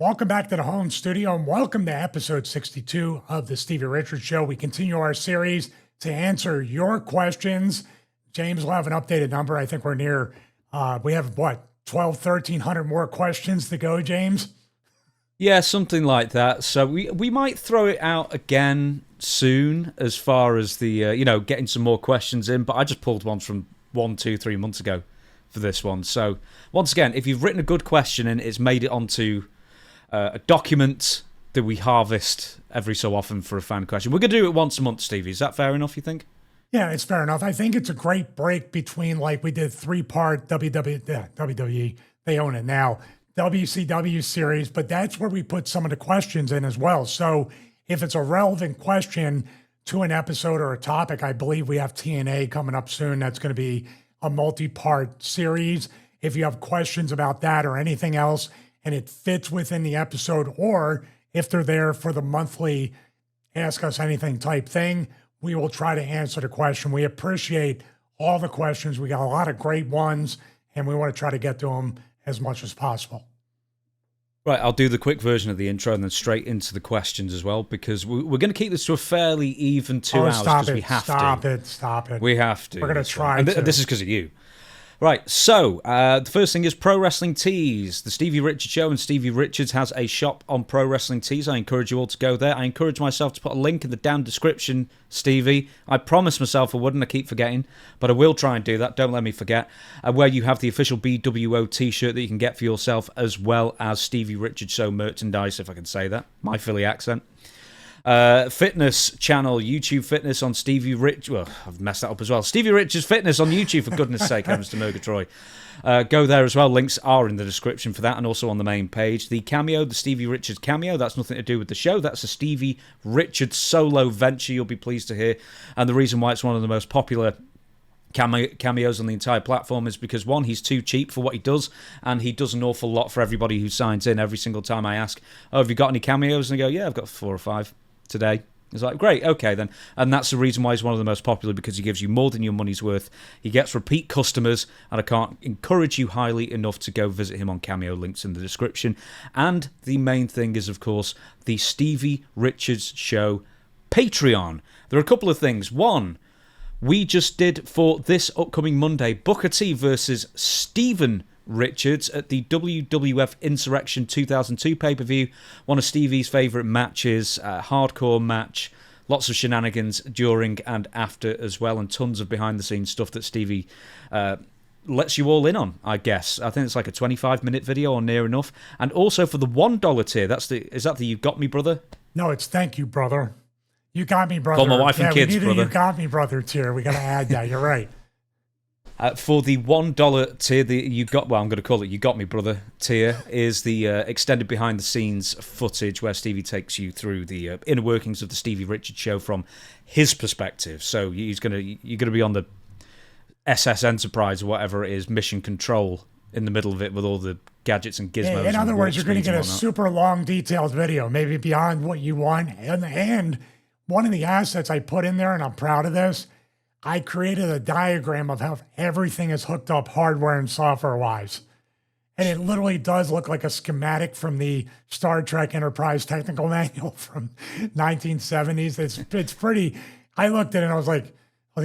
Welcome back to the home studio and welcome to episode 62 of the Stevie Richards Show. We continue our series to answer your questions. James will have an updated number. I think we're near, we have what, 1,300 more questions to go, James? Yeah, something like that. So we might throw it out again soon as far as the, getting some more questions in. But I just pulled one from 1, 2, 3 months ago for this one. So once again, if you've written a good question and it's made it onto a document that we harvest every so often for a fan question. We're going to do it once a month, Stevie. Is that fair enough, you think? Yeah, it's fair enough. I think it's a great break between, like, we did 3-part WWE, they own it now, WCW series, but that's where we put some of the questions in as well. So if it's a relevant question to an episode or a topic, I believe we have TNA coming up soon. That's going to be a multi-part series. If you have questions about that or anything else, and it fits within the episode, or if they're there for the monthly Ask Us Anything type thing, we will try to answer the question. We appreciate all the questions. We got a lot of great ones, and we want to try to get to them as much as possible. Right, I'll do the quick version of the intro and then straight into the questions as well, because we're going to keep this to a fairly even 2 hours because we have to. Stop it. We have to. We're going to try and to. This is because of you. Right, so the first thing is Pro Wrestling Tees. The Stevie Richards Show and Stevie Richards has a shop on Pro Wrestling Tees. I encourage you all to go there. I encourage myself to put a link in the down description, Stevie. I promised myself I wouldn't. I keep forgetting, but I will try and do that. Don't let me forget. Where you have the official BWO t-shirt that you can get for yourself, as well as Stevie Richards Show merchandise, if I can say that. My Philly accent. Fitness channel, YouTube Fitness on Stevie Rich. Well, I've messed that up as well. Stevie Richards Fitness on YouTube, for goodness sake, Mr. Murgatroyd. Go there as well. Links are in the description for that and also on the main page. The cameo, the Stevie Richards cameo, that's nothing to do with the show. That's a Stevie Richards solo venture, you'll be pleased to hear. And the reason why it's one of the most popular cameos on the entire platform is because, one, he's too cheap for what he does, and he does an awful lot for everybody who signs in. Every single time I ask, oh, have you got any cameos? And they go, yeah, I've got 4 or 5 today. It's like, great, okay then. And that's the reason why he's one of the most popular, because he gives you more than your money's worth. He gets repeat customers, and I can't encourage you highly enough to go visit him on Cameo, links in the description. And the main thing is, of course, the Stevie Richards Show Patreon. There are a couple of things. One, we just did for this upcoming Monday, Booker T versus Steven Richards at the WWF Insurrection 2002 pay-per-view. One of Stevie's favourite matches, hardcore match, lots of shenanigans during and after as well, and tons of behind-the-scenes stuff that Stevie lets you all in on, I guess. I think it's like a 25-minute video or near enough. And also for the $1 tier, is that the You Got Me, Brother? No, it's Thank You, Brother. You Got Me, Brother. Call my wife and kids, brother. You Got Me, Brother tier. We got to add that. You're right. For the $1 tier, I'm going to call it You Got Me, Brother tier, is the extended behind-the-scenes footage where Stevie takes you through the inner workings of the Stevie Richards Show from his perspective. So you're going to be on the SS Enterprise or whatever it is, Mission Control, in the middle of it with all the gadgets and gizmos. Yeah, in other words, you're going to get a super long, detailed video, maybe beyond what you want. And one of the assets I put in there, and I'm proud of this, I created a diagram of how everything is hooked up hardware and software-wise. And it literally does look like a schematic from the Star Trek Enterprise Technical Manual from 1970s. It's pretty. I looked at it and I was like,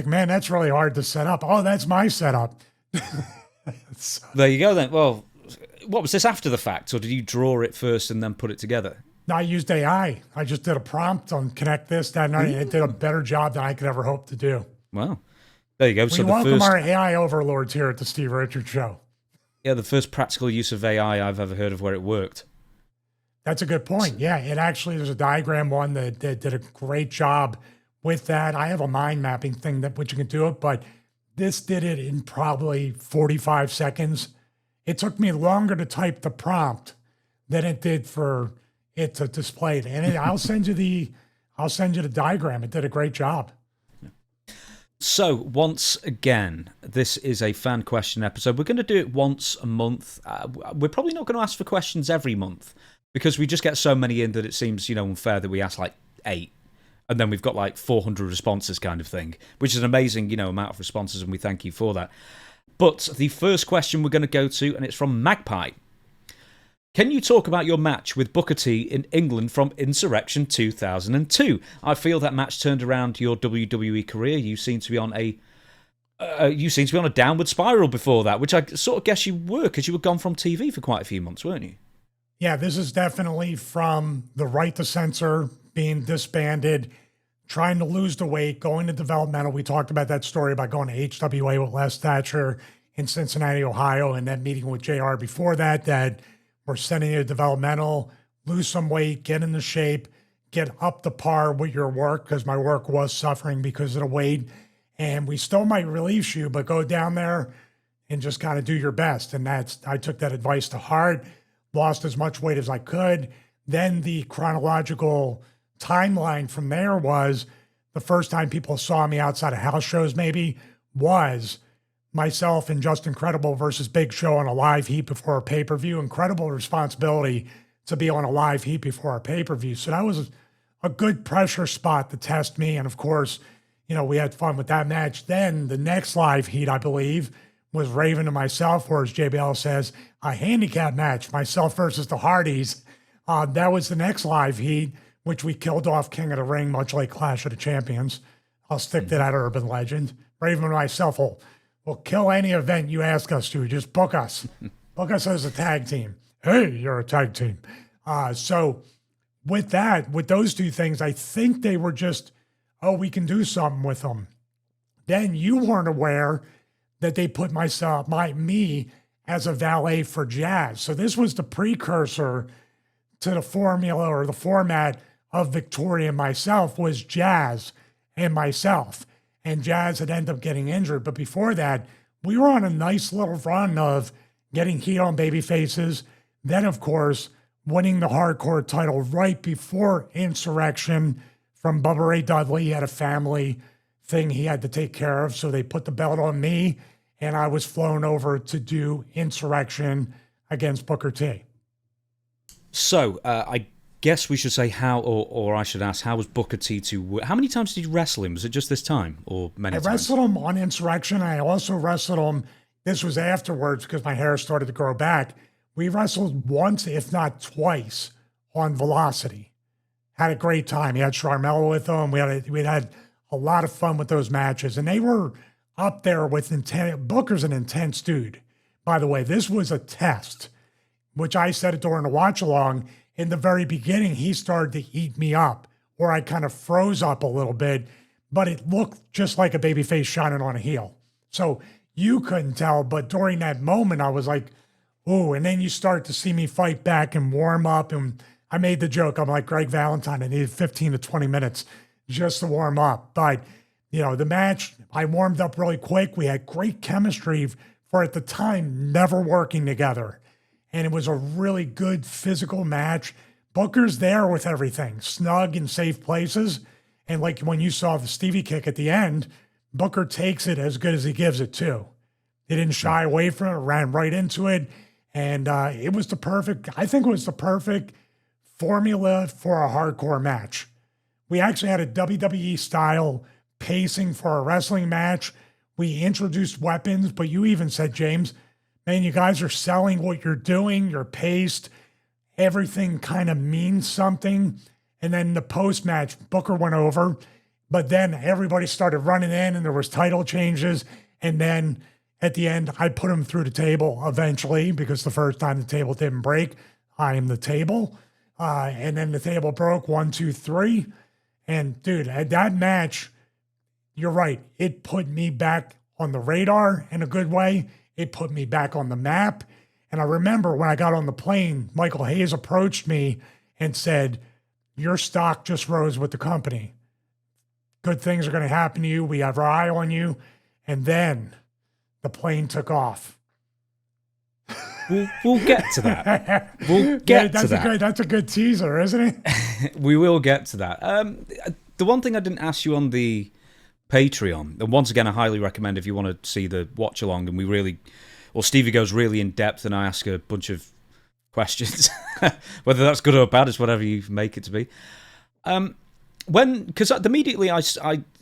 man, that's really hard to set up. Oh, that's my setup. So, there you go then. Well, what was this after the fact, or did you draw it first and then put it together? No, I used AI. I just did a prompt on connect this, that, and that. It did a better job than I could ever hope to do. Wow. There you go. We welcome our AI overlords here at the Steve Richards Show. Yeah, the first practical use of AI I've ever heard of where it worked. That's a good point. Yeah, it actually, there's a diagram one that did a great job with that. I have a mind mapping thing which you can do it, but this did it in probably 45 seconds. It took me longer to type the prompt than it did for it to display it. And I'll send you the diagram. It did a great job. So, once again, this is a fan question episode. We're going to do it once a month. We're probably not going to ask for questions every month because we just get so many in that it seems, unfair that we ask like 8 and then we've got like 400 responses kind of thing, which is an amazing, amount of responses, and we thank you for that. But the first question we're going to go to, and it's from Magpie. Can you talk about your match with Booker T in England from Insurrection 2002? I feel that match turned around your WWE career. You seem to be on a downward spiral before that, which I sort of guess you were, because you were gone from TV for quite a few months, weren't you? Yeah, this is definitely from the Right to Censor being disbanded, trying to lose the weight, going to developmental. We talked about that story about going to HWA with Les Thatcher in Cincinnati, Ohio, and then meeting with JR before that we're sending you to developmental, lose some weight, get into shape, get up to par with your work, because my work was suffering because of the weight. And we still might release you, but go down there and just kind of do your best. And I took that advice to heart, lost as much weight as I could. Then the chronological timeline from there was the first time people saw me outside of house shows maybe was myself and Just Incredible versus Big Show on a live heat before a pay-per-view. Incredible responsibility to be on a live heat before a pay-per-view. So that was a good pressure spot to test me. And of course, we had fun with that match. Then the next live heat, I believe, was Raven and myself, or as JBL says, a handicap match, myself versus the Hardys. That was the next live heat, which we killed off King of the Ring, much like Clash of the Champions. I'll stick to that urban legend. Raven and myself will kill any event you ask us to. Just book us. Book us as a tag team. Hey, you're a tag team. So with those two things, I think they were just, we can do something with them. Then you weren't aware that they put me as a valet for Jazz. So this was the precursor to the formula or the format of Victoria and myself, was Jazz and myself. And Jazz had ended up getting injured. But before that, we were on a nice little run of getting heat on baby faces. Then, of course, winning the hardcore title right before Insurrection from Bubba Ray Dudley. He had a family thing he had to take care of. So they put the belt on me, and I was flown over to do Insurrection against Booker T. So I guess we should say how, or I should ask, how was Booker T how many times did you wrestle him? Was it just this time, or many times? I wrestled him on Insurrection. I also wrestled him, this was afterwards because my hair started to grow back. We wrestled once, if not twice, on Velocity. Had a great time. He had Charmella with him. We had a lot of fun with those matches, and they were up there with intense. Booker's an intense dude. By the way, this was a test, which I said it during the watch along. In the very beginning, he started to eat me up, or I kind of froze up a little bit, but it looked just like a babyface shining on a heel. So you couldn't tell, but during that moment, I was like, ooh, and then you start to see me fight back and warm up. And I made the joke, I'm like Greg Valentine, I needed 15 to 20 minutes just to warm up. But, the match, I warmed up really quick. We had great chemistry for, at the time, never working together. And it was a really good physical match. Booker's there with everything, snug in safe places. And like when you saw the Stevie kick at the end, Booker takes it as good as he gives it too. He didn't shy away from it, ran right into it. And it was the perfect formula for a hardcore match. We actually had a WWE style pacing for a wrestling match. We introduced weapons, but you even said, James, man, you guys are selling what you're doing, you're paced, everything kind of means something. And then the post-match, Booker went over, but then everybody started running in and there was title changes. And then at the end, I put him through the table eventually, because the first time the table didn't break, I am the table. And then the table broke, 1, 2, 3. And dude, at that match, you're right, it put me back on the radar in a good way. It put me back on the map. And I remember when I got on the plane, Michael Hayes approached me and said, your stock just rose with the company. Good things are going to happen to you. We have our eye on you. And then the plane took off. We'll get to that. That's a good teaser, isn't it? We will get to that. The one thing I didn't ask you on the Patreon, and once again, I highly recommend if you want to see the watch along, and Stevie goes really in depth, and I ask a bunch of questions. Whether that's good or bad is whatever you make it to be. Because immediately I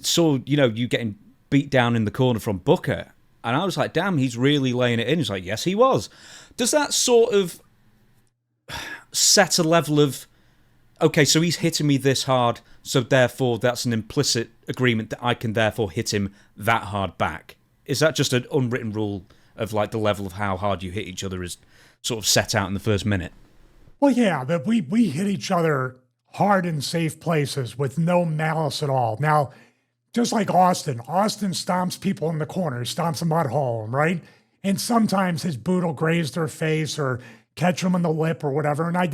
saw you getting beat down in the corner from Booker, and I was like, damn, he's really laying it in. He's like, yes, he was. Does that sort of set a level of, okay, so he's hitting me this hard, so therefore that's an implicit agreement that I can therefore hit him that hard back? Is that just an unwritten rule of like the level of how hard you hit each other is sort of set out in the first minute? Well, yeah, but we hit each other hard in safe places with no malice at all. Now, just like Austin stomps people in the corner, stomps a mud hole, right? And sometimes his boot will graze their face or catch them in the lip or whatever. And I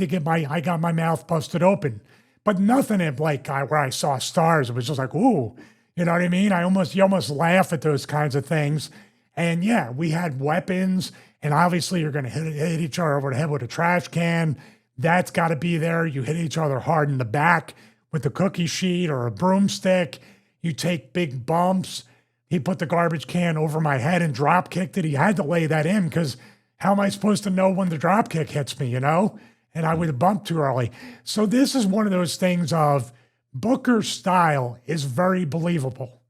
got my mouth busted open, but nothing in like where I saw stars. It was just like, ooh, you know what I mean? You almost laugh at those kinds of things. And yeah, we had weapons, and obviously you're going to hit each other over the head with a trash can. That's got to be there. You hit each other hard in the back with the cookie sheet or a broomstick. You take big bumps. He put the garbage can over my head and drop kicked it. He had to lay that in because how am I supposed to know when the drop kick hits me, you know? And I would have bumped too early. So this is one of those things of Booker's style is very believable,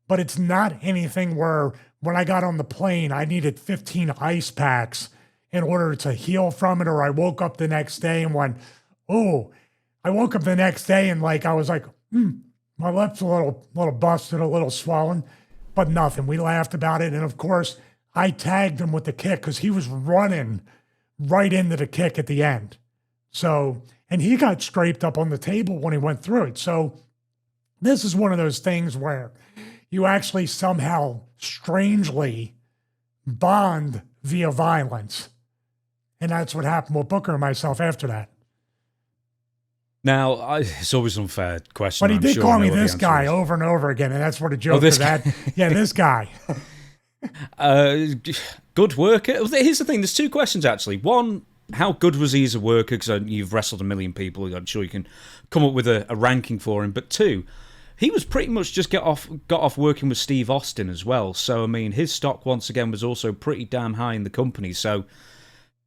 but it's not anything where when I got on the plane, I needed 15 ice packs in order to heal from it, or I woke up the next day and went, oh, I woke up the next day and like I was like, my lip's a little busted, a little swollen, but nothing. We laughed about it. And of course, I tagged him with the kick because he was running right into the kick at the end. So, and he got scraped up on the table when he went through it. So this is one of those things where you actually somehow strangely bond via violence. And that's what happened with Booker and myself after that. Now, it's always an unfair question. But he did call me this guy over and over again, and that's what a joke is that. Yeah, this guy. Good worker. Here's the thing. There's two questions, actually. One, how good was he as a worker? Because you've wrestled a million people. I'm sure you can come up with a ranking for him. But two, he was pretty much just got off working with Steve Austin as well. So, I mean, his stock, once again, was also pretty damn high in the company. So,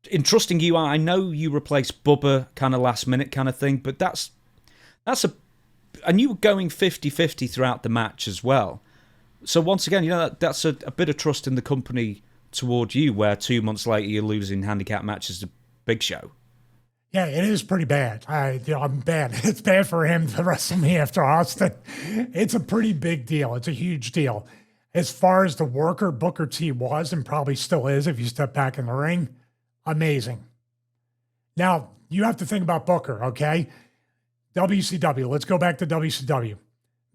in trusting you, I know you replaced Bubba kind of last minute kind of thing, but that's and you were going 50-50 throughout the match as well. So once again, you know, that's a bit of trust in the company toward you, where 2 months later you're losing handicap matches to Big Show. Yeah, it is pretty bad. I'm bad. It's bad for him to wrestle me after Austin. It's a pretty big deal. It's a huge deal. As far as the worker Booker T was, and probably still is if you step back in the ring, amazing. Now, you have to think about Booker, okay? WCW, let's go back to WCW.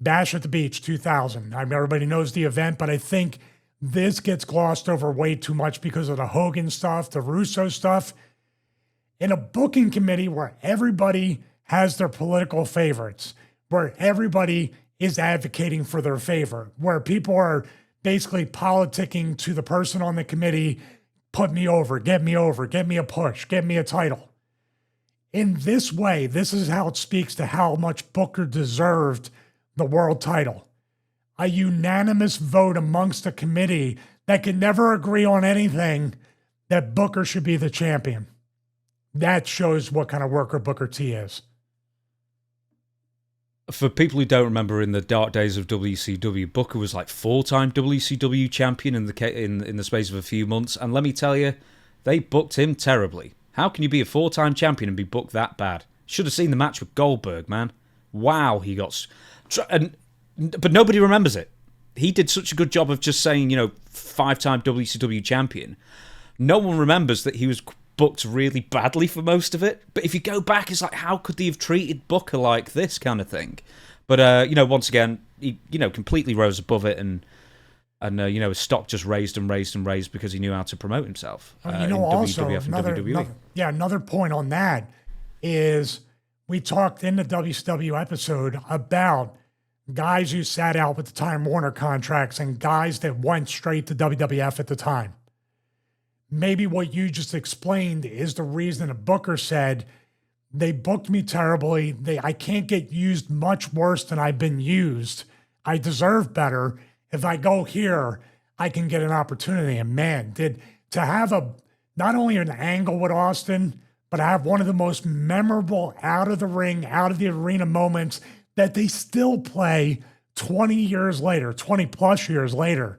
Bash at the Beach 2000. I mean, everybody knows the event, but I think this gets glossed over way too much because of the Hogan stuff, the Russo stuff. In a booking committee where everybody has their political favorites, where everybody is advocating for their favor, where people are basically politicking to the person on the committee, put me over, get me a push, get me a title. In this way, this is how it speaks to how much Booker deserved the world title. A unanimous vote amongst the committee that could never agree on anything that Booker should be the champion. That shows what kind of worker Booker T is. For people who don't remember, in the dark days of WCW, Booker was like 4-time WCW champion in the space of a few months. And let me tell you, they booked him terribly. How can you be a 4-time champion and be booked that bad? Should have seen the match with Goldberg, man. Wow, he got... But nobody remembers it. He did such a good job of just saying, 5-time WCW champion. No one remembers that he was booked really badly for most of it. But if you go back, it's like, how could they have treated Booker like this kind of thing? But, once again, he, completely rose above it and his stock just raised and raised and raised because he knew how to promote himself. Also, WWF and WWE. Another point on that is we talked in the WCW episode about guys who sat out with the Time Warner contracts and guys that went straight to WWF at the time. Maybe what you just explained is the reason that Booker said, they booked me terribly. I can't get used much worse than I've been used. I deserve better. If I go here, I can get an opportunity. And man, to have not only an angle with Austin, but have one of the most memorable out of the ring, out of the arena moments that they still play 20 years later, 20 plus years later.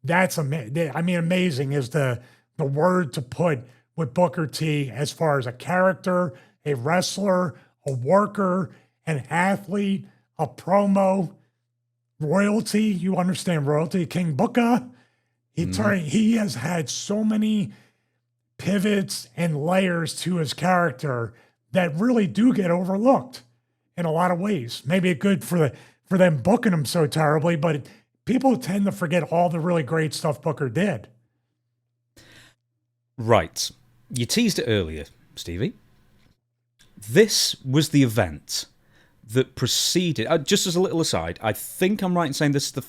That's amazing. I mean, amazing is the word to put with Booker T as far as a character, a wrestler, a worker, an athlete, a promo, royalty. You understand royalty, King Booker. He has had so many pivots and layers to his character that really do get overlooked in a lot of ways. Maybe it's good for them booking him so terribly, but people tend to forget all the really great stuff Booker did. Right. You teased it earlier, Stevie. This was the event that preceded, just as a little aside, I think I'm right in saying this is the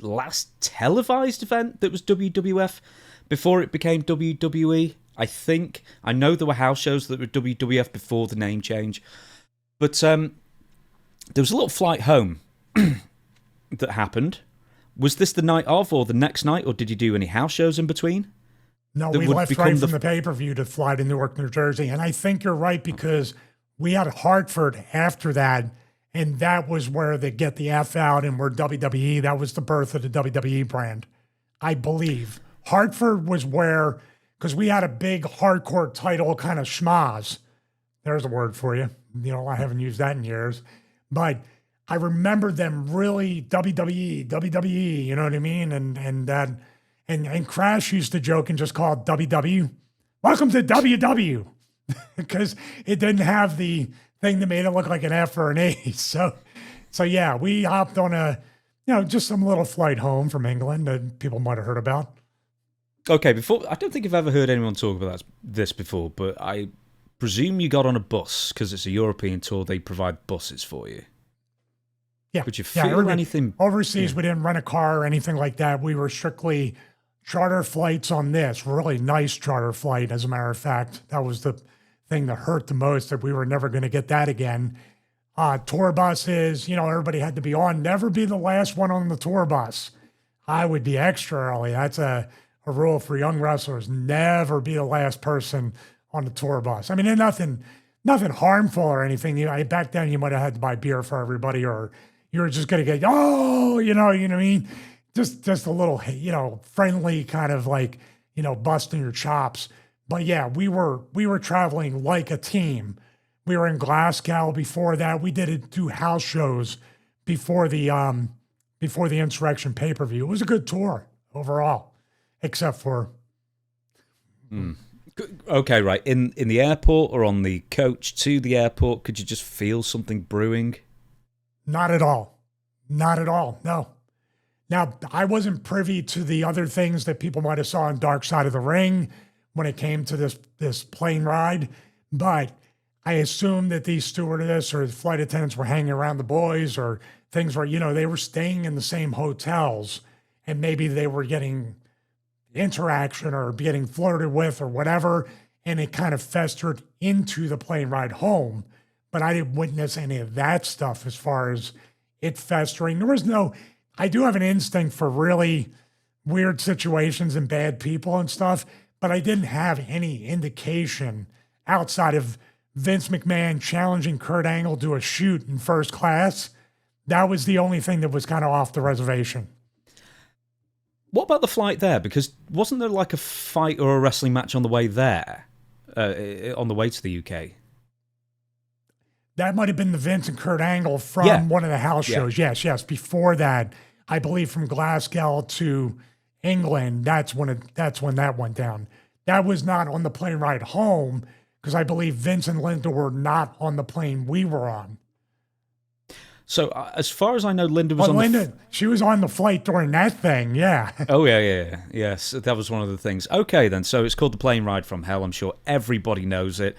last televised event that was WWF before it became WWE. I think. I know there were house shows that were WWF before the name change. But there was a little flight home that happened. Was this the night of or the next night, or did you do any house shows in between? No, we left right from the pay-per-view to fly to Newark, New Jersey. And I think you're right because we had Hartford after that, and that was where they get the F out and we're WWE. That was the birth of the WWE brand, I believe. Hartford was where, because we had a big hardcore title kind of schmaz. There's a word for you. I haven't used that in years. But I remember them really WWE, you know what I mean? And Crash used to joke and just call it WW. Welcome to WW. Because it didn't have the thing that made it look like an F or an A. So yeah, we hopped on just some little flight home from England that people might have heard about. Okay, I don't think I've ever heard anyone talk about this before, but I presume you got on a bus because it's a European tour. They provide buses for you. Yeah. Could you feel anything? Overseas, we didn't rent a car or anything like that. We were strictly charter flights on this. Really nice charter flight, as a matter of fact. That was the thing that hurt the most, that we were never going to get that again. Tour buses, everybody had to be on. Never be the last one on the tour bus. I would be extra early. That's a rule for young wrestlers. Never be the last person on the tour bus. I mean, and nothing harmful or anything. Back then you might have had to buy beer for everybody, or you were just going to get, you know what I mean? Just a little, friendly kind of like, busting your chops. But yeah, we were traveling like a team. We were in Glasgow before that. We did do house shows before the Insurrection pay-per-view. It was a good tour overall, except for. Okay, right. In the airport or on the coach to the airport, could you just feel something brewing? Not at all. No. Now, I wasn't privy to the other things that people might have saw on Dark Side of the Ring when it came to this plane ride, but I assume that these stewardess or flight attendants were hanging around the boys, or things where, they were staying in the same hotels and maybe they were getting interaction or getting flirted with or whatever, and it kind of festered into the plane ride home. But I didn't witness any of that stuff as far as it festering. I do have an instinct for really weird situations and bad people and stuff, but I didn't have any indication outside of Vince McMahon challenging Kurt Angle to a shoot in first class. That was the only thing that was kind of off the reservation. What about the flight there? Because wasn't there like a fight or a wrestling match on the way there, on the way to the UK? That might have been the Vince and Kurt Angle from one of the house shows. Yes. Before that, I believe from Glasgow to England, that's when that went down. That was not on the plane ride home, because I believe Vince and Linda were not on the plane we were on. So as far as I know, Linda was on she was on the flight during that thing, yeah. Oh, yeah. Yes, that was one of the things. Okay, then. So it's called the plane ride from hell. I'm sure everybody knows it.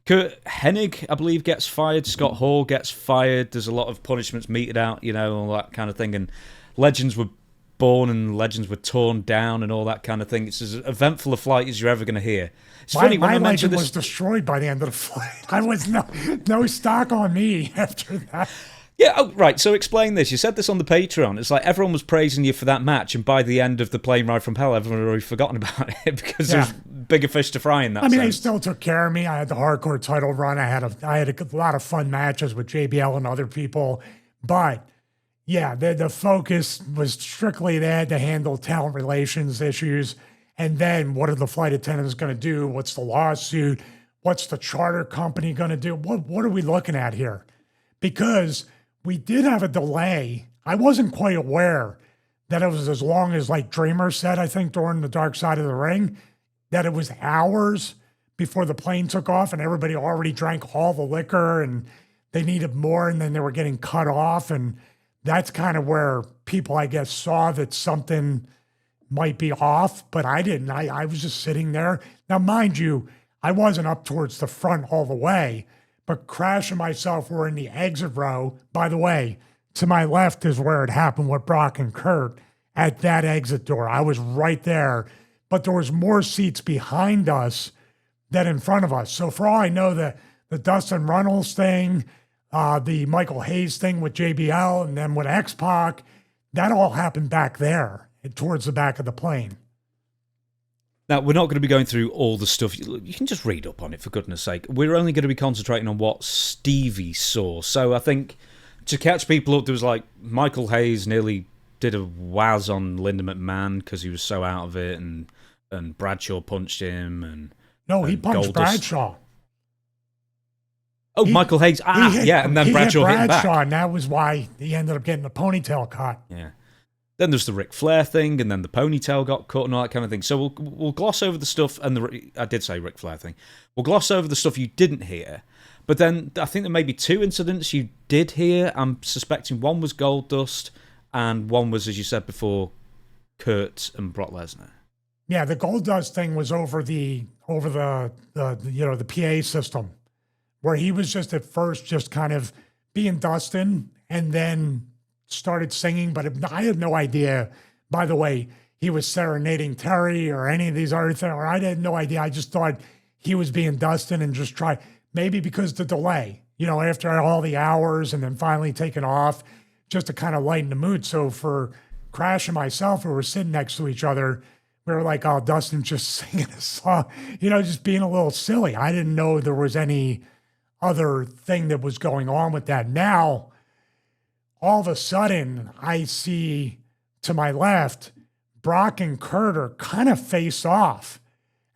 Kurt Hennig, I believe, gets fired. Scott Hall gets fired. There's a lot of punishments meted out, all that kind of thing. And legends were born and legends were torn down and all that kind of thing. It's as eventful a flight as you're ever going to hear. It's funny when I mentioned legend was destroyed by the end of the flight. I was no stock on me after that. Yeah, oh, right. So explain this. You said this on the Patreon. It's like everyone was praising you for that match, and by the end of the plane ride from hell, everyone had already forgotten about it because there's bigger fish to fry in that sense. They still took care of me. I had the hardcore title run. I had a lot of fun matches with JBL and other people. But, yeah, the focus was strictly they had to handle talent relations issues. And then what are the flight attendants going to do? What's the lawsuit? What's the charter company going to do? What are we looking at here? Because we did have a delay. I wasn't quite aware that it was as long as like Dreamer said, I think, during the Dark Side of the Ring, that it was hours before the plane took off and everybody already drank all the liquor and they needed more and then they were getting cut off. And that's kind of where people, I guess, saw that something might be off, but I didn't. I was just sitting there. Now, mind you, I wasn't up towards the front all the way, but Crash and myself were in the exit row. By the way, to my left is where it happened with Brock and Kurt at that exit door. I was right there, but there was more seats behind us than in front of us. So for all I know, the Dustin Runnels thing, the Michael Hayes thing with JBL, and then with X-Pac, that all happened back there towards the back of the plane. Now, we're not going to be going through all the stuff. You can just read up on it, for goodness sake. We're only going to be concentrating on what Stevie saw. So I think to catch people up, there was like Michael Hayes nearly did a waz on Linda McMahon because he was so out of it, and Bradshaw punched him. No, he punched Bradshaw. Oh, Michael Hayes. And then Bradshaw hit him back. And that was why he ended up getting the ponytail cut. Yeah. Then there's the Ric Flair thing, and then the ponytail got cut and all that kind of thing. So we'll gloss over the stuff, and I did say Ric Flair thing. We'll gloss over the stuff you didn't hear. But then I think there may be two incidents you did hear. I'm suspecting one was Goldust, and one was, as you said before, Kurt and Brock Lesnar. Yeah, the Goldust thing was over the PA system, where he was just at first just kind of being Dustin, and then started singing, but I had no idea, by the way, he was serenading Terry or any of these other things, or I had no idea. I just thought he was being Dustin and just maybe because the delay, after all the hours and then finally taking off, just to kind of lighten the mood. So for Crash and myself, we were sitting next to each other, we were like, oh, Dustin's just singing a song, just being a little silly. I didn't know there was any other thing that was going on with that. Now, all of a sudden, I see to my left, Brock and Kurt are kind of face off.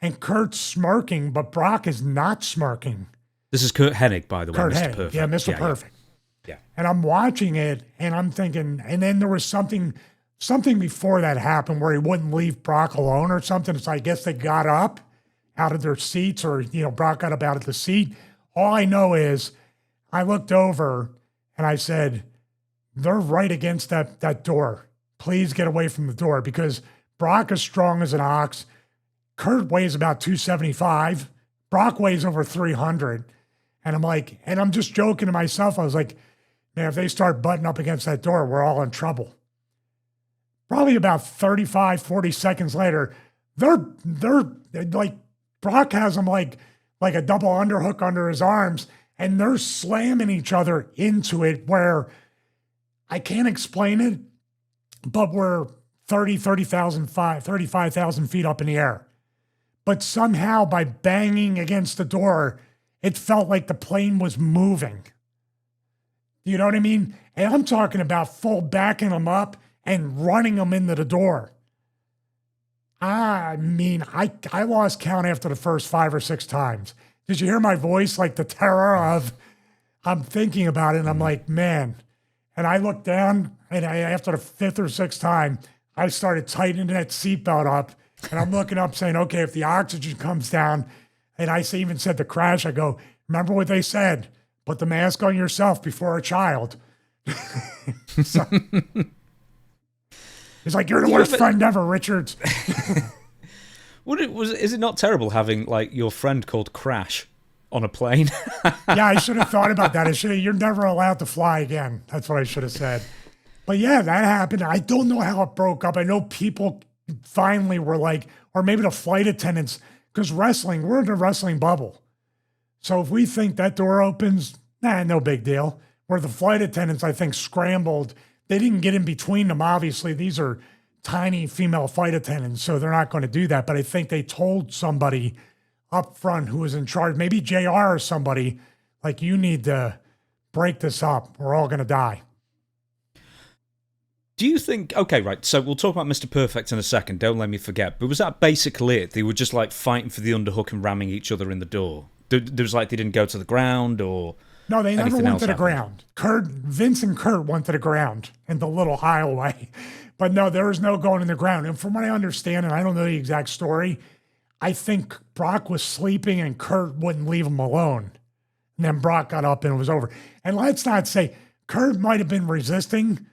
And Kurt's smirking, but Brock is not smirking. This is Kurt Hennig, by the way, Kurt Mr. Hennig. Perfect. Yeah, Mr. Perfect. Yeah. And I'm watching it, and I'm thinking, and then there was something before that happened where he wouldn't leave Brock alone or something. So I guess they got up out of their seats, or, Brock got up out of the seat. All I know is I looked over, and I said, they're right against that door. Please get away from the door, because Brock is strong as an ox. Kurt weighs about 275. Brock weighs over 300. And I'm just joking to myself. I was like, man, if they start butting up against that door, we're all in trouble. Probably about 35, 40 seconds later, they're like, Brock has them like a double underhook under his arms, and they're slamming each other into it where I can't explain it, but we're 35,000 feet up in the air. But somehow by banging against the door, it felt like the plane was moving. You know what I mean? And I'm talking about full backing them up and running them into the door. I mean, I lost count after the first 5 or 6 times. Did you hear my voice? Like the terror of, I'm thinking about it, and I'm like, man. And I looked down, and after the 5th or 6th time, I started tightening that seatbelt up. And I'm looking up saying, okay, if the oxygen comes down, and I even said to Crash, I go, remember what they said? Put the mask on yourself before a child. So, he's like, you're the worst friend ever, Richards. Is it not terrible having like your friend called Crash on a plane? Yeah, I should have thought about that. You're never allowed to fly again. That's what I should have said. But yeah, that happened. I don't know how it broke up. I know people finally were like, or maybe the flight attendants, because we're in a wrestling bubble. So if we think that door opens, no big deal. Where the flight attendants, I think, scrambled. They didn't get in between them, obviously. These are tiny female flight attendants, so they're not going to do that. But I think they told somebody up front who was in charge, maybe JR or somebody, like, you need to break this up. We're all going to die. Do you think, okay, right, so we'll talk about Mr. Perfect in a second, don't let me forget, but was that basically it? They were just like fighting for the underhook and ramming each other in the door? There was like they didn't go to the ground or No, they never anything went else to the happened? ground. Vince and Kurt went to the ground in the little aisleway. But no, there was no going in the ground. And from what I understand, and I don't know the exact story, I think Brock was sleeping and Kurt wouldn't leave him alone. And then Brock got up and it was over. And let's not say Kurt might have been resisting,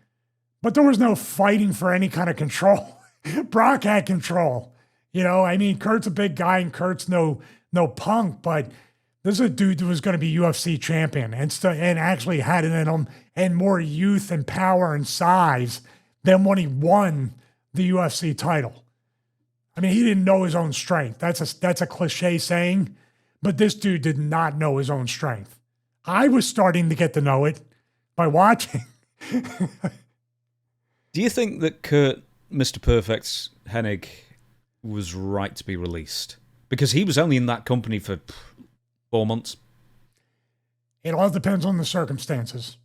but there was no fighting for any kind of control. Brock had control. You know, I mean, Kurt's a big guy and Kurt's no punk, but this is a dude who was going to be UFC champion and actually had it in him and more youth and power and size than when he won the UFC title. I mean, he didn't know his own strength. That's a cliche saying, but this dude did not know his own strength. I was starting to get to know it by watching. Do you think that Kurt, Mr. Perfect Hennig, was right to be released? Because he was only in that company for 4 months. It all depends on the circumstances.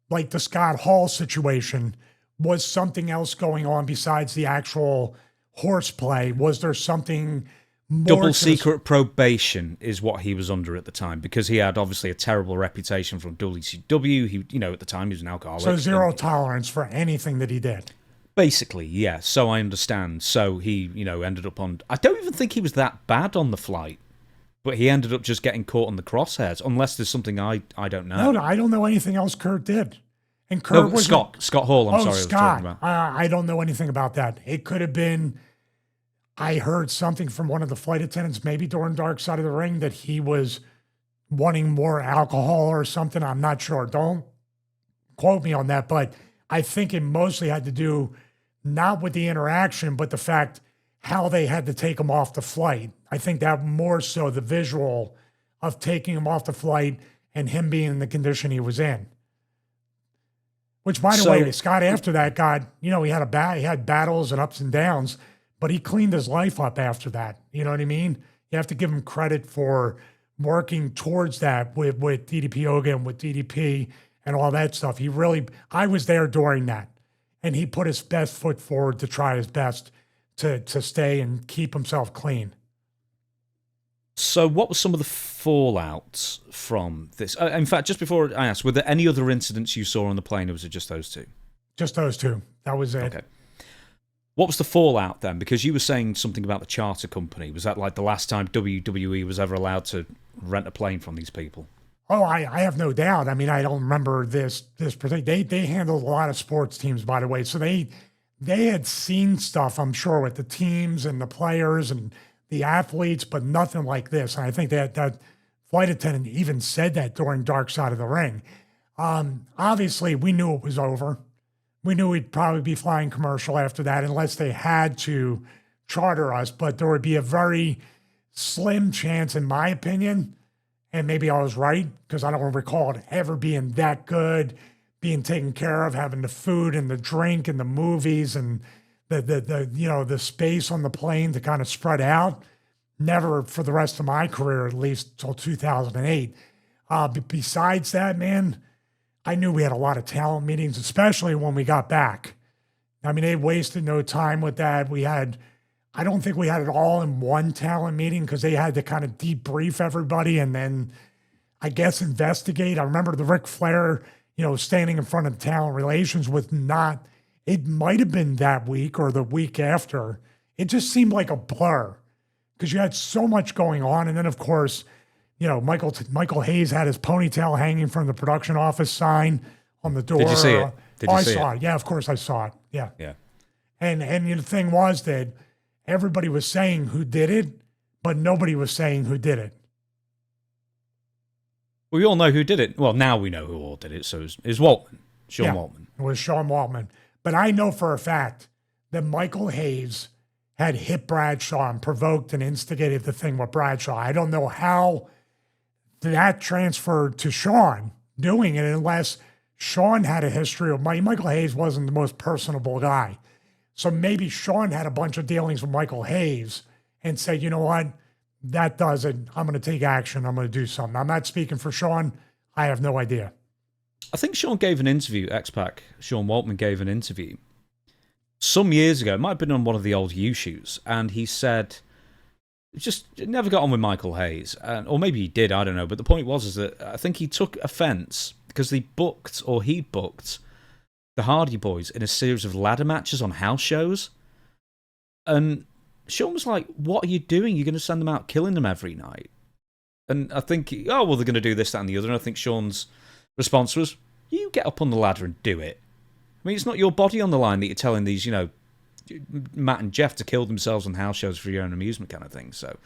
Like the Scott Hall situation, was something else going on besides the actual horseplay? Was there something more? Double secret probation is what he was under at the time, because he had obviously a terrible reputation from WCW. He, at the time he was an alcoholic. So zero tolerance for anything that he did. Basically, yeah. So I understand. So he, ended up on. I don't even think he was that bad on the flight, but he ended up just getting caught on the crosshairs. Unless there's something I don't know. No, I don't know anything else Kurt did. And Kurt was Scott Hall. I'm sorry, Scott. I was talking about. I don't know anything about that. It could have been. I heard something from one of the flight attendants, maybe during Dark Side of the Ring, that he was wanting more alcohol or something. I'm not sure. Don't quote me on that, but I think it mostly had to do not with the interaction, but the fact how they had to take him off the flight. I think that more so the visual of taking him off the flight and him being in the condition he was in. Which, by the way, Scott after that got, he had battles and ups and downs, but he cleaned his life up after that. You know what I mean? You have to give him credit for working towards that with DDP Yoga and with DDP and all that stuff. I was there during that. And he put his best foot forward to try his best to stay and keep himself clean. So what was some of the fallout from this? In fact, just before I ask, were there any other incidents you saw on the plane, or was it just those two? Just those two. That was it. Okay. What was the fallout then? Because you were saying something about the charter company. Was that like the last time WWE was ever allowed to rent a plane from these people? Oh, I have no doubt. I mean, I don't remember this particular. They handled a lot of sports teams, by the way. So they had seen stuff, I'm sure, with the teams and the players and the athletes, but nothing like this. And I think that flight attendant even said that during Dark Side of the Ring. Obviously, we knew it was over. We knew we'd probably be flying commercial after that, unless they had to charter us. But there would be a very slim chance, in my opinion, and maybe I was right, because I don't recall it ever being that good, being taken care of, having the food and the drink and the movies and the space on the plane to kind of spread out. Never for the rest of my career, at least till 2008. But besides that, man, I knew we had a lot of talent meetings, especially when we got back. I mean, they wasted no time with that. I don't think we had it all in one talent meeting, because they had to kind of debrief everybody and then, I guess, investigate. I remember the Ric Flair, standing in front of talent relations it might have been that week or the week after. It just seemed like a blur, because you had so much going on. And then, of course, Michael Hayes had his ponytail hanging from the production office sign on the door. Did you see it? I saw it. Yeah, of course I saw it. Yeah. Yeah. And the thing was that everybody was saying who did it, but nobody was saying who did it. We all know who did it. Well, now we know who all did it. So it was Waltman, Sean Waltman. It was Sean Waltman. But I know for a fact that Michael Hayes had hit Bradshaw and provoked and instigated the thing with Bradshaw. I don't know how that transferred to Sean doing it, unless Sean had a history of Michael Hayes wasn't the most personable guy. So maybe Sean had a bunch of dealings with Michael Hayes and said, you know what, that does it. I'm going to take action. I'm going to do something. I'm not speaking for Sean. I have no idea. I think Sean gave an interview, X-Pac, Sean Waltman gave an interview some years ago. It might have been on one of the old U-Shoots. And he said just never got on with Michael Hayes, or maybe he did, I don't know. But the point was is that I think he took offence because he booked the Hardy Boys in a series of ladder matches on house shows, and Shawn was like, "What are you doing? You're going to send them out killing them every night?" And I think, they're going to do this, that, and the other. And I think Shawn's response was, "You get up on the ladder and do it. I mean, it's not your body on the line that you're telling these, Matt and Jeff to kill themselves on house shows for your own amusement kind of thing." So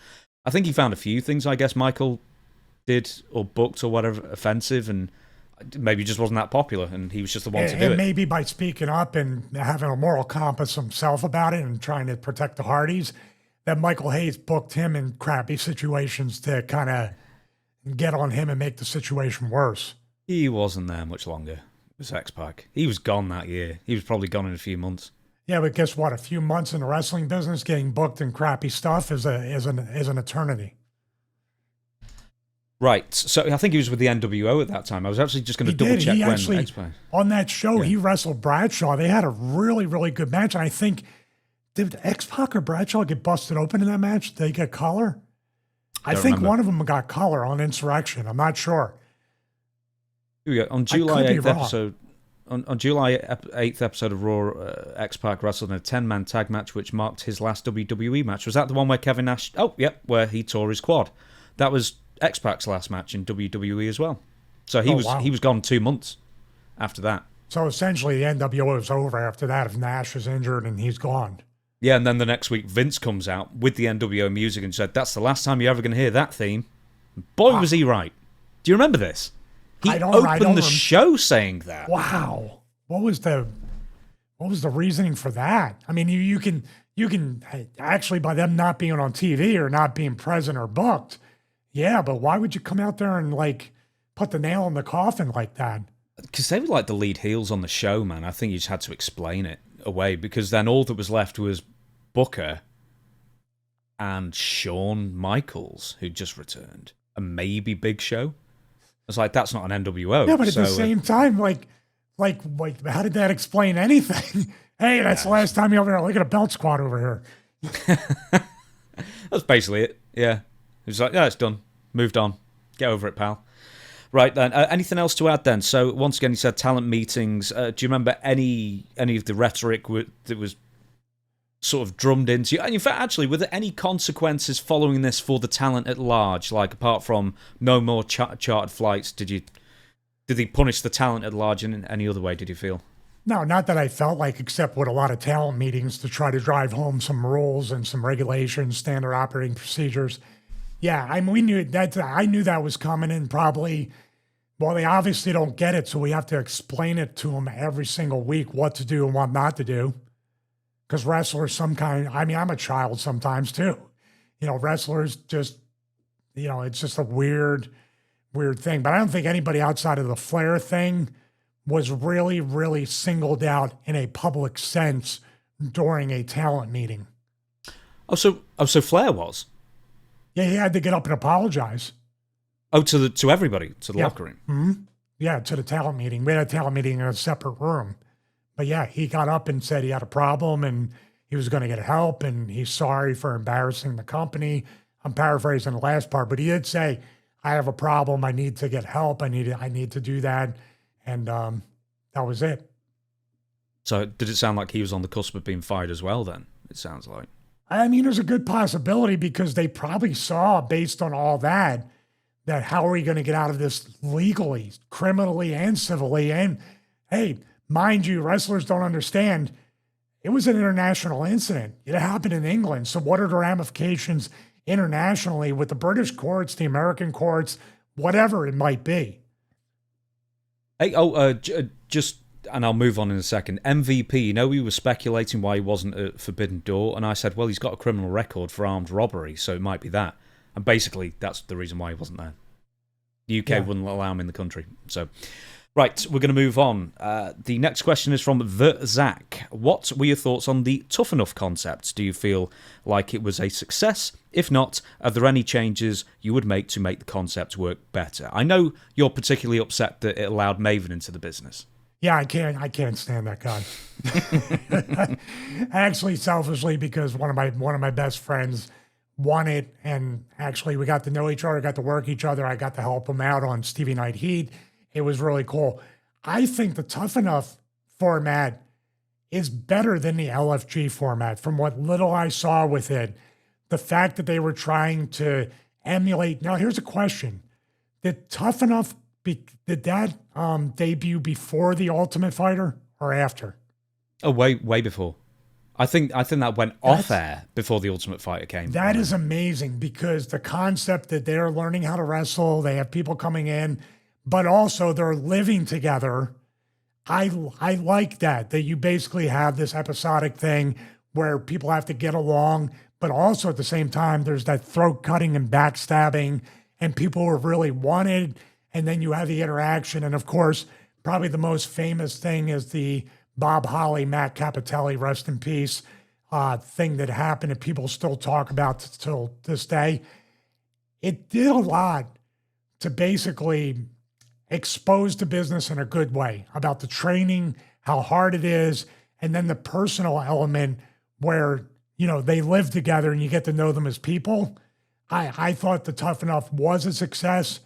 I think he found a few things, I guess, Michael did or booked or whatever offensive, and maybe just wasn't that popular, and he was just the one to do it. And maybe by speaking up and having a moral compass himself about it and trying to protect the Hardys, that Michael Hayes booked him in crappy situations to kind of get on him and make the situation worse. He wasn't there much longer. It was X-Pac. He was gone that year. He was probably gone in a few months. Yeah, but guess what? A few months in the wrestling business getting booked in crappy stuff is an eternity. Right. So I think he was with the NWO at that time. I was actually just going to double check when X-Pac. On that show, he wrestled Bradshaw. They had a really, really good match. And I think, did X-Pac or Bradshaw get busted open in that match? Did they get collar? I think one of them got collar on Insurrection. I'm not sure. Here we go. On July 8th episode, on July 8th episode of Raw, X-Pac wrestled in a 10-man tag match, which marked his last WWE match. Was that the one where Kevin Nash? Oh, yep, where he tore his quad. That was X-Pac's last match in WWE as well. So he was gone 2 months after that. So essentially, the NWO was over after that. If Nash is injured and he's gone. Yeah, and then the next week, Vince comes out with the NWO music and said, "That's the last time you're ever going to hear that theme." Boy, was he right. Do you remember this? He opened the show saying that. Wow. What was the reasoning for that? I mean, you can actually, by them not being on TV or not being present or booked, yeah, but why would you come out there and put the nail in the coffin like that? Because they were like the lead heels on the show, man. I think you just had to explain it away, because then all that was left was Booker and Shawn Michaels, who just returned, and maybe Big Show. It's like, that's not an NWO. Yeah, but at the same time, how did that explain anything? Hey, that's the last time you over here. Look at a belt squad over here. That's basically it. Yeah. It was like, yeah, it's done. Moved on. Get over it, pal. Right then. Anything else to add then? So once again, you said talent meetings. Do you remember any of the rhetoric that was sort of drummed into you? And in fact, actually, were there any consequences following this for the talent at large? Like, apart from no more chartered flights, did they punish the talent at large in any other way, did you feel? No, not that I felt like, except with a lot of talent meetings to try to drive home some rules and some regulations, standard operating procedures. Yeah, I mean, I knew that was coming, and probably, well, they obviously don't get it, so we have to explain it to them every single week, what to do and what not to do. Because wrestlers, I'm a child sometimes too. Wrestlers just, it's just a weird thing. But I don't think anybody outside of the Flair thing was really, really singled out in a public sense during a talent meeting. So Flair was? Yeah, he had to get up and apologize. Oh, to everybody, to the locker room? Mm-hmm. Yeah, to the talent meeting. We had a talent meeting in a separate room. But yeah, he got up and said he had a problem and he was going to get help and he's sorry for embarrassing the company. I'm paraphrasing the last part, but he did say, "I have a problem. I need to get help. I need to do that." And that was it. So did it sound like he was on the cusp of being fired as well then? It sounds like. I mean, there's a good possibility, because they probably saw, based on all that how are we going to get out of this legally, criminally, and civilly? And hey, mind you, wrestlers don't understand. It was an international incident. It happened in England. So what are the ramifications internationally with the British courts, the American courts, whatever it might be? Hey, just, and I'll move on in a second. MVP, we were speculating why he wasn't at Forbidden Door, and I said, well, he's got a criminal record for armed robbery, so it might be that. And basically, that's the reason why he wasn't there. The UK wouldn't allow him in the country. So, right, we're going to move on. The next question is from The Zach. What were your thoughts on the Tough Enough concept? Do you feel like it was a success? If not, are there any changes you would make to make the concept work better? I know you're particularly upset that it allowed Maven into the business. Yeah, I can't stand that guy. Actually, selfishly, because one of my best friends wanted, and actually we got to know each other, got to work each other. I got to help him out on Stevie Night Heat. It was really cool. I think the Tough Enough format is better than the LFG format from what little I saw with it. The fact that they were trying to emulate. Now, here's a question. Did Tough Enough, did that debut before The Ultimate Fighter or after? Oh, way before. I think that went off air before The Ultimate Fighter came. That is amazing, because the concept that they're learning how to wrestle, they have people coming in, but also they're living together. I like that you basically have this episodic thing where people have to get along, but also at the same time, there's that throat cutting and backstabbing, and people are really wanted. And then you have the interaction. And of course, probably the most famous thing is the Bob Holly, Matt Capitelli, rest in peace, thing that happened that people still talk about till this day. It did a lot to basically expose the business in a good way about the training, how hard it is, and then the personal element where, they live together and you get to know them as people. I thought the Tough Enough was a success.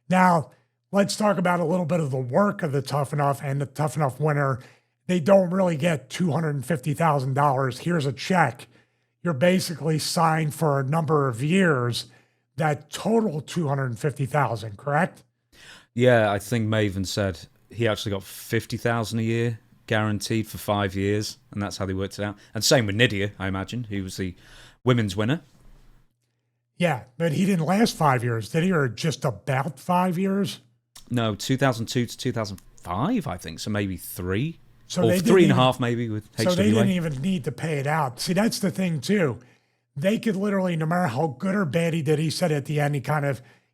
Now, let's talk about a little bit of the work of the Tough Enough and the Tough Enough winner. They don't really get $250,000. Here's a check. You're basically signed for a number of years that total $250,000, correct? Yeah, I think Maven said he actually got $50,000 a year guaranteed for 5 years, and that's how they worked it out. And same with Nydia, I imagine, who was the women's winner. Yeah, but he didn't last 5 years, did he? Or just about 5 years? No, 2002 to 2005, I think. So maybe 3. So or they 3.5 maybe with HWA. So they didn't even need to pay it out. See, that's the thing too. They could literally, no matter how good or bad he did, he said at the end,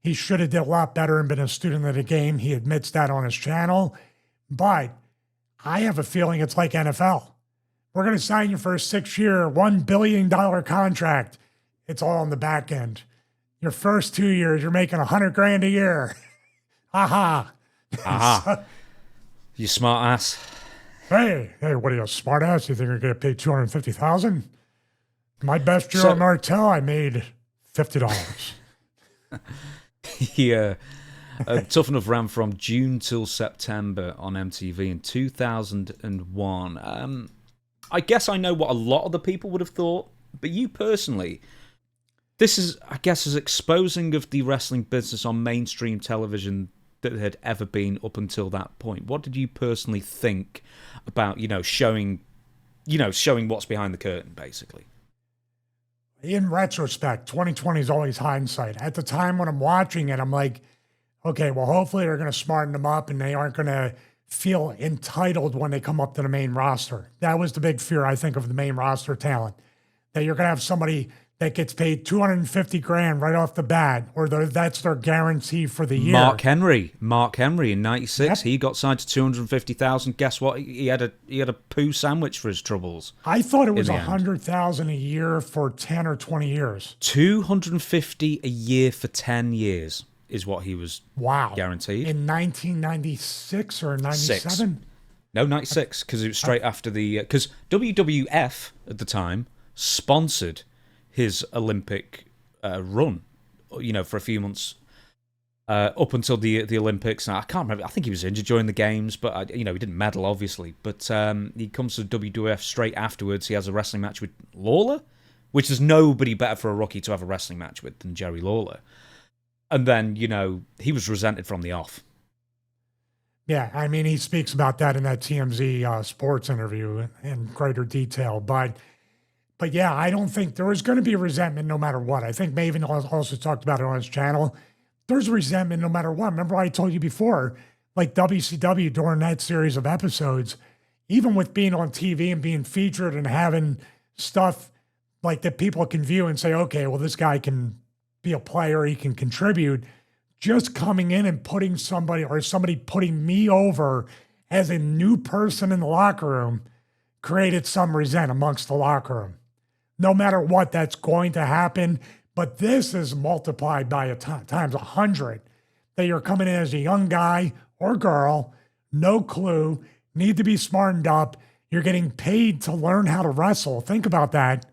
he should have did a lot better and been a student of the game. He admits that on his channel. But I have a feeling it's like NFL. We're going to sign you for a 6-year, $1 billion contract. It's all on the back end. Your first 2 years, you're making $100,000 a year. Aha. Aha. You smart ass. Hey, what are you, a smart ass? You think you're going to pay $250,000? My best year on Martel, I made $50. Yeah. Tough Enough ran from June till September on MTV in 2001. I guess I know what a lot of the people would have thought, but you personally, this is, I guess, as exposing of the wrestling business on mainstream television that had ever been up until that point. What did you personally think about, showing what's behind the curtain, basically? In retrospect, 2020 is always hindsight. At the time when I'm watching it, I'm like, okay, well, hopefully they're going to smarten them up and they aren't going to feel entitled when they come up to the main roster. That was the big fear, I think, of the main roster talent, that you're going to have somebody that gets paid $250,000 right off the bat, or that's their guarantee for the year. Mark Henry in '96, Yep. He got signed to $250,000. Guess what? He had a poo sandwich for his troubles. I thought it was $100,000 a year for 10 or 20 years. $250 a year for 10 years is what he was guaranteed. In 1996 or 97? No, 96, because it was straight after the... Because WWF at the time sponsored his Olympic run, for a few months up until the Olympics. Now, I can't remember. I think he was injured during the games, but he didn't medal, obviously. But he comes to WWF straight afterwards. He has a wrestling match with Lawler, which is nobody better for a rookie to have a wrestling match with than Jerry Lawler. And then, he was resented from the off. Yeah, I mean, he speaks about that in that TMZ sports interview in greater detail. But yeah, I don't think there was going to be resentment no matter what. I think Maven also talked about it on his channel. There's resentment no matter what. Remember I told you before, like WCW during that series of episodes, even with being on TV and being featured and having stuff like that people can view and say, okay, well, this guy can be a player, he can contribute. Just coming in and putting somebody putting me over as a new person in the locker room created some resent amongst the locker room. No matter what, that's going to happen. But this is multiplied by times 100, that you're coming in as a young guy or girl, no clue, need to be smartened up. You're getting paid to learn how to wrestle. Think about that.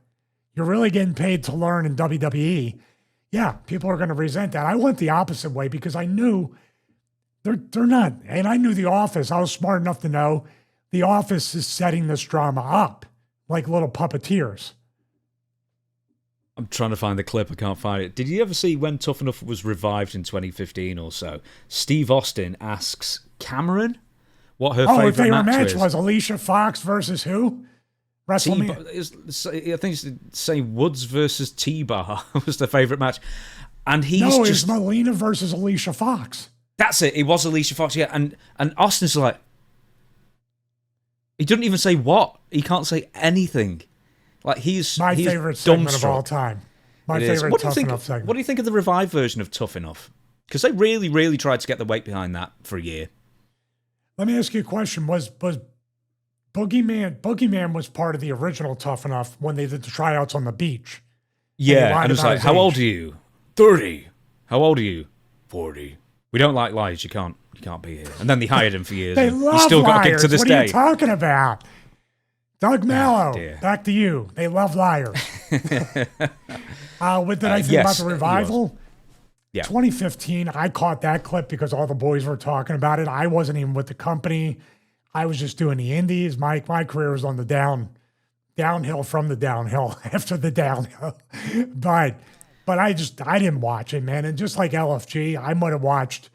you're really getting paid to learn in WWE. Yeah, people are going to resent that. I went the opposite way because I knew they're not. And I knew The Office. I was smart enough to know The Office is setting this drama up like little puppeteers. I'm trying to find the clip. I can't find it. Did you ever see when Tough Enough was revived in 2015 or so? Steve Austin asks Cameron what her favorite match was. Alicia Fox versus who? WrestleMania. I think it's saying Woods versus T-Bar was the favorite match. And it's Melina versus Alicia Fox. That's it. It was Alicia Fox, yeah. And Austin's like, he doesn't even say what. He can't say anything. Like he's my favorite segment of all time. My favorite Tough Enough segment. What do you think of the revived version of Tough Enough? Because they really, really tried to get the weight behind that for a year. Let me ask you a question. Was Boogeyman was part of the original Tough Enough when they did the tryouts on the beach? Yeah, and it was like, how old are you? 30. How old are you? 40. We don't like liars. You can't be here. And then they hired him for years. They love still liars. Got kicked to this what day. are you talking about? Doug Mallow, dear. back to you. They love liars. What did I think about the revival? Yeah. 2015, I caught that clip because all the boys were talking about it. I wasn't even with the company. I was just doing the indies. My career was on the downhill from the downhill after the downhill. But I didn't watch it, man. And just like LFG, I might have watched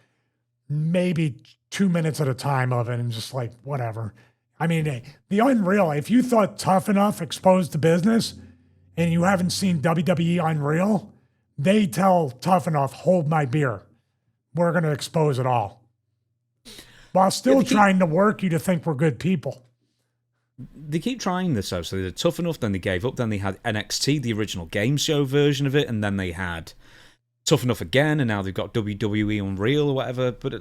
maybe 2 minutes at a time of it and just like, whatever. I mean, the Unreal, if you thought Tough Enough exposed the business and you haven't seen WWE Unreal, they tell Tough Enough, hold my beer. We're going to expose it all. While still trying to work you to think we're good people. They keep trying this, though. So they did Tough Enough, then they gave up, then they had NXT, the original game show version of it, and then they had Tough Enough again, and now they've got WWE Unreal or whatever. But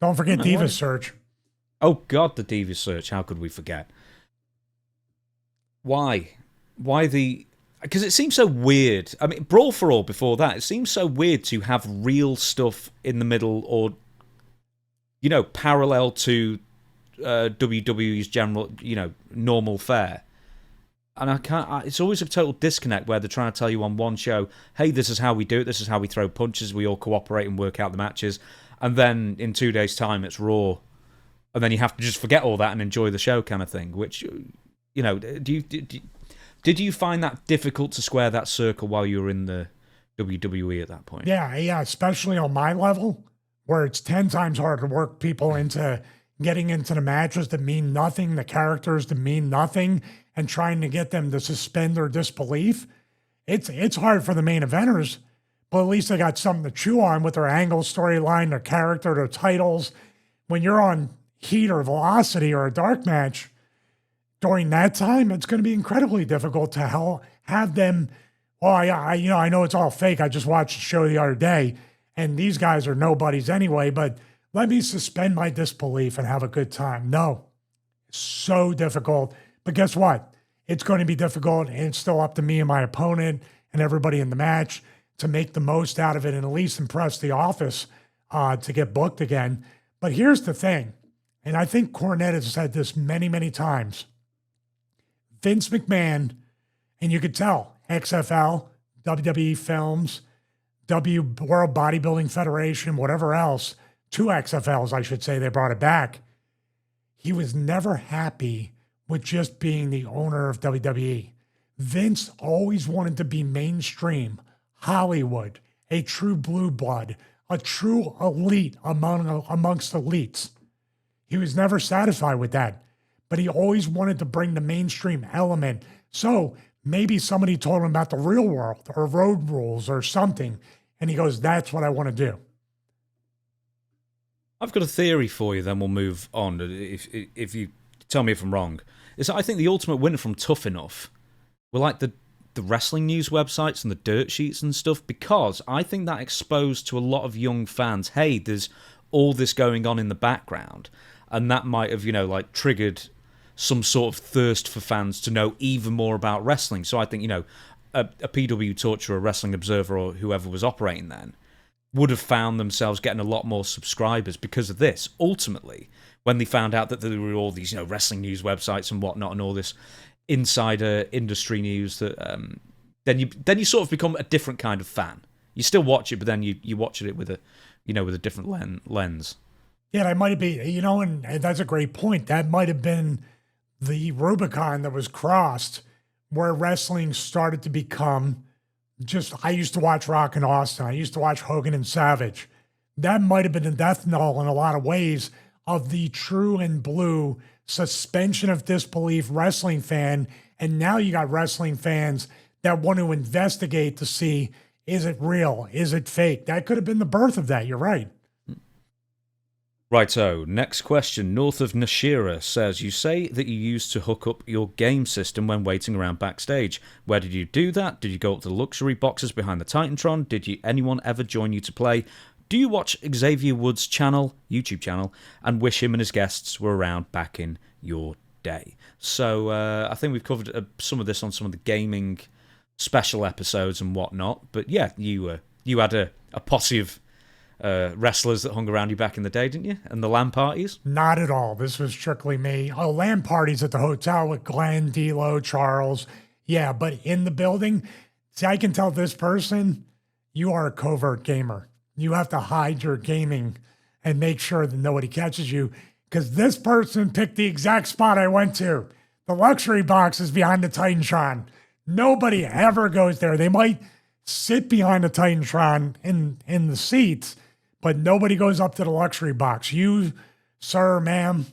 don't forget Divas Search. Oh, God, the Divas Search. How could we forget? Why? Because it seems so weird. I mean, Brawl for All before that, it seems so weird to have real stuff in the middle or, parallel to WWE's general, normal fare. And it's always a total disconnect where they're trying to tell you on one show, hey, this is how we do it, this is how we throw punches, we all cooperate and work out the matches. And then in 2 days' time, it's Raw. And then you have to just forget all that and enjoy the show kind of thing, which, did you find that difficult to square that circle while you were in the WWE at that point? Yeah, especially on my level, where it's 10 times harder to work people into getting into the matches that mean nothing, the characters that mean nothing, and trying to get them to suspend their disbelief. It's hard for the main eventers, but at least they got something to chew on with their angle, storyline, their character, their titles. When you're on Heat or Velocity or a dark match, during that time, it's going to be incredibly difficult to have them. Well, I know it's all fake. I just watched the show the other day, and these guys are nobodies anyway. But let me suspend my disbelief and have a good time. No, it's so difficult. But guess what? It's going to be difficult, and it's still up to me and my opponent and everybody in the match to make the most out of it and at least impress the office to get booked again. But here's the thing, and I think Cornette has said this many, many times. Vince McMahon, and you could tell, XFL, WWE Films, World Bodybuilding Federation, whatever else, 2 XFLs, I should say, they brought it back. He was never happy with just being the owner of WWE. Vince always wanted to be mainstream, Hollywood, a true blue blood, a true elite amongst elites. He was never satisfied with that. But he always wanted to bring the mainstream element. So maybe somebody told him about the real world or road rules or something. And he goes, that's what I want to do. I've got a theory for you, then we'll move on. If you tell me if I'm wrong. Is that I think the ultimate winner from Tough Enough were like the wrestling news websites and the dirt sheets and stuff, because I think that exposed to a lot of young fans, hey, there's all this going on in the background. And that might have, triggered some sort of thirst for fans to know even more about wrestling. So I think, a PW Torch or a Wrestling Observer or whoever was operating then would have found themselves getting a lot more subscribers because of this. Ultimately, when they found out that there were all these, wrestling news websites and whatnot and all this insider industry news that then you sort of become a different kind of fan. You still watch it, but then you watch it with a with a different lens. Yeah, that might be, and that's a great point. That might have been the Rubicon that was crossed where wrestling started to become I used to watch Rock and Austin. I used to watch Hogan and Savage. That might have been the death knell in a lot of ways of the true and blue suspension of disbelief wrestling fan. And now you got wrestling fans that want to investigate to see, is it real? Is it fake? That could have been the birth of that. You're right. Righto, next question. North of Nashira says, you say that you used to hook up your game system when waiting around backstage. Where did you do that? Did you go up to the luxury boxes behind the Titantron? Did anyone ever join you to play? Do you watch Xavier Woods' YouTube channel, and wish him and his guests were around back in your day? So I think we've covered some of this on some of the gaming special episodes and whatnot. But yeah, you had a posse of wrestlers that hung around you back in the day, didn't you? And the LAN parties? Not at all. This was strictly me. Oh, LAN parties at the hotel with Glenn, D'Lo, Charles. Yeah, but in the building, see, I can tell this person, you are a covert gamer. You have to hide your gaming and make sure that nobody catches you, because this person picked the exact spot I went to. The luxury box is behind the Titantron. Nobody ever goes there. They might sit behind the Titantron in the seats, but nobody goes up to the luxury box. You, sir, ma'am,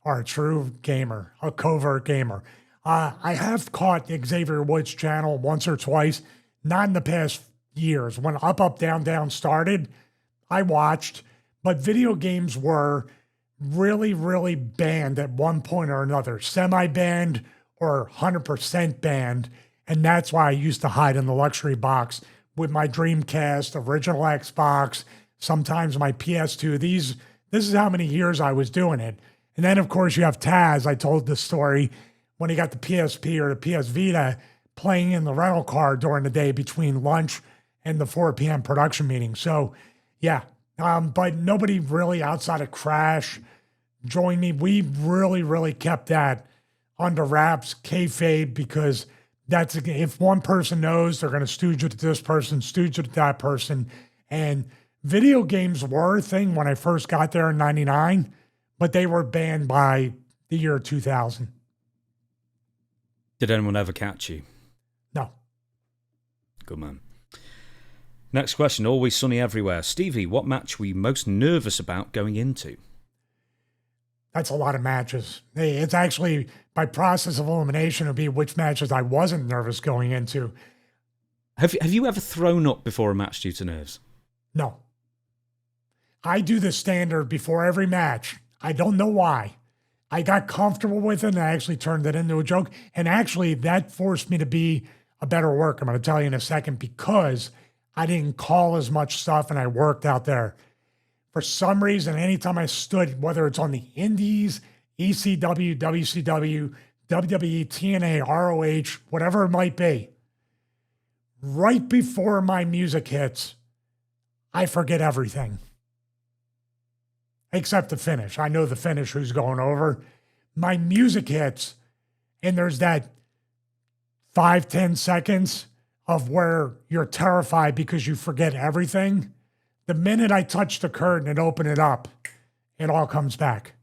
are a true gamer, a covert gamer. I have caught Xavier Woods' channel once or twice, not in the past years. When Up, Down, Down started, I watched, but video games were really, really banned at one point or another, semi-banned or 100% banned. And that's why I used to hide in the luxury box with my Dreamcast, original Xbox, sometimes my PS2. This is how many years I was doing it. And then, of course, you have Taz. I told this story when he got the PSP or the PS Vita, playing in the rental car during the day between lunch and the 4 p.m. production meeting. So, yeah. But nobody really outside of Crash joined me. We really, really kept that under wraps, kayfabe, because that's, if one person knows, they're going to stooge it to this person, stooge it to that person. And video games were a thing when I first got there in 99, but they were banned by the year 2000. Did anyone ever catch you? No. Good man. Next question, Always Sunny Everywhere. Stevie, what match were you most nervous about going into? That's a lot of matches. It's actually, by process of elimination, it would be which matches I wasn't nervous going into. Have you ever thrown up before a match due to nerves? No. I do the standard before every match. I don't know why. I got comfortable with it, and I actually turned it into a joke. And actually, that forced me to be a better worker. I'm going to tell you in a second, because I didn't call as much stuff and I worked out there. For some reason, anytime I stood, whether it's on the Indies, ECW, WCW, WWE, TNA, ROH, whatever it might be, right before my music hits, I forget everything. Except the finish. I know the finish, who's going over. My music hits, and there's that 5-10 seconds of where you're terrified because you forget everything. The minute I touch the curtain and open it up, it all comes back.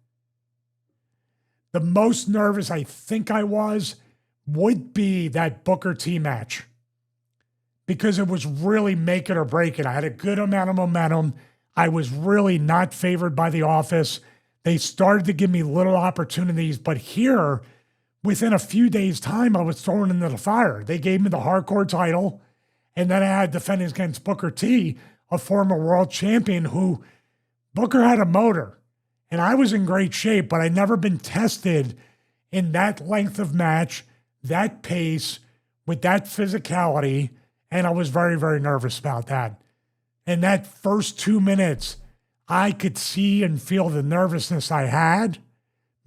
The most nervous I think I was would be that Booker T match, because it was really make it or break it. I had a good amount of momentum. I was really not favored by the office. They started to give me little opportunities, but here, within a few days' time, I was thrown into the fire. They gave me the hardcore title, and then I had defending against Booker T, a former world champion who Booker had a motor, and I was in great shape, but I'd never been tested in that length of match, that pace, with that physicality, and I was very, very nervous about that. And that first 2 minutes, I could see and feel the nervousness I had,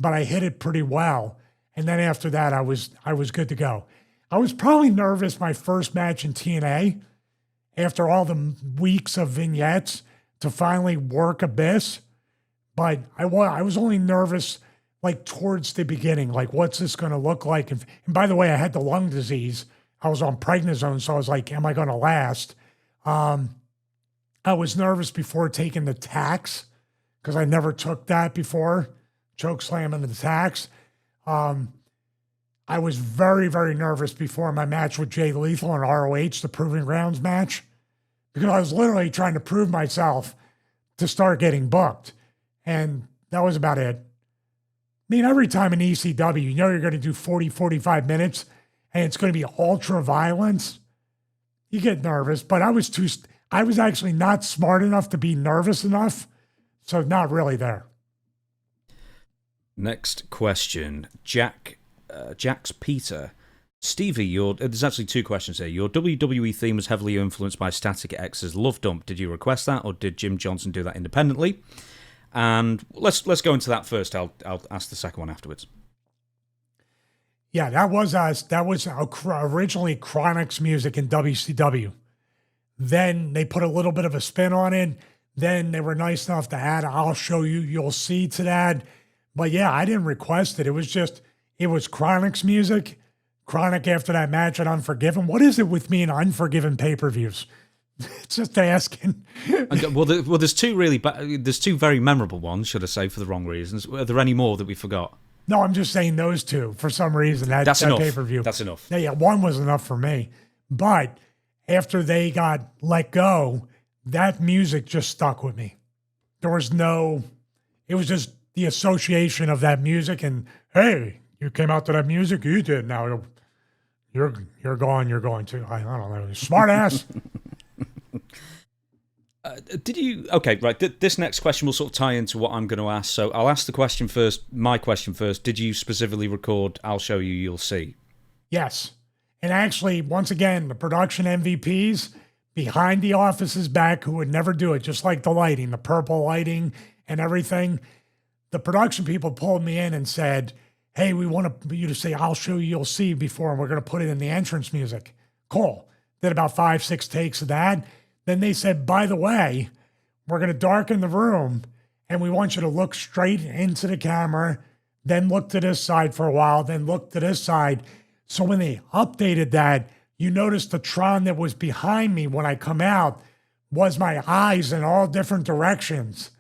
but I hit it pretty well. And then after that, I was good to go. I was probably nervous my first match in TNA, after all the weeks of vignettes, to finally work Abyss. But I was only nervous like towards the beginning, like what's this going to look like? And by the way, I had the lung disease. I was on prednisone, so I was like, am I going to last? I was nervous before taking the tax because I never took that before, choke slam into the tax. I was very, very nervous before my match with Jay Lethal in ROH, the Proving Grounds match, because I was literally trying to prove myself to start getting booked. And that was about it. I mean, every time in ECW, you know you're going to do 40, 45 minutes and it's going to be ultra violence. You get nervous, but I was actually not smart enough to be nervous enough. So not really there. Next question. Jax Peter. Stevie, there's actually two questions here. Your WWE theme was heavily influenced by Static X's Love Dump. Did you request that, or did Jim Johnson do that independently? And let's go into that first. I'll ask the second one afterwards. Yeah, that was originally Chronic's music in WCW. Then they put a little bit of a spin on it. Then they were nice enough to add "I'll Show You, You'll See" to that. But yeah, I didn't request it. It was Chronic's music. Chronic after that match at Unforgiven. What is it with me and Unforgiven pay-per-views? It's just asking. There's two there's two very memorable ones, should I say, for the wrong reasons. Are there any more that we forgot? No, I'm just saying those two for some reason. That's enough. Pay-per-view. That's enough. Yeah, one was enough for me. But after they got let go, that music just stuck with me. It was just the association of that music and, hey, you came out to that music, you did. Now you're going to. I don't know. Smart ass. Did you? Okay, right. This next question will sort of tie into what I'm going to ask. So I'll ask the question first. My question first. Did you specifically record "I'll Show You, You'll See"? Yes. And actually, once again, the production MVPs behind the office's back who would never do it, just like the lighting, the purple lighting and everything. The production people pulled me in and said, hey, we want you to say, "I'll show you, you'll see" before, and we're going to put it in the entrance music. Cool. Did about 5-6 takes of that. Then they said, by the way, we're going to darken the room and we want you to look straight into the camera, then look to this side for a while, then look to this side. So when they updated that, you notice the Tron that was behind me when I come out was my eyes in all different directions.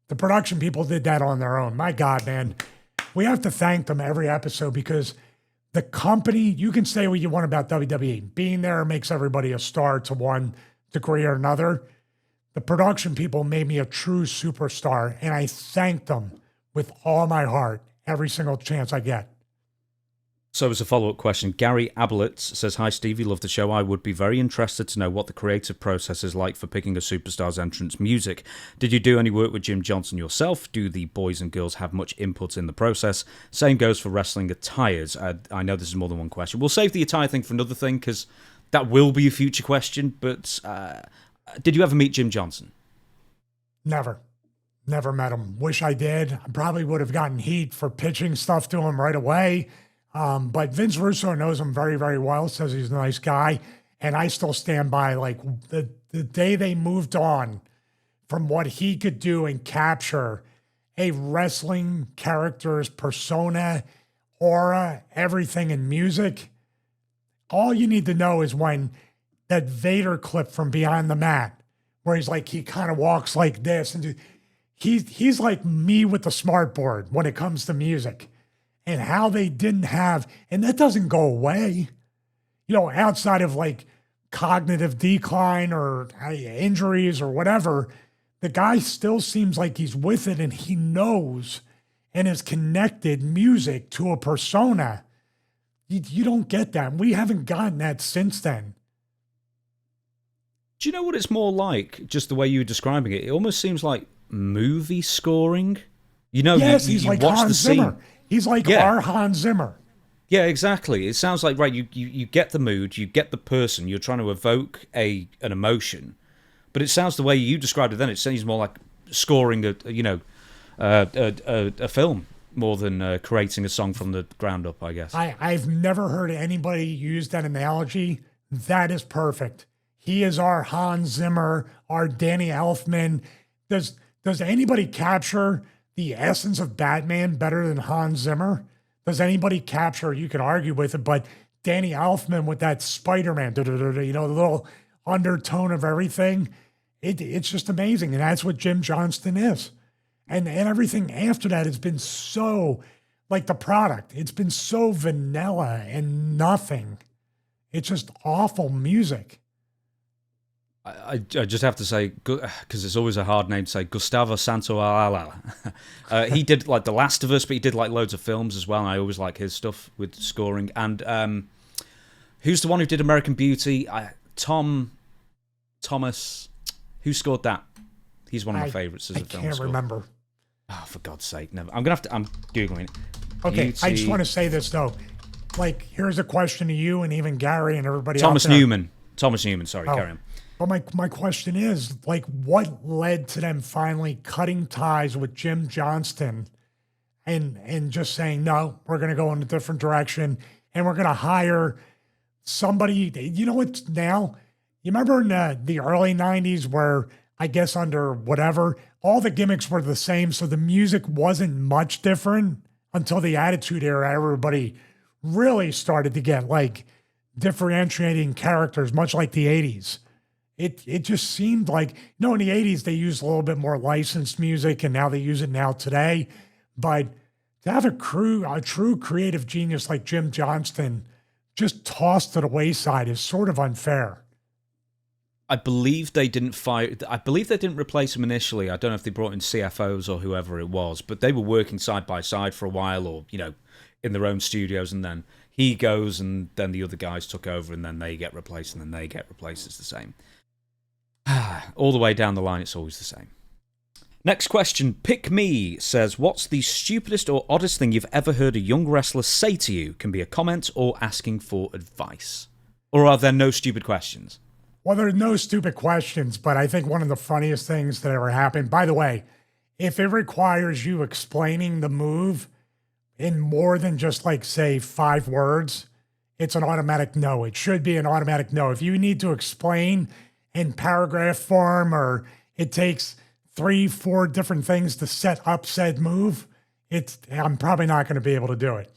The production people did that on their own. My God, man. We have to thank them every episode because the company, you can say what you want about WWE. Being there makes everybody a star to one degree or another. The production people made me a true superstar, and I thank them with all my heart every single chance I get. So as a follow-up question, Gary Ablitz says, hi Stevie, love the show. I would be very interested to know what the creative process is like for picking a superstar's entrance music. Did you do any work with Jim Johnson yourself? Do the boys and girls have much input in the process? Same goes for wrestling attires. I know this is more than one question. We'll save the attire thing for another thing because that will be a future question, but did you ever meet Jim Johnson? Never met him. Wish I did. I probably would have gotten heat for pitching stuff to him right away. But Vince Russo knows him very, very well, says he's a nice guy. And I still stand by, like, the day they moved on from what he could do and capture a wrestling character's persona, aura, everything in music. All you need to know is when that Vader clip from Beyond the Mat, where he's like, he kind of walks like this. And he's like me with the smartboard when it comes to music. And how they didn't have, and that doesn't go away, outside of like cognitive decline or injuries or whatever, the guy still seems like he's with it and he knows and has connected music to a persona. You don't get that. We haven't gotten that since then. Do you know what it's more like, just the way you were describing it? It almost seems like movie scoring. Yes, he's like watch Hans the Zimmer. scene. He's like our Hans Zimmer. Yeah, exactly. It sounds like, right, you get the mood, you get the person, you're trying to evoke an emotion, but it sounds the way you described it then, it seems more like scoring a film more than creating a song from the ground up, I guess. I've never heard anybody use that analogy. That is perfect. He is our Hans Zimmer, our Danny Elfman. Does anybody capture the essence of Batman better than Hans Zimmer? Does anybody capture, you could argue with it, but Danny Elfman with that Spider-Man, you know, the little undertone of everything. It's just amazing. And that's what Jim Johnston is. And everything after that has been so, like the product, it's been so vanilla and nothing. It's just awful music. I just have to say, because it's always a hard name to say, Gustavo Santaolalla. He did like The Last of Us, but he did like loads of films as well. And I always like his stuff with scoring. And who's the one who did American Beauty? Thomas. Who scored that? He's one of my favorites as a film score. I can't remember. Oh, for God's sake! Never. I'm Googling it. Okay, Beauty. I just want to say this though. Like, here's a question to you and even Gary and everybody Thomas out there. Newman. Thomas Newman. Sorry, carry on. But my question is, like, what led to them finally cutting ties with Jim Johnston and just saying, no, we're going to go in a different direction and we're going to hire somebody. You know what now? You remember in the early 90s where I guess under whatever, all the gimmicks were the same. So the music wasn't much different until the Attitude Era. Everybody really started to get like differentiating characters, much like the 80s. It just seemed like, you know, in the 80s, they used a little bit more licensed music and now they use it now today. But to have a true creative genius like Jim Johnston just tossed to the wayside is sort of unfair. I believe they didn't replace him initially. I don't know if they brought in CFOs or whoever it was, but they were working side by side for a while, or, you know, in their own studios, and then he goes and then the other guys took over and then they get replaced and then they get replaced. It's the same. All the way down the line, it's always the same. Next question. Pick Me says, what's the stupidest or oddest thing you've ever heard a young wrestler say to you? Can be a comment or asking for advice. Or are there no stupid questions? Well, there are no stupid questions, but I think one of the funniest things that ever happened, by the way, if it requires you explaining the move in more than just like, say, 5 words, it's an automatic no. It should be an automatic no. If you need to explain in paragraph form or it takes 3-4 different things to set up said move, I'm probably not going to be able to do it.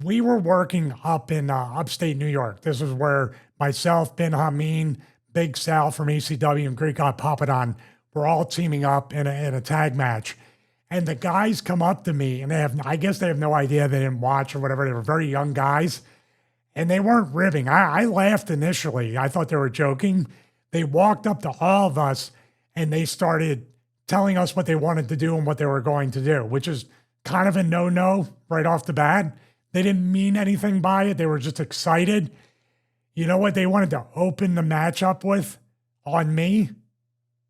We were working up in upstate New York. This is where myself, Ben Hameen, Big Sal from ECW, and Greek God Papadon were all teaming up in a tag match. And the guys come up to me, and I guess they have no idea, they didn't watch or whatever. They were very young guys, and they weren't ribbing. I laughed initially. I thought they were joking. They walked up to all of us, and they started telling us what they wanted to do and what they were going to do, which is kind of a no-no right off the bat. They didn't mean anything by it. They were just excited. You know what they wanted to open the match up with on me?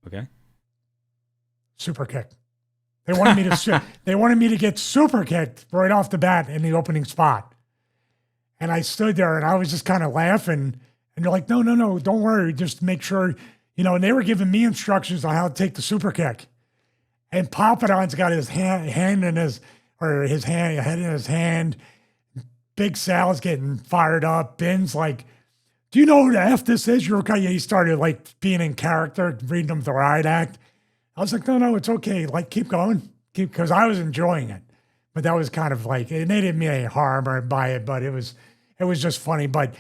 Okay. Super kick. They wanted me to get super kicked right off the bat in the opening spot. And I stood there and I was just kind of laughing. And they're like, no, don't worry. Just make sure, you know, and they were giving me instructions on how to take the super kick. And Papadon's got his head in his hand. Big Sal's getting fired up. Ben's like, do you know who the F this is? He started like being in character, reading them the riot act. I was like, no, it's okay. Like, keep going. Because I was enjoying it. But that was kind of like, and they didn't mean any harm or by it, but it was just funny. But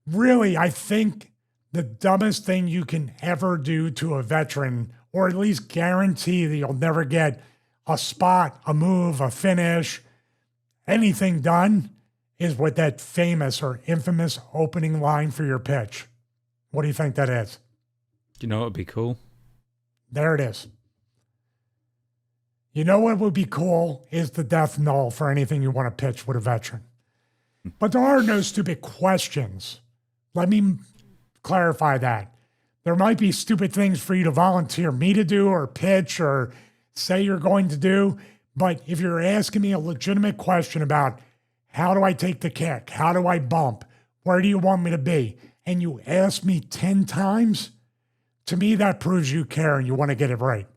really, I think the dumbest thing you can ever do to a veteran, or at least guarantee that you'll never get a spot, a move, a finish, anything done, is with that famous or infamous opening line for your pitch. What do you think that is? Do you know what would be cool? There it is. You know what would be cool is the death knell for anything you want to pitch with a veteran. But there are no stupid questions. Let me clarify that. There might be stupid things for you to volunteer me to do or pitch or say you're going to do. But if you're asking me a legitimate question about how do I take the kick? How do I bump? Where do you want me to be? And you ask me 10 times, to me, that proves you care and you want to get it right.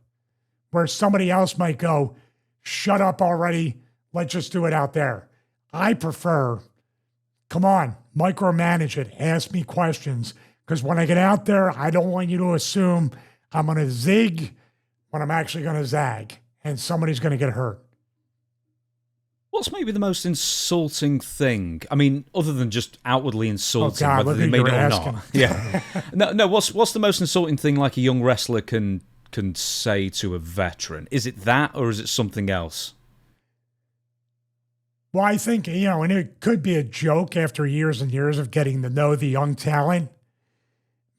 Where somebody else might go, shut up already, let's just do it out there. I prefer, come on, micromanage it, ask me questions, because when I get out there, I don't want you to assume I'm going to zig when I'm actually going to zag, and somebody's going to get hurt. What's maybe the most insulting thing? I mean, other than just outwardly insulting, God, whether look they who made it you're or asking. not. Yeah. No. What's the most insulting thing like a young wrestler can say to a veteran? Is it that, or is it something else? Well, I think, and it could be a joke after years and years of getting to know the young talent.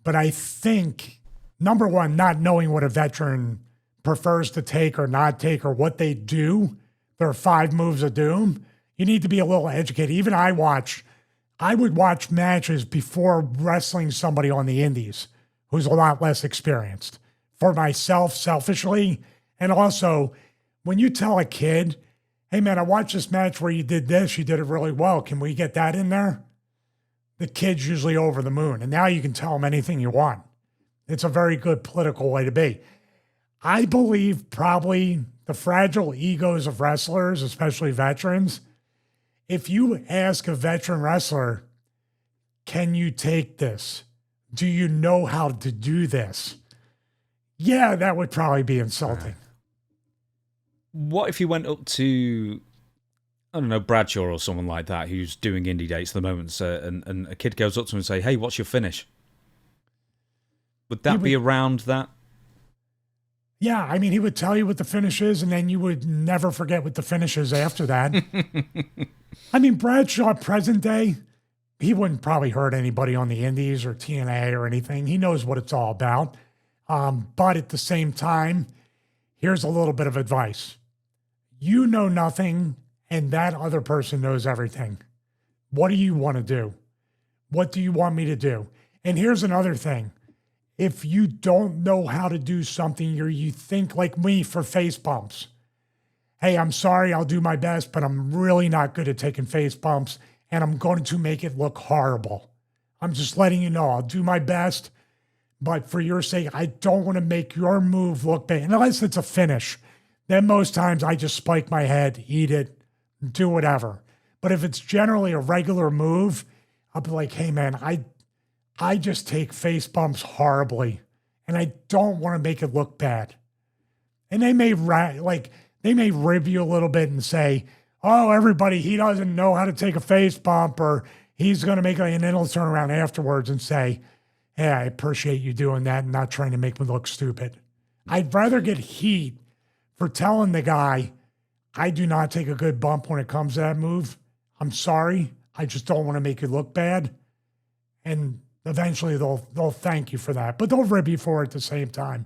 But I think, number one, not knowing what a veteran prefers to take or not take or what they do, their 5 moves of doom, you need to be a little educated. Even I would watch matches before wrestling somebody on the indies who's a lot less experienced for myself, selfishly. And also, when you tell a kid, hey man, I watched this match where you did this, you did it really well. Can we get that in there? The kid's usually over the moon. And now you can tell them anything you want. It's a very good political way to be. I believe probably the fragile egos of wrestlers, especially veterans, if you ask a veteran wrestler, can you take this? Do you know how to do this? Yeah, that would probably be insulting. What if you went up to, I don't know, Bradshaw or someone like that who's doing indie dates at the moment, and a kid goes up to him and say, hey, what's your finish? Would that be around that? Yeah, I mean, he would tell you what the finish is, and then you would never forget what the finish is after that. I mean, Bradshaw, present day, he wouldn't probably hurt anybody on the indies or TNA or anything. He knows what it's all about. But at the same time, here's a little bit of advice. You know nothing, and that other person knows everything. What do you want to do? What do you want me to do? And here's another thing. If you don't know how to do something, or you think like me for face bumps, hey, I'm sorry, I'll do my best, but I'm really not good at taking face bumps, and I'm going to make it look horrible. I'm just letting you know, I'll do my best, but for your sake, I don't want to make your move look bad, unless it's a finish. Then most times I just spike my head, eat it, do whatever. But if it's generally a regular move, I'll be like, hey man, I just take face bumps horribly, and I don't want to make it look bad. And they may rib you a little bit and say, oh, everybody, he doesn't know how to take a face bump, or he's going to make and then he'll turn around afterwards and say, hey, I appreciate you doing that and not trying to make me look stupid. I'd rather get heat for telling the guy, I do not take a good bump when it comes to that move. I'm sorry. I just don't want to make you look bad. And eventually they'll thank you for that, but they'll rib you for it at the same time.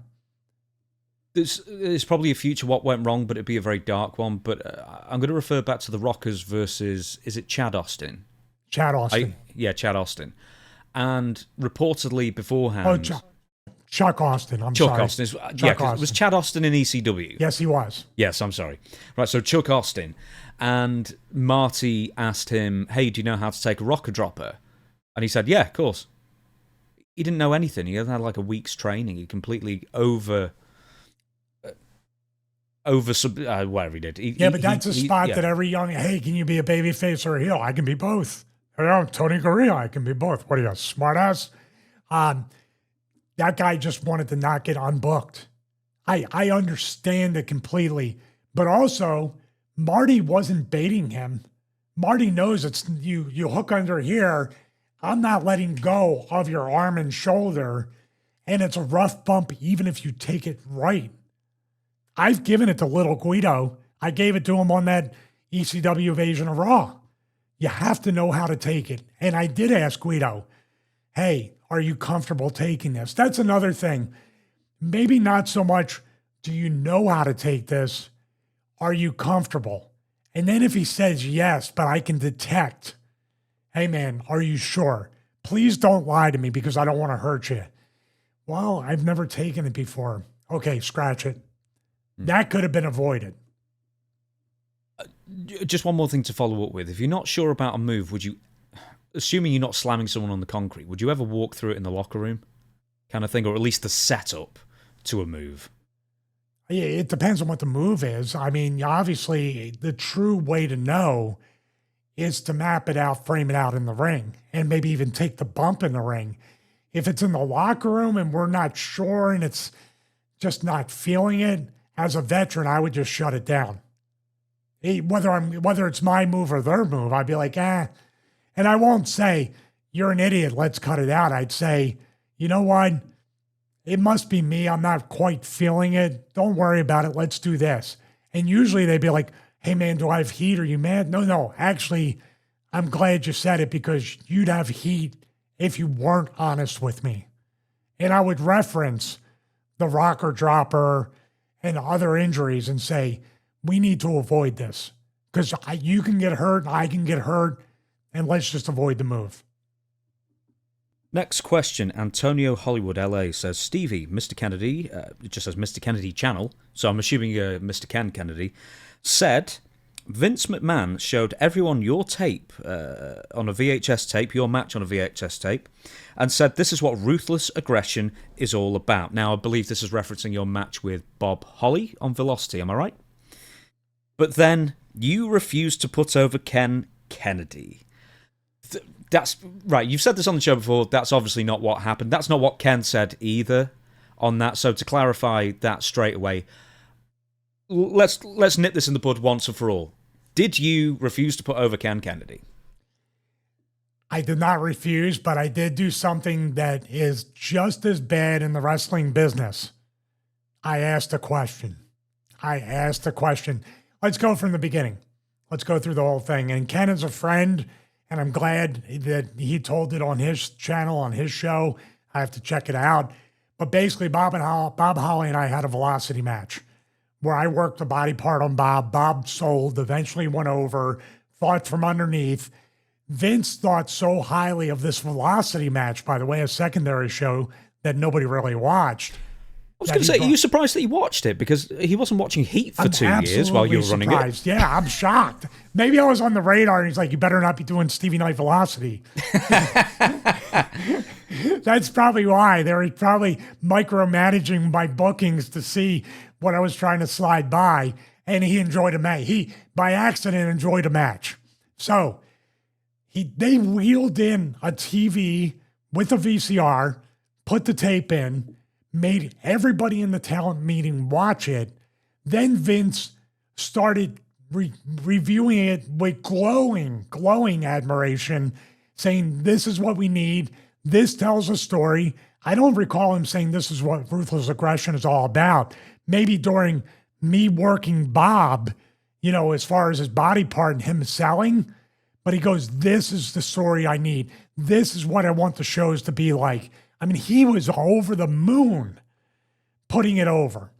There's probably a future what went wrong, but it'd be a very dark one. But I'm going to refer back to the Rockers versus, is it Chad Austin? Chad Austin. Chad Austin. And reportedly beforehand... Oh, Chuck Austin. Chuck sorry. Austin. Chuck Austin. It was Chad Austin in ECW. Yes, he was. Yes, I'm sorry. Right, so Chuck Austin. And Marty asked him, hey, do you know how to take a rocker dropper? And he said, yeah, of course. He didn't know anything. He had like a week's training. He completely whatever he did. But that's a spot that every young, hey, can you be a baby face or a heel? I can be both. Hey, I'm Tony Gurria. I can be both. What are you, smart ass? That guy just wanted to not get unbooked. I understand it completely. But also, Marty wasn't baiting him. Marty knows it's you hook under here. I'm not letting go of your arm and shoulder. And it's a rough bump even if you take it right. I've given it to Little Guido. I gave it to him on that ECW Invasion of Raw. You have to know how to take it. And I did ask Guido, hey, are you comfortable taking this? That's another thing. Maybe not so much, do you know how to take this? Are you comfortable? And then if he says yes, but I can detect, hey man, are you sure? Please don't lie to me because I don't want to hurt you. Well, I've never taken it before. Okay, scratch it. That could have been avoided. Just one more thing to follow up with. If you're not sure about a move, would you, assuming you're not slamming someone on the concrete, would you ever walk through it in the locker room kind of thing, or at least the setup to a move? Yeah, it depends on what the move is. I mean, obviously, the true way to know is to map it out, frame it out in the ring, and maybe even take the bump in the ring. If it's in the locker room and we're not sure and it's just not feeling it, as a veteran, I would just shut it down. whether it's my move or their move, I'd be like, and I won't say, you're an idiot, let's cut it out. I'd say, you know what? It must be me. I'm not quite feeling it. Don't worry about it. Let's do this. And usually they'd be like, hey man, do I have heat? Are you mad? No. Actually, I'm glad you said it because you'd have heat if you weren't honest with me. And I would reference the rocker dropper and other injuries and say, we need to avoid this because you can get hurt, I can get hurt, and let's just avoid the move. Next question, Antonio Hollywood LA says, Stevie, Mr. Kennedy, it just says Mr. Kennedy channel, so I'm assuming Mr. Ken Kennedy, said, Vince McMahon showed everyone your tape on a VHS tape, your match on a VHS tape, and said this is what ruthless aggression is all about. Now, I believe this is referencing your match with Bob Holly on Velocity, am I right? But then you refused to put over Ken Kennedy. That's right. You've said this on the show before. That's obviously not what happened. That's not what Ken said either on that. So to clarify that straight away, let's nip this in the bud once and for all. Did you refuse to put over Ken Kennedy? I did not refuse, but I did do something that is just as bad in the wrestling business. I asked a question. Let's go from the beginning. Let's go through the whole thing. And Ken is a friend. And I'm glad that he told it on his channel, on his show. I have to check it out. But basically, Bob Holly and I had a velocity match where I worked the body part on Bob. Bob sold, eventually went over, fought from underneath. Vince thought so highly of this velocity match, by the way, a secondary show that nobody really watched. I was going to say, are you surprised that he watched it? Because he wasn't watching Heat for 2 years while you were running it. Yeah, I'm shocked. Maybe I was on the radar and he's like, you better not be doing Stevie Night Velocity. That's probably why. They were probably micromanaging my bookings to see what I was trying to slide by. And he enjoyed a match. He, by accident, enjoyed a match. So they wheeled in a TV with a VCR, put the tape in, made everybody in the talent meeting watch it. Then Vince started reviewing it with glowing admiration, saying, this is what we need. This tells a story. I don't recall him saying this is what ruthless aggression is all about. Maybe during me working Bob, as far as his body part and him selling, but he goes, this is the story I need. This is what I want the shows to be like. I mean, he was over the moon putting it over.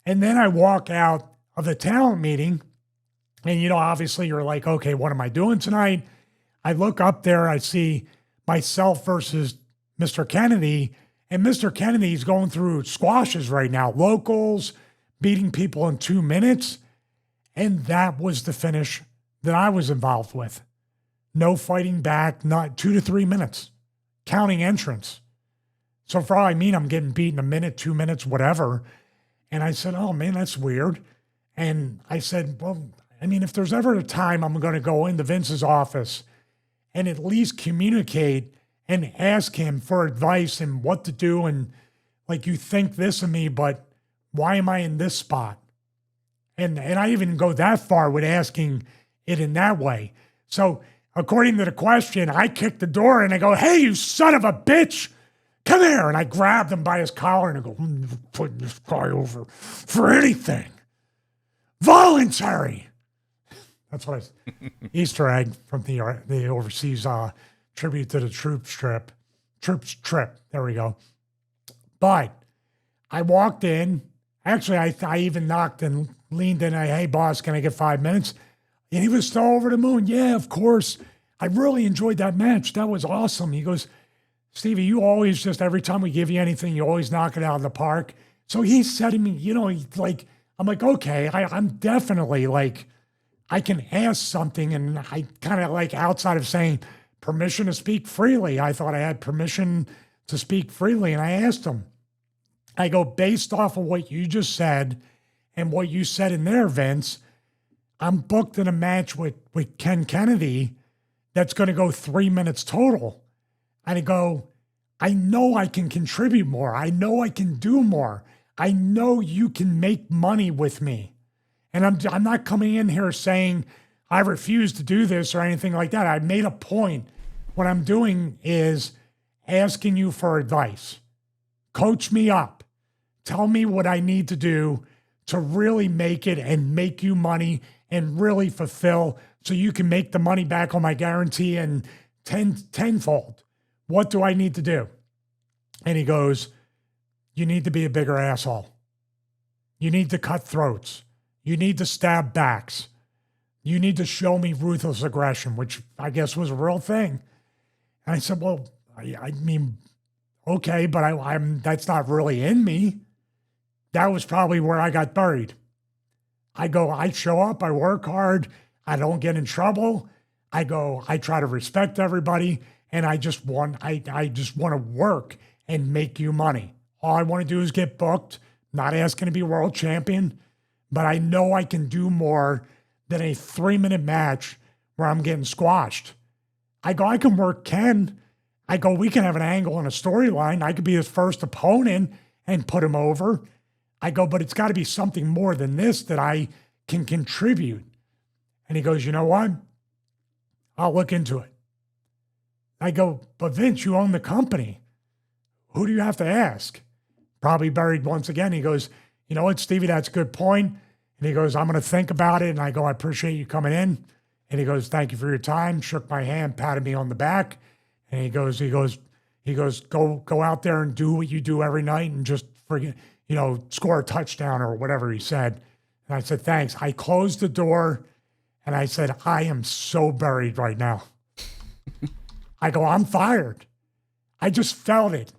And then I walk out of the talent meeting and, obviously you're like, okay, what am I doing tonight? I look up there, I see myself versus Mr. Kennedy, and Mr. Kennedy's going through squashes right now, locals, beating people in 2 minutes. And that was the finish that I was involved with. No fighting back, not 2 to 3 minutes, counting entrance. So for all I mean, I'm getting beaten a minute, 2 minutes, whatever. And I said, oh man, that's weird. And I said, well, I mean, if there's ever a time I'm going to go into Vince's office and at least communicate and ask him for advice and what to do. And like, you think this of me, but why am I in this spot? And I even go that far with asking it in that way. So according to the question, I kick the door and I go, hey, you son of a bitch, come here. And I grabbed him by his collar and I go, I'm putting this guy over for anything. Voluntary. That's what Easter egg from the overseas tribute to the troops trip. There we go. But I walked in. Actually, I even knocked and leaned in. Hey, boss, can I get 5 minutes? And he was still over the moon. Yeah, of course. I really enjoyed that match. That was awesome. He goes, Stevie, you always just, every time we give you anything, you always knock it out of the park. So he's setting me, I'm like, okay, I'm definitely like, I can ask something. And I kind of like, outside of saying permission to speak freely, I thought I had permission to speak freely. And I asked him, I go, based off of what you just said and what you said in there, Vince, I'm booked in a match with Ken Kennedy that's going to go 3 minutes total. And I go, I know I can contribute more. I know I can do more. I know you can make money with me. And I'm not coming in here saying I refuse to do this or anything like that. I made a point. What I'm doing is asking you for advice. Coach me up. Tell me what I need to do to really make it and make you money and really fulfill so you can make the money back on my guarantee and tenfold. What do I need to do? And he goes, you need to be a bigger asshole. You need to cut throats. You need to stab backs. You need to show me ruthless aggression, which I guess was a real thing. And I said, well, I mean, okay, but I'm that's not really in me. That was probably where I got buried. I show up, I work hard, I don't get in trouble. I try to respect everybody, and I just want to work and make you money. All I want to do is get booked, not asking to be world champion, but I know I can do more than a 3-minute match where I'm getting squashed. I can work Ken. We can have an angle and a storyline. I could be his first opponent and put him over. But it's got to be something more than this that I can contribute. And he goes, you know what? I'll look into it. I go, but Vince, you own the company. Who do you have to ask? Probably buried once again. He goes, you know what, Stevie, that's a good point. And he goes, I'm going to think about it. And I go, I appreciate you coming in. And he goes, thank you for your time. Shook my hand, patted me on the back. And he goes, go out there and do what you do every night and just forget, score a touchdown or whatever he said. And I said, thanks. I closed the door and I said, I am so buried right now. I go, I'm fired. I just felt it.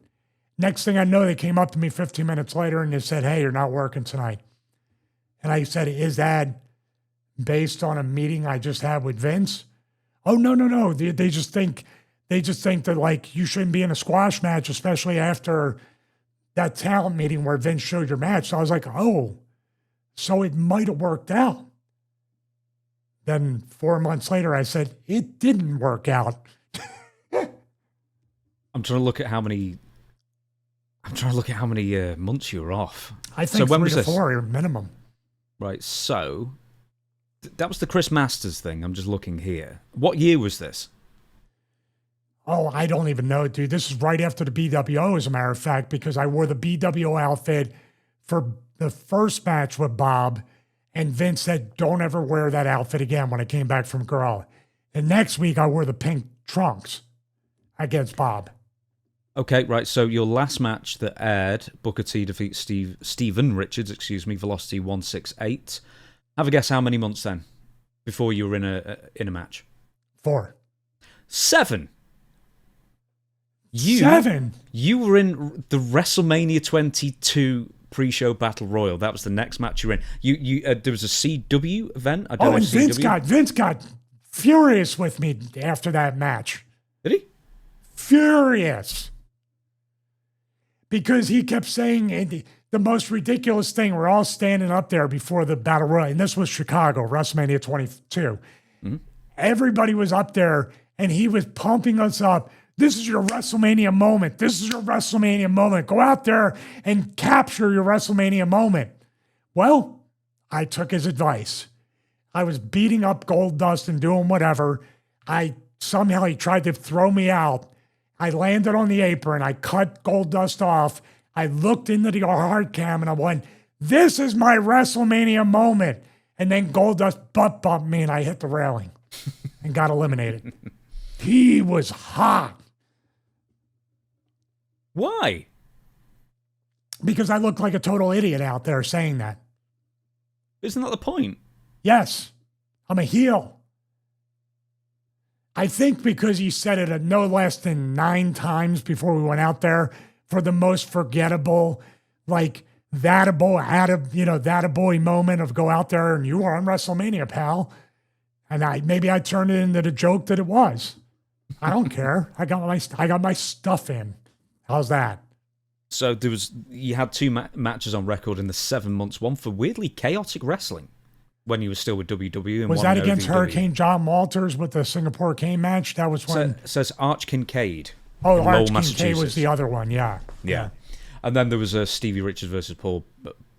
Next thing I know, they came up to me 15 minutes later and they said, hey, you're not working tonight. And I said, is that based on a meeting I just had with Vince? Oh, no. They just think that like you shouldn't be in a squash match, especially after that talent meeting where Vince showed your match. So I was like, oh, so it might have worked out. Then 4 months later, I said, it didn't work out. I'm trying to look at how many months you were off. I think so when 3 was to this? 4 minimum. Right, so that was the Chris Masters thing. I'm just looking here. What year was this? Oh, I don't even know, dude. This is right after the BWO, as a matter of fact, because I wore the BWO outfit for the first match with Bob, and Vince said, don't ever wear that outfit again when I came back from Gorilla. And next week, I wore the pink trunks against Bob. Okay, right. So your last match that aired, Booker T defeats Stephen Richards, Velocity 168. Have a guess how many months then before you were in a match? 4. 7. 7? You were in the WrestleMania 22 pre-show Battle Royal. That was the next match you were in. You there was a CW event. I don't know and CW. Vince got furious with me after that match. Did he? Furious. Because he kept saying the most ridiculous thing. We're all standing up there before the Battle Royal, and this was Chicago, WrestleMania 22. Mm-hmm. Everybody was up there, and he was pumping us up. This is your WrestleMania moment. This is your WrestleMania moment. Go out there and capture your WrestleMania moment. Well, I took his advice. I was beating up Goldust and doing whatever. Somehow he tried to throw me out. I landed on the apron. I cut Goldust off. I looked into the hard cam and I went, this is my WrestleMania moment. And then Goldust butt bumped me and I hit the railing and got eliminated. He was hot. Why? Because I looked like a total idiot out there saying that. Isn't that the point? Yes. I'm a heel. I think because he said it no less than 9 times before we went out there for the most forgettable, like that a boy moment of go out there and you were on WrestleMania, pal. And maybe I turned it into the joke that it was. I don't care. I got my stuff in. How's that? So you had 2 matches on record in the 7 months. One for weirdly chaotic wrestling when you were still with WWE. And was that against Hurricane John Walters with the Singapore Cane match? That was when... It says Arch Kincaid. Oh, Arch Kincaid was the other one, yeah. And then there was a Stevie Richards versus Paul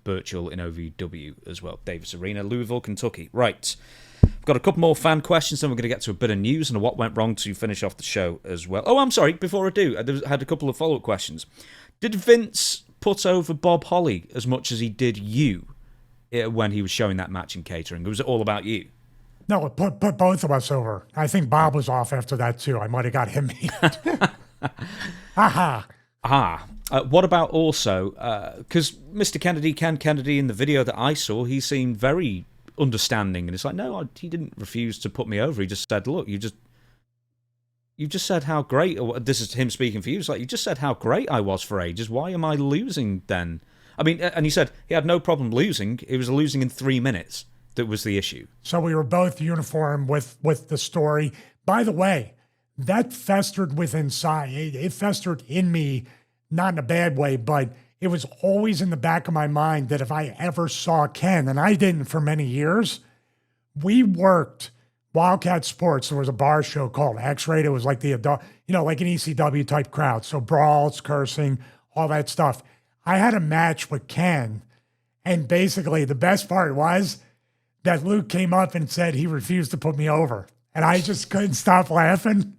Birchall in OVW as well. Davis Arena, Louisville, Kentucky. Right. We've got a couple more fan questions, then we're going to get to a bit of news and what went wrong to finish off the show as well. Oh, I'm sorry, before I do, I had a couple of follow-up questions. Did Vince put over Bob Holly as much as he did you when he was showing that match in catering? Was it all about you? No, it put both of us over. I think Bob was off after that, too. I might have got him beat. What about also, because Mr. Ken Kennedy, in the video that I saw, he seemed very understanding, and it's like, no, he didn't refuse to put me over. He just said, look, you just said how great, or this is him speaking for you, it's like, you just said how great I was for ages. Why am I losing then? I mean, and he said he had no problem losing. He was losing in 3 minutes. That was the issue. So we were both uniform with the story. By the way, that festered inside. It festered in me, not in a bad way, but it was always in the back of my mind that if I ever saw Ken, and I didn't for many years, we worked Wildcat Sports. There was a bar show called X-Rated. It was like the adult, like an ECW type crowd. So brawls, cursing, all that stuff. I had a match with Ken, and basically the best part was that Luke came up and said he refused to put me over. And I just couldn't stop laughing.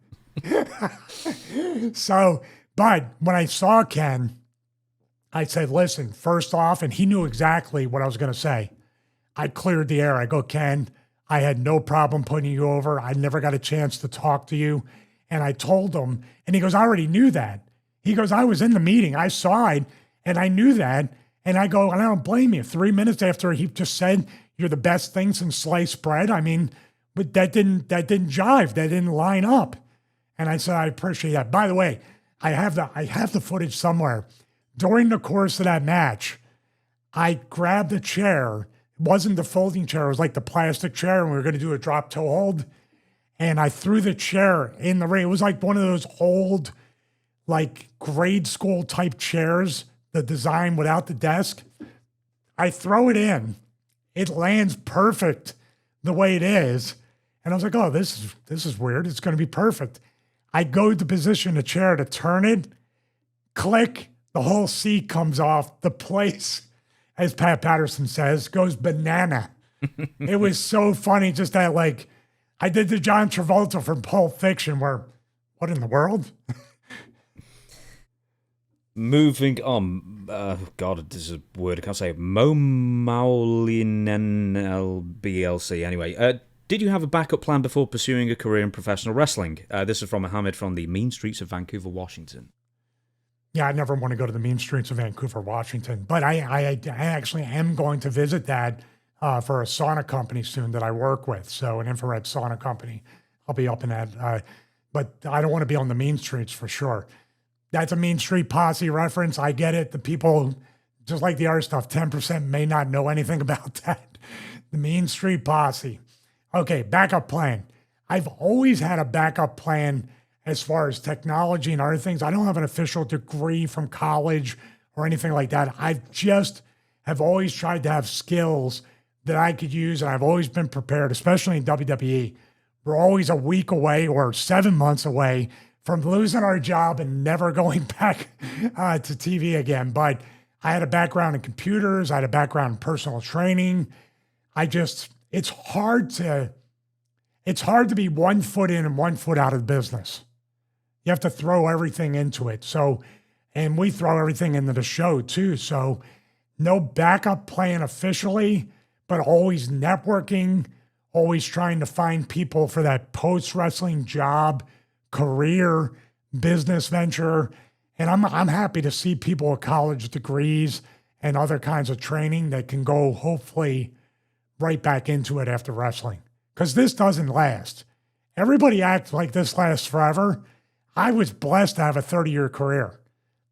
So, but when I saw Ken, I said, listen, first off, and he knew exactly what I was going to say. I cleared the air. I go, Ken, I had no problem putting you over. I never got a chance to talk to you. And I told him, and he goes, I already knew that. He goes, I was in the meeting. I saw it, and I knew that. And I go, and I don't blame you. 3 minutes after he just said, you're the best thing since sliced bread. I mean, but that didn't jive. That didn't line up. And I said, I appreciate that. By the way, I have the footage somewhere. During the course of that match, I grabbed a chair. It wasn't the folding chair. It was like the plastic chair, and we were going to do a drop toe hold. And I threw the chair in the ring. It was like one of those old, like grade school type chairs, the design without the desk. I throw it in. It lands perfect the way it is. And I was like, oh, this is weird. It's going to be perfect. I go to position the chair to turn it, click, the whole seat comes off. The place, as Pat Patterson says, goes banana. It was so funny, just that, like, I did the John Travolta from Pulp Fiction where, what in the world? Moving on. God, this is a word I can't say. BLC. Anyway, did you have a backup plan before pursuing a career in professional wrestling? This is from Mohammed from the mean streets of Vancouver, Washington. Yeah, I never want to go to the mean streets of Vancouver, Washington. But I actually am going to visit that for a sauna company soon that I work with. So an infrared sauna company. I'll be up in that. But I don't want to be on the mean streets for sure. That's a Mean Street Posse reference. I get it. The people, just like the other stuff, 10% may not know anything about that. The Mean Street Posse. Okay, backup plan. I've always had a backup plan as far as technology and other things. I don't have an official degree from college or anything like that. I've just have always tried to have skills that I could use, and I've always been prepared, especially in WWE. We're always a week away or 7 months away from losing our job and never going back to TV again. But I had a background in computers. I had a background in personal training. It's hard to be 1 foot in and 1 foot out of the business. You have to throw everything into it. So, and we throw everything into the show too. So no backup plan officially, but always networking, always trying to find people for that post-wrestling job, career, business venture. And I'm happy to see people with college degrees and other kinds of training that can go hopefully right back into it after wrestling. Because this doesn't last. Everybody acts like this lasts forever. I was blessed to have a 30-year career.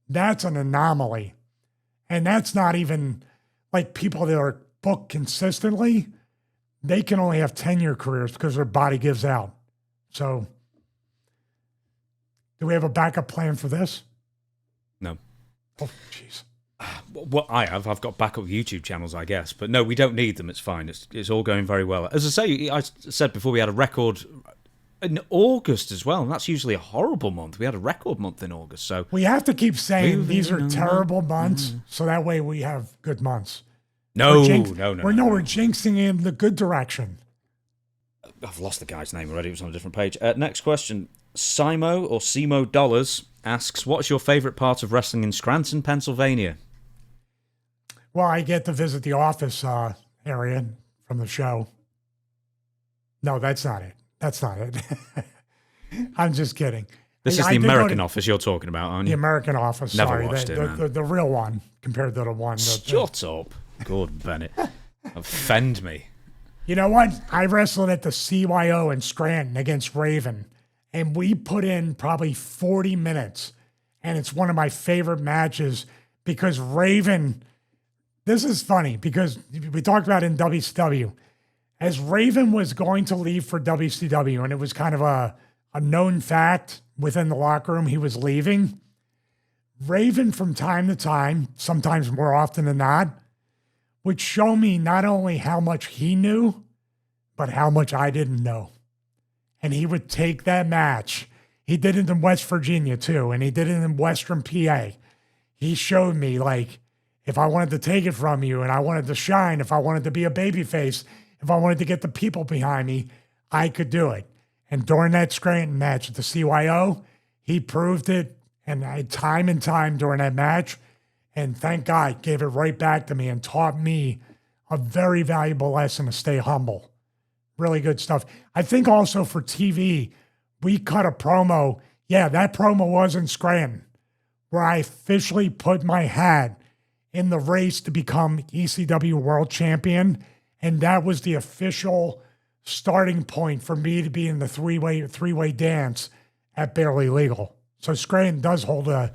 That's an anomaly. And that's not even like people that are booked consistently. They can only have 10-year careers because their body gives out. So do we have a backup plan for this? No. Oh, jeez. Well, I've got backup YouTube channels, I guess. But no, we don't need them. It's fine. It's all going very well. As I say, I said before, we had a record in August as well. And that's usually a horrible month. We had a record month in August. So we have to keep saying these are terrible months. So that way we have good months. No, We're no. jinxing in the good direction. I've lost the guy's name already. It was on a different page. Next question. Simo Dollars asks, what's your favorite part of wrestling in Scranton, Pennsylvania? Well, I get to visit the office area from the show. No, that's not it. That's not it. I'm just kidding. This is the American office you're talking about, aren't you? The American office. Never sorry, watched it, man. The real one compared to the one. Shut up, Gordon Bennett. Offend me. You know what? I wrestled at the CYO in Scranton against Raven, and we put in probably 40 minutes, and it's one of my favorite matches because Raven. This is funny because we talked about it in WCW. As Raven was going to leave for WCW, and it was kind of a known fact within the locker room he was leaving, Raven from time to time, sometimes more often than not, would show me not only how much he knew, but how much I didn't know. And he would take that match. He did it in West Virginia too, and he did it in Western PA. He showed me, like, if I wanted to take it from you and I wanted to shine, if I wanted to be a babyface, if I wanted to get the people behind me, I could do it. And during that Scranton match at the CYO, he proved it, and time during that match. And thank God, gave it right back to me and taught me a very valuable lesson to stay humble. Really good stuff. I think also for TV, we cut a promo. Yeah, that promo was in Scranton, where I officially put my hat in the race to become ECW World Champion. And that was the official starting point for me to be in the three-way dance at Barely Legal. So Scranton does hold a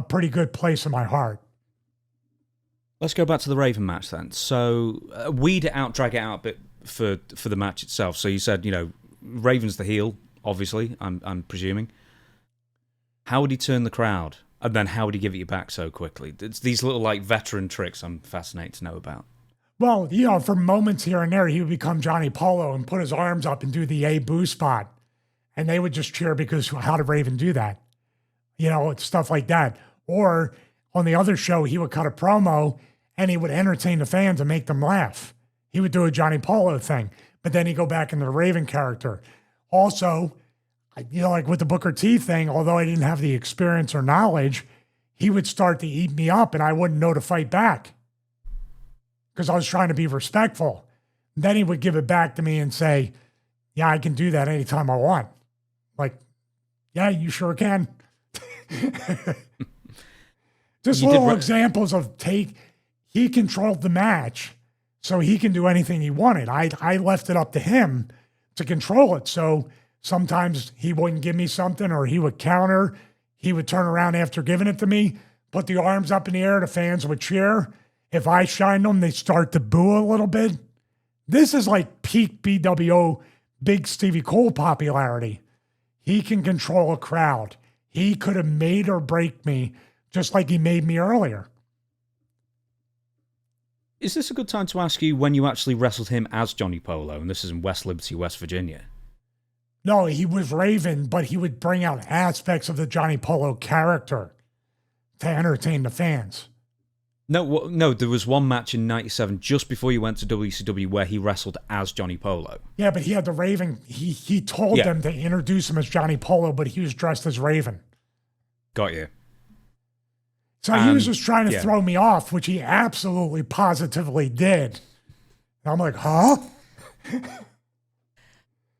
pretty good place in my heart. Let's go back to the Raven match then. So weed it out, drag it out a bit for the match itself. So you said, Raven's the heel, obviously, I'm presuming. How would he turn the crowd? And then how would he give it you back so quickly? It's these little, veteran tricks I'm fascinated to know about. Well, for moments here and there, he would become Johnny Polo and put his arms up and do the A-boo spot. And they would just cheer because how did Raven do that? Stuff like that. Or on the other show, he would cut a promo and he would entertain the fans and make them laugh. He would do a Johnny Polo thing, but then he'd go back into the Raven character. Also, like with the Booker T thing, although I didn't have the experience or knowledge, he would start to eat me up and I wouldn't know to fight back because I was trying to be respectful. Then he would give it back to me and say, yeah, I can do that anytime I want. Like, yeah, you sure can. Just little examples of he controlled the match, so he can do anything he wanted. I left it up to him to control it. So sometimes he wouldn't give me something or he would counter. He would turn around after giving it to me, put the arms up in the air, the fans would cheer. If I shined them, they'd start to boo a little bit. This is like peak BWO, Big Stevie Cole popularity. He can control a crowd. He could have made or break me just like he made me earlier. Is this a good time to ask you when you actually wrestled him as Johnny Polo? And this is in West Liberty, West Virginia. No, he was Raven, but he would bring out aspects of the Johnny Polo character to entertain the fans. No, there was one match in 97 just before you went to WCW where he wrestled as Johnny Polo. Yeah, but he had the Raven. He told them to introduce him as Johnny Polo, but he was dressed as Raven. Got you. So he was just trying to throw me off, which he absolutely positively did. And I'm like, huh?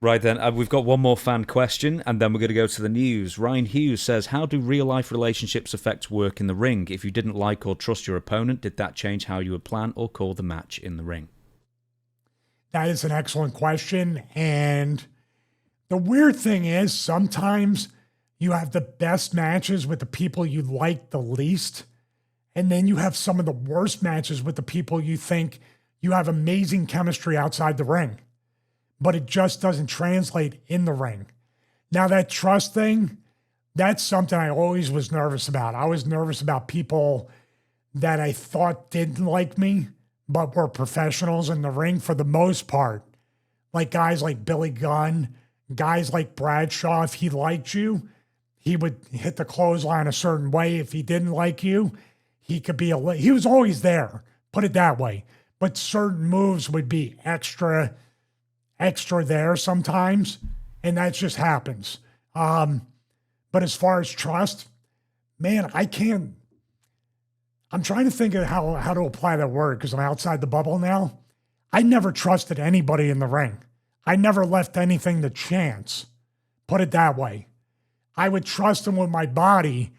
Right then, we've got one more fan question, and then we're going to go to the news. Ryan Hughes says, how do real-life relationships affect work in the ring? If you didn't like or trust your opponent, did that change how you would plan or call the match in the ring? That is an excellent question. And the weird thing is, sometimes you have the best matches with the people you like the least, and then you have some of the worst matches with the people you think you have amazing chemistry outside the ring, but it just doesn't translate in the ring. Now, that trust thing, that's something I always was nervous about. I was nervous about people that I thought didn't like me, but were professionals in the ring for the most part. Like guys like Billy Gunn, guys like Bradshaw. If he liked you, he would hit the clothesline a certain way. If he didn't like you, he was always there, put it that way. but certain moves would be extra there sometimes, and that just happens. But as far as trust, man, I'm trying to think of how to apply that word because I'm outside the bubble now. I never trusted anybody in the ring. I never left anything to chance. Put it that way. I would trust them with my body,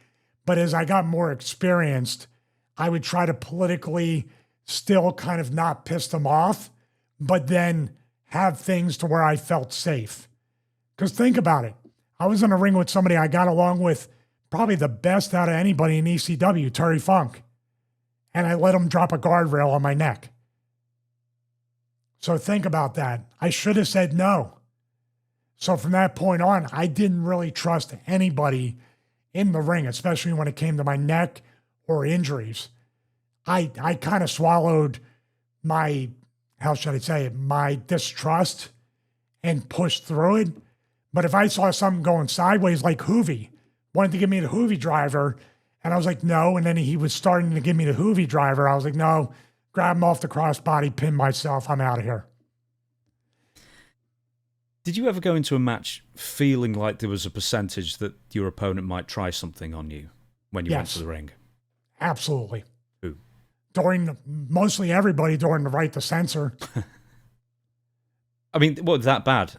but as I got more experienced, I would try to politically still kind of not piss them off, but then have things to where I felt safe. Because think about it. I was in a ring with somebody I got along with probably the best out of anybody in ECW, Terry Funk. And I let him drop a guardrail on my neck. So think about that. I should have said no. So from that point on, I didn't really trust anybody in the ring, especially when it came to my neck or injuries. I kind of swallowed my, how should I say it, my distrust and pushed through it. But if I saw something going sideways like Hoovy, wanted to give me the Hoovy driver, and I was like, no. And then he was starting to give me the Hoovy driver. I was like, no, grab him off the crossbody, pin myself. I'm out of here. Did you ever go into a match feeling like there was a percentage that your opponent might try something on you when you went to the ring? Absolutely. Who? Mostly everybody during the Right to Censor. I mean, what, that bad?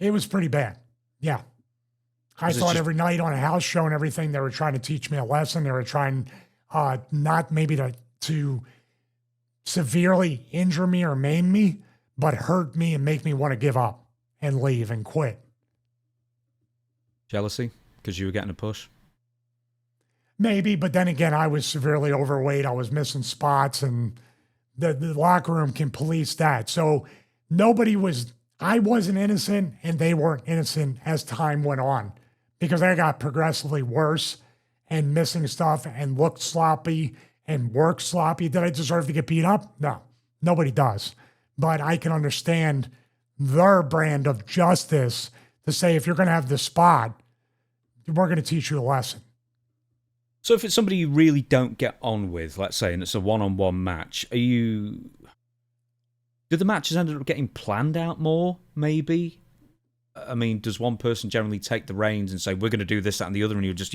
It was pretty bad. Yeah. I thought every night on a house show and everything, they were trying to teach me a lesson. They were trying not maybe to severely injure me or maim me, but hurt me and make me want to give up and leave and quit. Jealousy? Because you were getting a push? Maybe, but then again, I was severely overweight. I was missing spots, and the locker room can police that. So I wasn't innocent, and they weren't innocent as time went on. Because I got progressively worse and missing stuff and looked sloppy and worked sloppy. Did I deserve to get beat up? No, nobody does. But I can understand their brand of justice to say, if you're going to have this spot, we're going to teach you a lesson. So if it's somebody you really don't get on with, let's say, and it's a one-on-one match, do the matches end up getting planned out more, maybe? I mean, does one person generally take the reins and say, we're going to do this, that, and the other, and you're just,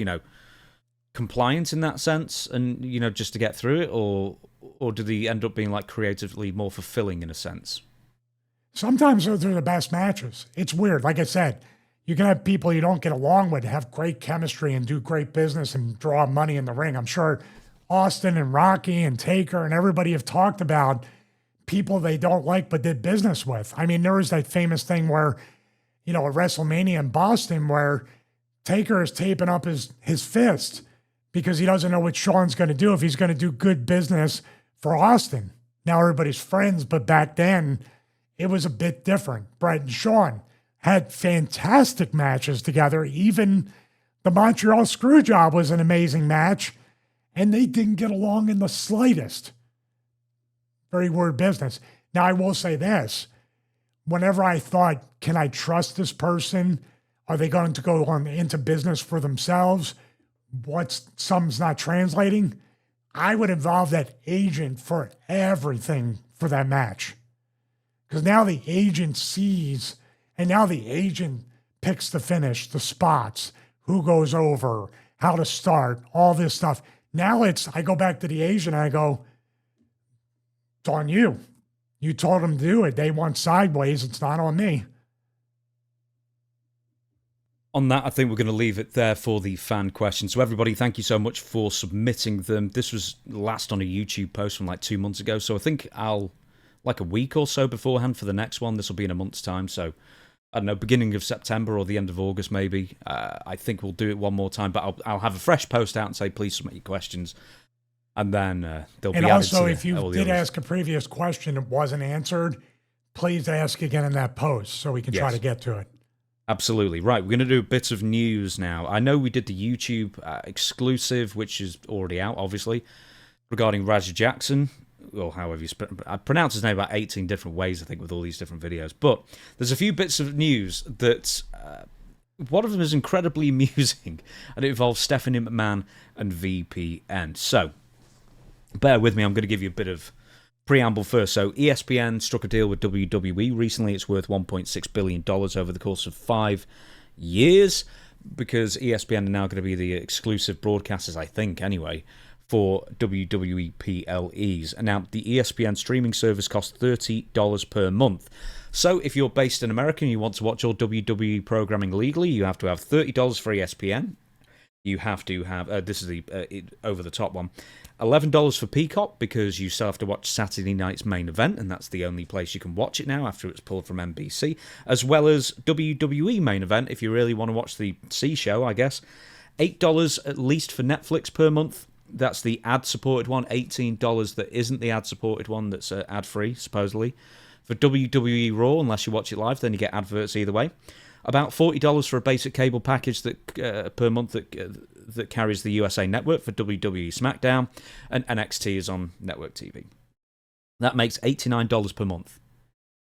compliant in that sense, and, just to get through it? Or do they end up being, like, creatively more fulfilling in a sense? Sometimes those are the best matches. It's weird. Like I said, you can have people you don't get along with have great chemistry and do great business and draw money in the ring. I'm sure Austin and Rocky and Taker and everybody have talked about people they don't like but did business with. I mean, there was that famous thing where, at WrestleMania in Boston where Taker is taping up his fist because he doesn't know what Shawn's going to do, if he's going to do good business for Austin. Now everybody's friends, but back then it was a bit different. Bret and Shawn had fantastic matches together. Even the Montreal Screwjob was an amazing match, and they didn't get along in the slightest. Very weird business. Now, I will say this. Whenever I thought, can I trust this person? Are they going to go on into business for themselves? Something's not translating? I would involve that agent for everything for that match. Because now the agent sees, and now the agent picks the finish, the spots, who goes over, how to start, all this stuff. Now I go back to the agent and I go, it's on you. You told them to do it. They went sideways. It's not on me. On that, I think we're going to leave it there for the fan questions. So everybody, thank you so much for submitting them. This was last on a YouTube post from like 2 months ago. So I think like a week or so beforehand for the next one. This will be in a month's time. So I don't know, beginning of September or the end of August maybe. I think we'll do it one more time. But I'll have a fresh post out and say, please submit your questions. And then they'll be added to. And also, if you did ask a previous question that wasn't answered, please ask again in that post so we can try to get to it. Absolutely. Right, we're going to do bits of news now. I know we did the YouTube exclusive, which is already out, obviously, regarding Razzie Jackson, or however I pronounce his name about 18 different ways, I think, with all these different videos. But there's a few bits of news that... one of them is incredibly amusing, and it involves Stephanie McMahon and VPN. So, bear with me, I'm going to give you a bit of preamble first. So ESPN struck a deal with WWE recently. It's worth $1.6 billion over the course of 5 years, because ESPN are now going to be the exclusive broadcasters, I think, anyway, for WWE PLEs. And now, the ESPN streaming service costs $30 per month. So if you're based in America and you want to watch all WWE programming legally, you have to have $30 for ESPN. You have to have, this is the over-the-top one, $11 for Peacock, because you still have to watch Saturday night's main event, and that's the only place you can watch it now after it's pulled from NBC, as well as WWE main event, if you really want to watch the C show, I guess. $8 at least for Netflix per month. That's the ad-supported one. $18 that isn't the ad-supported one, that's ad-free, supposedly. For WWE Raw, unless you watch it live, then you get adverts either way. About $40 for a basic cable package that per month that carries the USA Network for WWE SmackDown, and NXT is on network TV. That makes $89 per month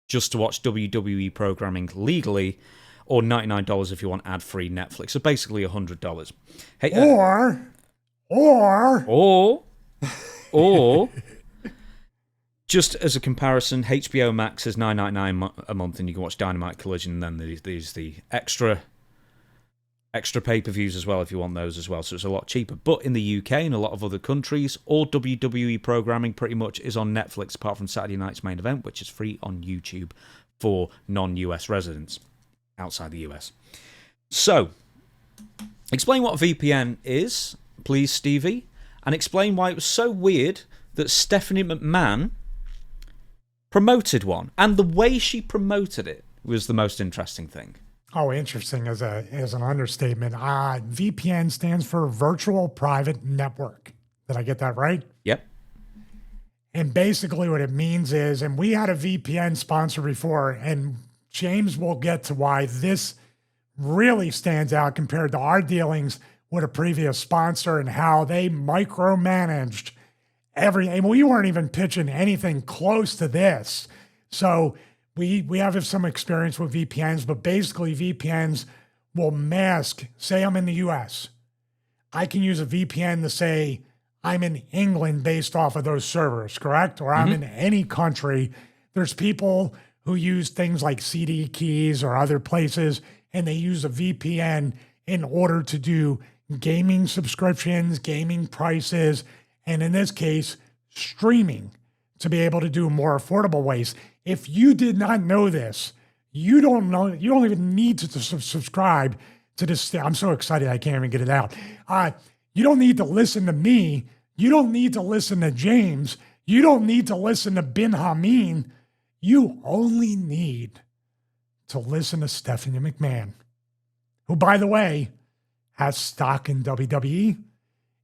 just to watch WWE programming legally, or $99 if you want ad-free Netflix. So basically $100. Hey, or just as a comparison, HBO Max is $9.99 a month, and you can watch Dynamite, Collision, and then there's the extra pay-per-views as well if you want those as well. So it's a lot cheaper. But in the UK and a lot of other countries, all WWE programming pretty much is on Netflix, apart from Saturday night's main event, which is free on YouTube for non-US residents outside the US. So, explain what VPN is, please, Stevie, and explain why it was so weird that Stephanie McMahon promoted one, and the way she promoted it was the most interesting thing. Oh, interesting as an understatement. VPN stands for Virtual Private Network. Did I get that right? Yep. And basically what it means is, and we had a VPN sponsor before, and James will get to why this really stands out compared to our dealings with a previous sponsor and how they micromanaged everything. And we weren't even pitching anything close to this. So we have some experience with VPNs, but basically VPNs will mask, say I'm in the US. I can use a VPN to say I'm in England based off of those servers, correct? Or I'm in any country. There's people who use things like CD keys or other places, and they use a VPN in order to do gaming subscriptions, gaming prices, and in this case, streaming to be able to do more affordable ways. If you did not know this, you don't even need to subscribe to this. I'm so excited I can't even get it out. You don't need to listen to me. You don't need to listen to James. You don't need to listen to Bin Hameen. You only need to listen to Stephanie McMahon, who, by the way, has stock in WWE,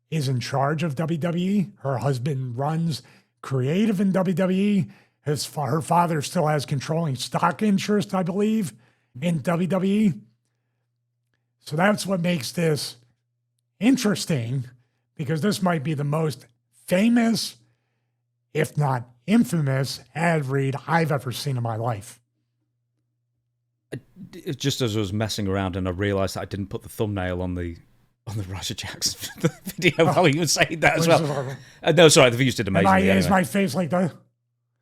is in charge of WWE. Her husband runs creative in WWE. Her father still has controlling stock interest, I believe, in WWE. So that's what makes this interesting, because this might be the most famous, if not infamous, ad read I've ever seen in my life. Just as I was messing around and I realised that I didn't put the thumbnail on the Roger Jackson video while you were saying that as well. No, sorry, the views did amazingly. Is my face like that?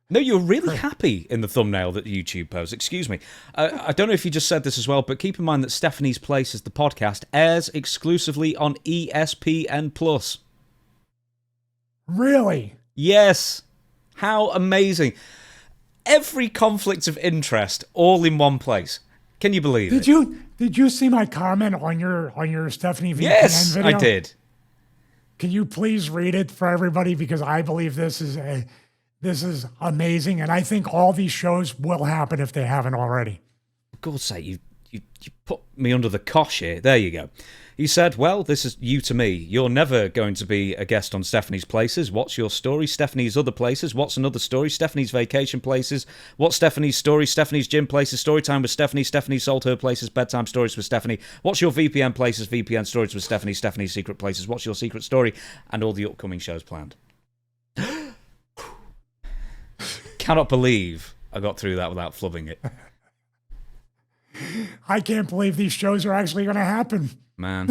No, you're really happy in the thumbnail that YouTube posts. Excuse me. I don't know if you just said this as well, but keep in mind that Stephanie's Places, the podcast, airs exclusively on ESPN+. Really? Yes. How amazing. Every conflict of interest all in one place. Can you believe it? Did you see my comment on your Stephanie VPN yes, video? I did. Can you please read it for everybody, because I believe this is amazing, and I think all these shows will happen if they haven't already. For God's sake, you put me under the cosh here. There you go. He said, well, this is you to me. You're never going to be a guest on Stephanie's Places. What's your story? Stephanie's Other Places. What's another story? Stephanie's Vacation Places. What's Stephanie's story? Stephanie's Gym Places. Storytime with Stephanie. Stephanie sold her places. Bedtime stories with Stephanie. What's your VPN Places? VPN stories with Stephanie. Stephanie's Secret Places. What's your secret story? And all the upcoming shows planned. Cannot believe I got through that without flubbing it. I can't believe these shows are actually going to happen. Man.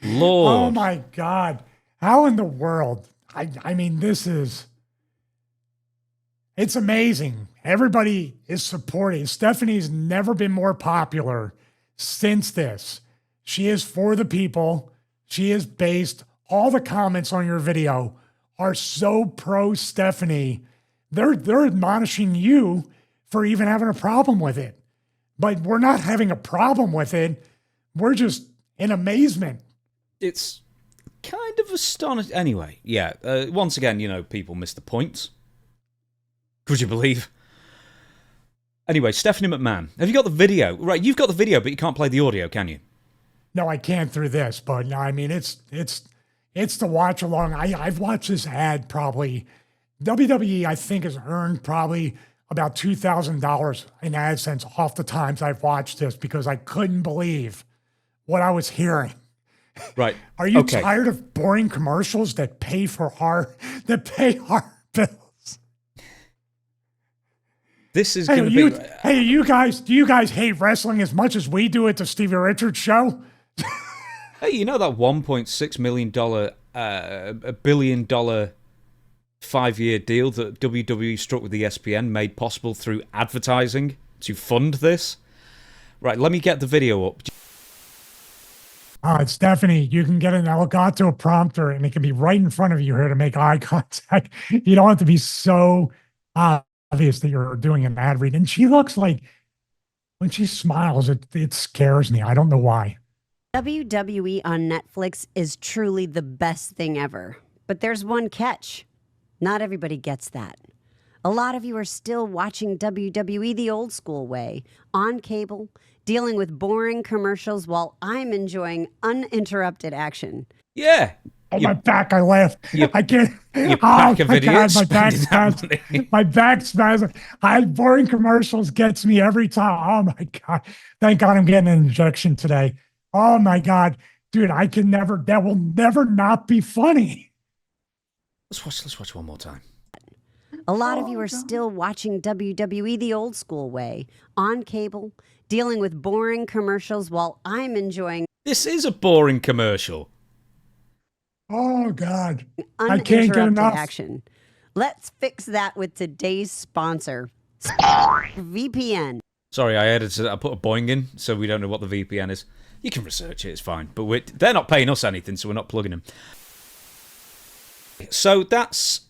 Lord. Oh my God. How in the world? I mean, this is It's amazing. Everybody is supporting. Stephanie's never been more popular since this. She is for the people. She is based. All the comments on your video are so pro Stephanie. They're admonishing you for even having a problem with it. But we're not having a problem with it. We're just in amazement. It's kind of astonishing. Anyway, yeah. Once again, people miss the point. Could you believe? Anyway, Stephanie McMahon. Have you got the video? Right, you've got the video, but you can't play the audio, can you? No, I can't through this, but no, I mean, it's the watch along. I've watched this ad probably. WWE, I think, has earned probably about $2,000 in AdSense off the times I've watched this because I couldn't believe what I was hearing. Right. Are you tired of boring commercials that pay our bills? This is going to be. Hey, do you guys hate wrestling as much as we do at the Stevie Richards show? Hey, you know that $1.6 million, $1 billion 5-year deal that WWE struck with ESPN made possible through advertising to fund this? Right, let me get the video up. It's Stephanie. You can get an Elgato prompter and it can be right in front of you here to make eye contact. You don't have to be so obvious that you're doing an ad read. And she looks like, when she smiles, it scares me. I don't know why. WWE on Netflix is truly the best thing ever. But there's one catch. Not everybody gets that. A lot of you are still watching WWE the old school way, on cable, dealing with boring commercials while I'm enjoying uninterrupted action. Yeah. Oh, my back, I laughed. I can't. You pack of idiots. God, my back spasms. My back spasms. Boring commercials gets me every time. Oh, my God. Thank God I'm getting an injection today. Oh, my God. Dude, that will never not be funny. Let's watch one more time. A lot of you are still watching WWE the old school way, on cable, dealing with boring commercials while I'm enjoying. This is a boring commercial. Oh, God. I can't get enough. Action. Let's fix that with today's sponsor, VPN. Sorry, I edited it. I put a boing in, so we don't know what the VPN is. You can research it, it's fine. But they're not paying us anything, so we're not plugging them. So that's...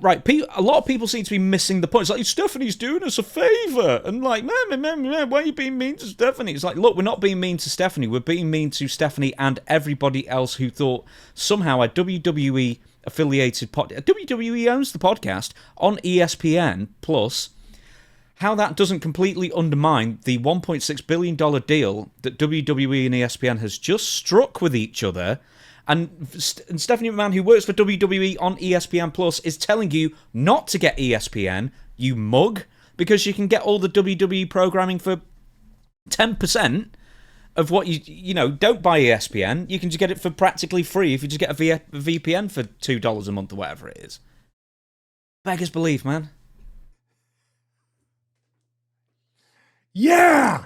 right, a lot of people seem to be missing the point. It's like, Stephanie's doing us a favour. And like, man, why are you being mean to Stephanie? It's like, look, we're not being mean to Stephanie. We're being mean to Stephanie and everybody else who thought somehow a WWE-affiliated podcast... WWE owns the podcast on ESPN+. How that doesn't completely undermine the $1.6 billion deal that WWE and ESPN has just struck with each other... And Stephanie McMahon, who works for WWE on ESPN Plus, is telling you not to get ESPN, you mug, because you can get all the WWE programming for 10% of what don't buy ESPN. You can just get it for practically free if you just get a VPN for $2 a month or whatever it is. Beggars belief, man. Yeah!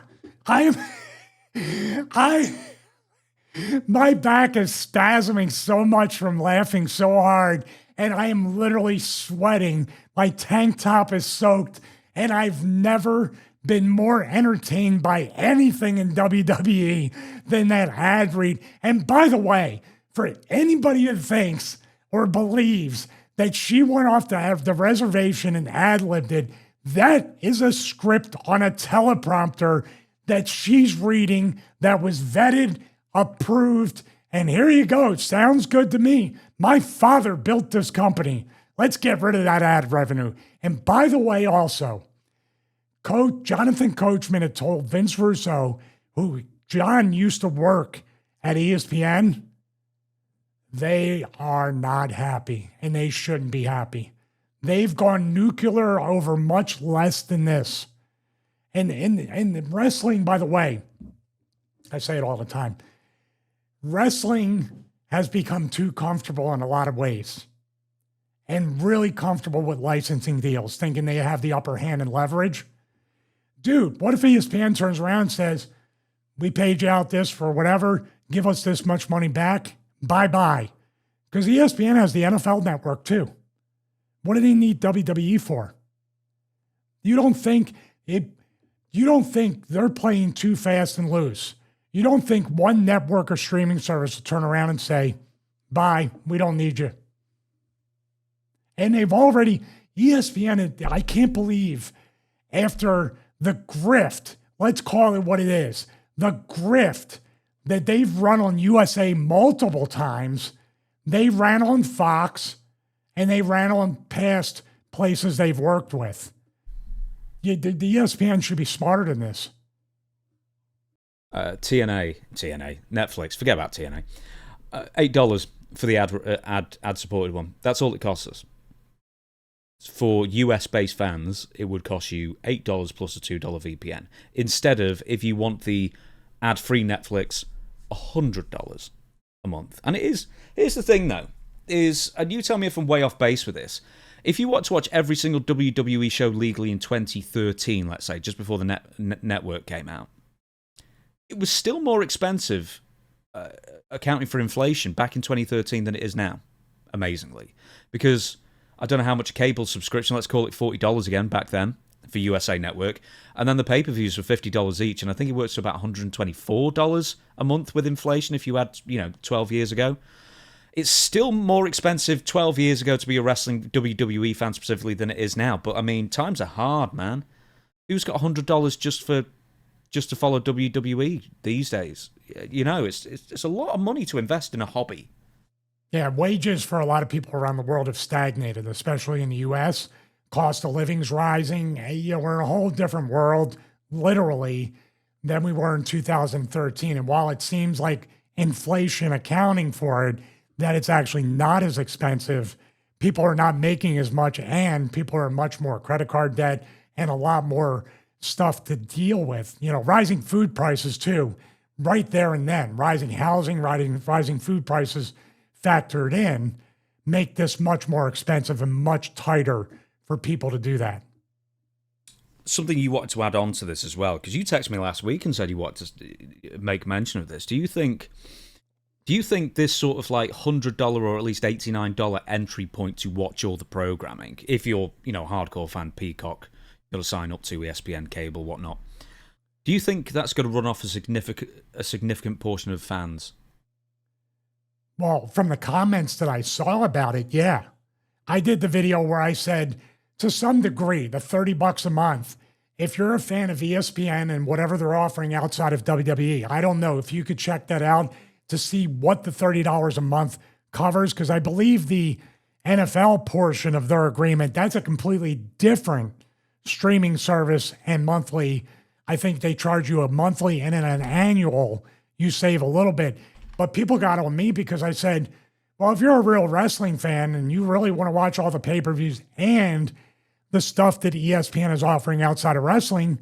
My back is spasming so much from laughing so hard, and I am literally sweating. My tank top is soaked, and I've never been more entertained by anything in WWE than that ad read. And by the way, for anybody that thinks or believes that she went off to have the reservation and ad-libbed it, that is a script on a teleprompter that she's reading that was vetted, approved, and here you go. It sounds good to me. My father built this company. Let's get rid of that ad revenue. And by the way, also, Jonathan Coachman had told Vince Russo, who John used to work at ESPN, they are not happy, and they shouldn't be happy. They've gone nuclear over much less than this. And in wrestling, by the way, I say it all the time, wrestling has become too comfortable in a lot of ways and really comfortable with licensing deals, thinking they have the upper hand and leverage. Dude, what if ESPN turns around and says, we paid you out this for whatever, give us this much money back, bye-bye. Because ESPN has the NFL network too. What do they need WWE for? You don't think they're playing too fast and loose. You don't think one network or streaming service will turn around and say, bye, we don't need you. And they've already, ESPN, I can't believe after the grift, let's call it what it is, the grift that they've run on USA multiple times, they ran on Fox and they ran on past places they've worked with. The ESPN should be smarter than this. TNA, Netflix, forget about TNA. $8 for the ad-supported one. That's all it costs us. For US-based fans, it would cost you $8 plus a $2 VPN. Instead of, if you want the ad-free Netflix, $100 a month. And it is, here's the thing though, and you tell me if I'm way off base with this, if you want to watch every single WWE show legally in 2013, let's say, just before the network came out, it was still more expensive, accounting for inflation, back in 2013 than it is now, amazingly. Because I don't know how much a cable subscription, let's call it $40 again back then for USA Network. And then the pay-per-views were $50 each, and I think it works to about $124 a month with inflation if you had, 12 years ago. It's still more expensive 12 years ago to be a wrestling WWE fan specifically than it is now. But, I mean, times are hard, man. Who's got $100 just to follow WWE these days? It's a lot of money to invest in a hobby. Yeah, wages for a lot of people around the world have stagnated, especially in the U.S. Cost of living's rising. We're in a whole different world, literally, than we were in 2013. And while it seems like inflation accounting for it, that it's actually not as expensive, people are not making as much, and people are much more credit card debt and a lot more stuff to deal with. Rising food prices too, right there and then. Rising housing, rising food prices factored in make this much more expensive and much tighter for people to do that. Something you wanted to add on to this as well, because you texted me last week and said you wanted to make mention of this. Do you think this sort of like $100 or at least $89 entry point to watch all the programming, if you're, hardcore fan, Peacock, you've got to sign up to ESPN cable, whatnot, do you think that's going to run off a significant portion of fans? Well, from the comments that I saw about it, yeah. I did the video where I said, to some degree, the $30 a month, if you're a fan of ESPN and whatever they're offering outside of WWE, I don't know if you could check that out to see what the $30 a month covers, because I believe the NFL portion of their agreement, that's a completely different streaming service and monthly. I think they charge you a monthly, and in an annual, you save a little bit. But people got on me because I said, well, if you're a real wrestling fan and you really want to watch all the pay-per-views and the stuff that ESPN is offering outside of wrestling,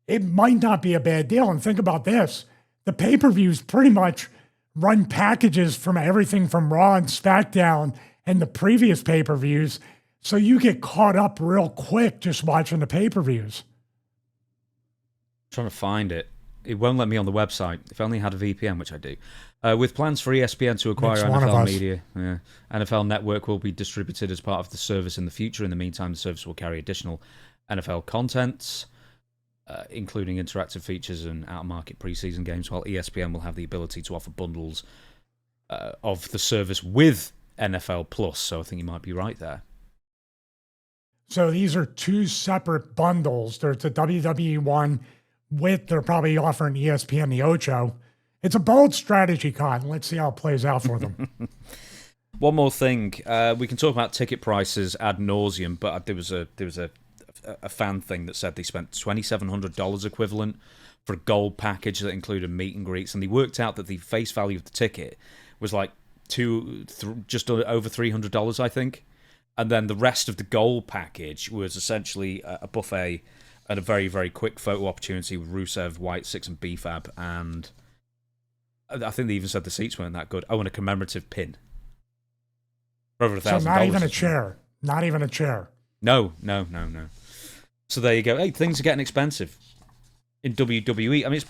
it might not be a bad deal. And think about this. The pay-per-views pretty much run packages from everything from Raw and SmackDown and the previous pay-per-views. So you get caught up real quick just watching the pay-per-views. Trying to find it. It won't let me on the website. If I only had a VPN, which I do. With plans for ESPN to acquire NFL media, NFL Network will be distributed as part of the service in the future. In the meantime, the service will carry additional NFL content, including interactive features and out-of-market preseason games, while ESPN will have the ability to offer bundles of the service with NFL Plus. So I think you might be right there. So these are two separate bundles. There's the WWE one they're probably offering ESPN the Ocho. It's a bold strategy, Cotton. Let's see how it plays out for them. One more thing. We can talk about ticket prices ad nauseum, but there was a fan thing that said they spent $2,700 equivalent for a gold package that included meet and greets, and they worked out that the face value of the ticket was like just over $300, I think. And then the rest of the gold package was essentially a buffet and a very, very quick photo opportunity with Rusev, White, Six, and B-Fab, and I think they even said the seats weren't that good. Oh, and a commemorative pin. For over $1,000. So not even a chair. Not even a chair. No. So there you go. Hey, things are getting expensive in WWE. I mean,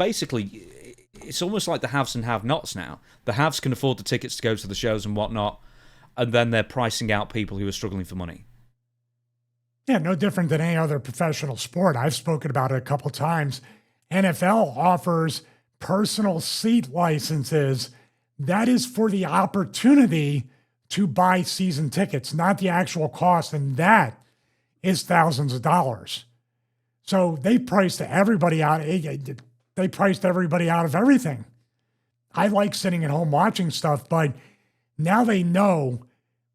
it's almost like the haves and have-nots now. The haves can afford the tickets to go to the shows and whatnot, and then they're pricing out people who are struggling for money. Yeah, no different than any other professional sport. I've spoken about it a couple times. NFL offers personal seat licenses. That is for the opportunity to buy season tickets, not the actual cost. And that is thousands of dollars. So they priced everybody out. They priced everybody out of everything. I like sitting at home watching stuff, but now they know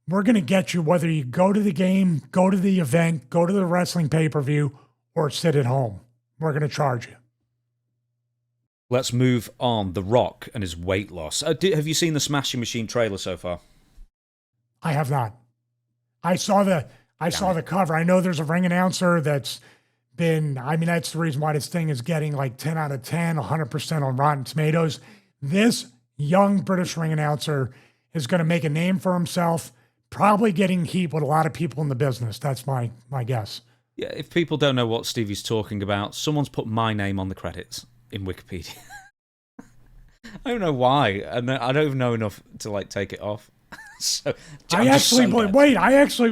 we're going to get you whether you go to the game, go to the event, go to the wrestling pay-per-view, or sit at home. We're going to charge you. Let's move on. The Rock and his weight loss. Have you seen the Smashing Machine trailer so far? I have not. I saw the cover. I know there's a ring announcer that's been, that's the reason why this thing is getting like 10 out of 10, 100% on Rotten Tomatoes. This young British ring announcer is going to make a name for himself, probably getting heat with a lot of people in the business. That's my guess. Yeah, if people don't know what Stevie's talking about, someone's put my name on the credits in Wikipedia. I don't know why, and I don't even know enough to like take it off. So I actually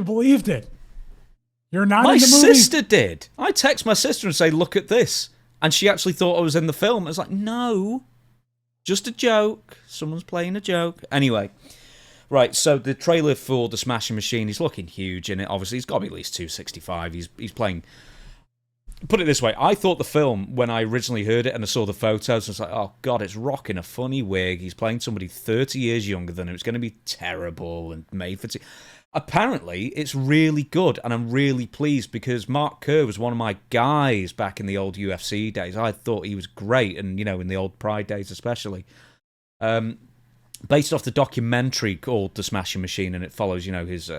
believed it. You're not my in the movie? My sister did. I text my sister and say, "Look at this," and she actually thought I was in the film. I was like, "No, just a joke. Someone's playing a joke." Anyway, right. So the trailer for the Smashing Machine, he's looking huge in it. Obviously, he's got to be at least 265. He's playing. Put it this way, I thought the film, when I originally heard it and I saw the photos, I was like, oh God, it's Rock in a funny wig. He's playing somebody 30 years younger than him. It's going to be terrible and made for... Apparently, it's really good, and I'm really pleased because Mark Kerr was one of my guys back in the old UFC days. I thought he was great, and, in the old Pride days especially. Based off the documentary called The Smashing Machine, and it follows, his...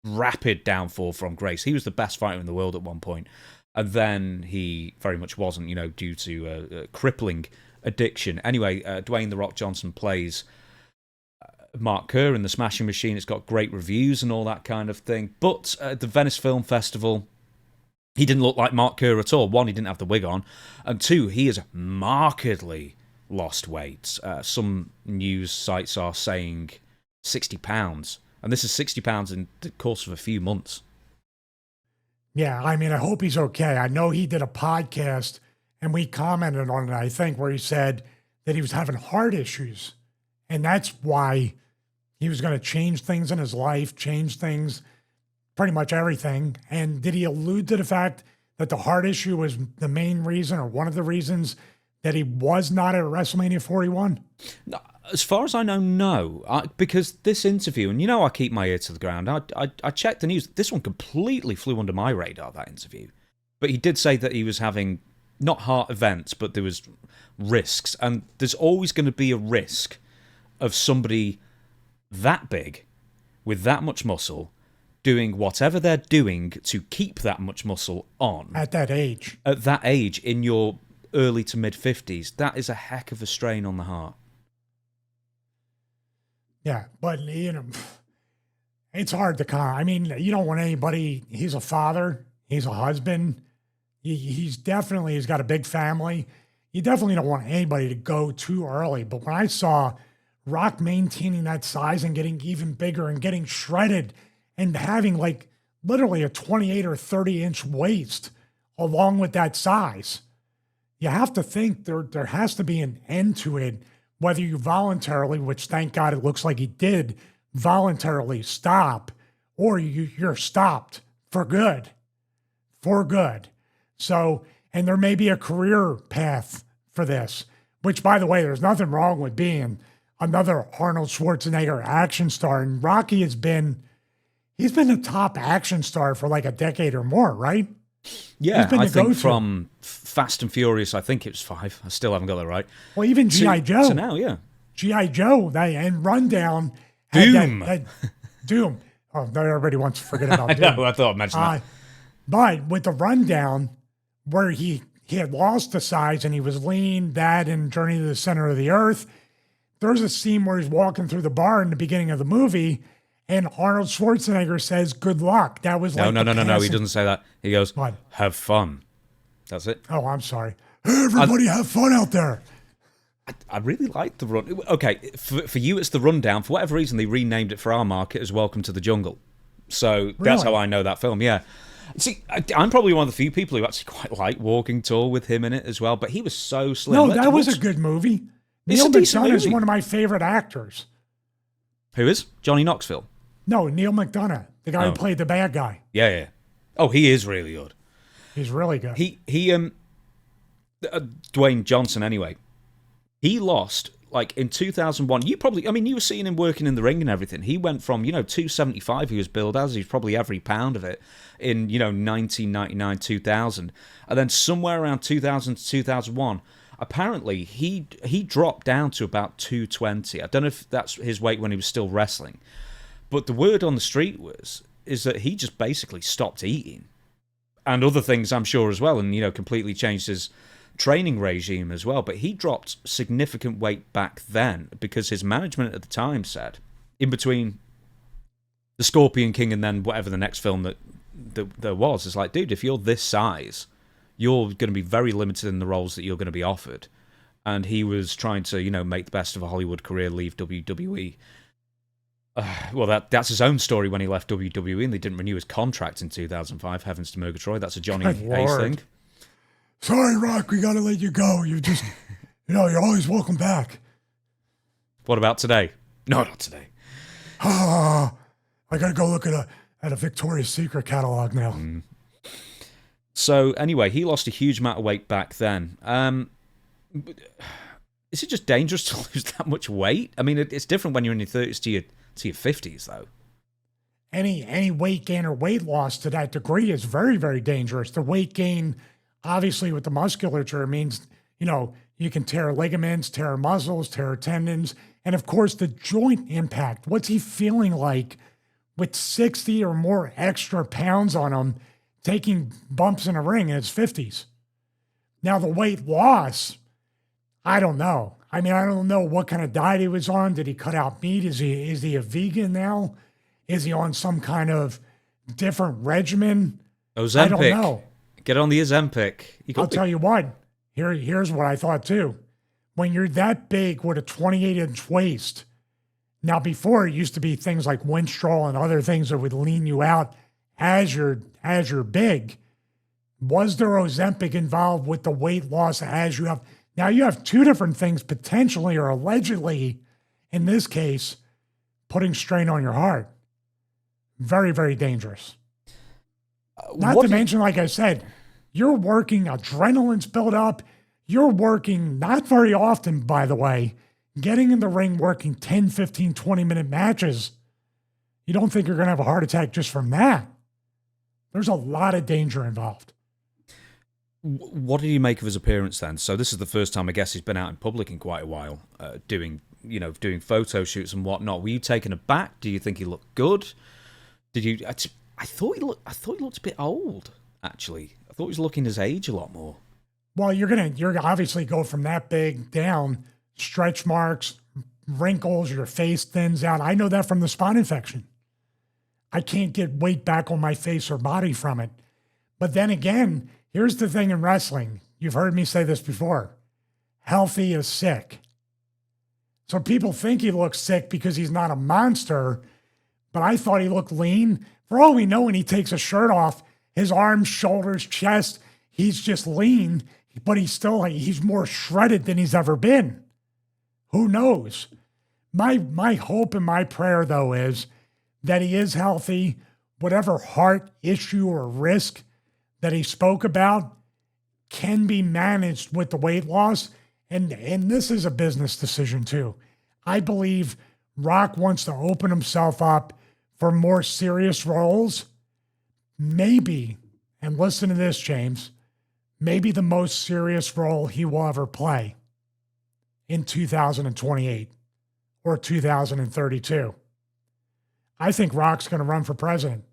rapid downfall from grace. He was the best fighter in the world at one point, and then he very much wasn't, due to crippling addiction. Anyway, Dwayne "The Rock" Johnson plays Mark Kerr in The Smashing Machine. It's got great reviews and all that kind of thing. But at the Venice Film Festival, he didn't look like Mark Kerr at all. One, he didn't have the wig on, and two, he has markedly lost weight. Some news sites are saying 60 pounds. And this is 60 pounds in the course of a few months. Yeah, I hope he's okay. I know he did a podcast, and we commented on it, I think, where he said that he was having heart issues. And that's why he was going to change things in his life, change things, pretty much everything. And did he allude to the fact that the heart issue was the main reason or one of the reasons that he was not at WrestleMania 41? No. As far as I know, no. Because this interview, and I keep my ear to the ground, I checked the news. This one completely flew under my radar, that interview. But he did say that he was having, not heart events, but there was risks. And there's always going to be a risk of somebody that big, with that much muscle, doing whatever they're doing to keep that much muscle on. At that age. At that age, in your early to mid-50s. That is a heck of a strain on the heart. Yeah, but, it's hard to you don't want anybody, he's a father, he's a husband, he's got a big family. You definitely don't want anybody to go too early. But when I saw Rock maintaining that size and getting even bigger and getting shredded and having like literally a 28 or 30-inch waist along with that size, you have to think there has to be an end to it. Whether you voluntarily, which thank God it looks like he did, voluntarily stop, or you're stopped for good. For good. So, and there may be a career path for this, which, by the way, there's nothing wrong with being another Arnold Schwarzenegger action star. And Rocky he's been a top action star for like a decade or more, right? Yeah, I think from Fast and Furious, I think it was 5. I still haven't got that right. Well, even G.I. Joe. So now, yeah. G.I. Joe and Rundown. Doom. Doom. Oh, no, everybody wants to forget about Doom. I know, I thought I'd mention that. But with the Rundown, where he had lost the size and he was lean, that and Journey to the Center of the Earth, there's a scene where he's walking through the bar in the beginning of the movie, and Arnold Schwarzenegger says, "Good luck." That was like no. He doesn't say that. He goes, "What? Have fun." That's it. Oh, I'm sorry. Everybody have fun out there. I really like the run. Okay, for you, it's the Rundown. For whatever reason, they renamed it for our market as Welcome to the Jungle. So that's Really? how I know that film, yeah. See, I'm probably one of the few people who actually quite like Walking Tall with him in it as well, but he was so slim. No, that was a good movie. It's Neil a decent McDonough is movie. one of my favorite actors. Who is? Johnny Knoxville? No, Neil McDonough, the guy who played the bad guy. Yeah. Oh, he is really good. He's really good. Dwayne Johnson, anyway. He lost, like, in 2001. You were seeing him working in the ring and everything. He went from, 275 he was billed as. He's probably every pound of it in, 1999, 2000. And then somewhere around 2000 to 2001, apparently he dropped down to about 220. I don't know if that's his weight when he was still wrestling. But the word on the street is that he just basically stopped eating. And other things, I'm sure, as well. And, completely changed his training regime as well. But he dropped significant weight back then because his management at the time said, in between The Scorpion King and then whatever the next film that there was, it's like, dude, if you're this size, you're going to be very limited in the roles that you're going to be offered. And he was trying to, make the best of a Hollywood career, leave WWE. Well, that's his own story when he left WWE and they didn't renew his contract in 2005. Heavens to Murgatroyd. That's a Johnny Good Ace Lord. thing. Sorry, Rock, we got to let you go. You just, you're always welcome back. What about today? No, not today. I got to go look at a Victoria's Secret catalog now. So, anyway, he lost a huge amount of weight back then. Is it just dangerous to lose that much weight? I mean, it's different when you're in your 30s to your 50s, though. Any weight gain or weight loss to that degree is very, very dangerous. The weight gain, obviously, with the musculature means, you can tear ligaments, tear muscles, tear tendons, and of course, the joint impact. What's he feeling like with 60 or more extra pounds on him, taking bumps in a ring in his 50s? Now, the weight loss, I don't know. I mean, I don't know what kind of diet he was on. Did he cut out meat? Is he a vegan now? Is he on some kind of different regimen? Ozempic. I don't know. Get on the Ozempic. I'll tell you what. Here's what I thought too. When you're that big with a 28-inch waist, now before it used to be things like Winstrol and other things that would lean you out as you're big. Was there Ozempic involved with the weight loss as you have? Now you have two different things potentially or allegedly, in this case, putting strain on your heart. Very, very dangerous. Not to mention, like I said, you're working, adrenaline's built up. You're working, not very often, by the way, getting in the ring, working 10, 15, 20-minute matches. You don't think you're going to have a heart attack just from that. There's a lot of danger involved. What did you make of his appearance then? So this is the first time I guess he's been out in public in quite a while, doing photo shoots and whatnot. Were you taken aback? Do you think he looked good? Did you? I thought he looked a bit old. Actually, I thought he was looking his age a lot more. Well, you're gonna obviously go from that big down, stretch marks, wrinkles, your face thins out. I know that from the spine infection. I can't get weight back on my face or body from it. But then again, here's the thing in wrestling. You've heard me say this before. Healthy is sick. So people think he looks sick because he's not a monster, but I thought he looked lean. For all we know, when he takes a shirt off, his arms, shoulders, chest, he's just lean, but he's more shredded than he's ever been. Who knows? My hope and my prayer, though, is that he is healthy. Whatever heart issue or risk that he spoke about can be managed with the weight loss. And this is a business decision too. I believe Rock wants to open himself up for more serious roles. Maybe, and listen to this, James, maybe the most serious role he will ever play in 2028 or 2032. I think Rock's going to run for president.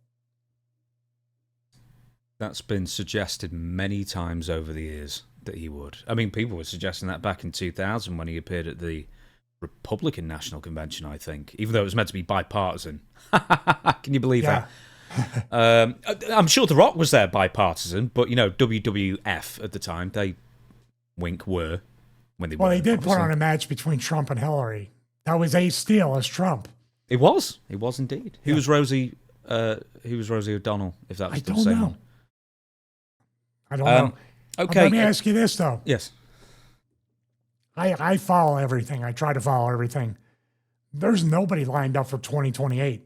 That's been suggested many times over the years that he would. I mean, people were suggesting that back in 2000 when he appeared at the Republican National Convention, I think, even though it was meant to be bipartisan. Can you believe that? I'm sure The Rock was there bipartisan, but, WWF at the time, they were when they were. Well, they did put on a match between Trump and Hillary. That was Ace Steele as Trump. It was indeed. Who was Rosie Rosie O'Donnell? If that was I the don't same know. one. I don't know. Okay. Let me ask you this, though. Yes. I follow everything. I try to follow everything. There's nobody lined up for 2028.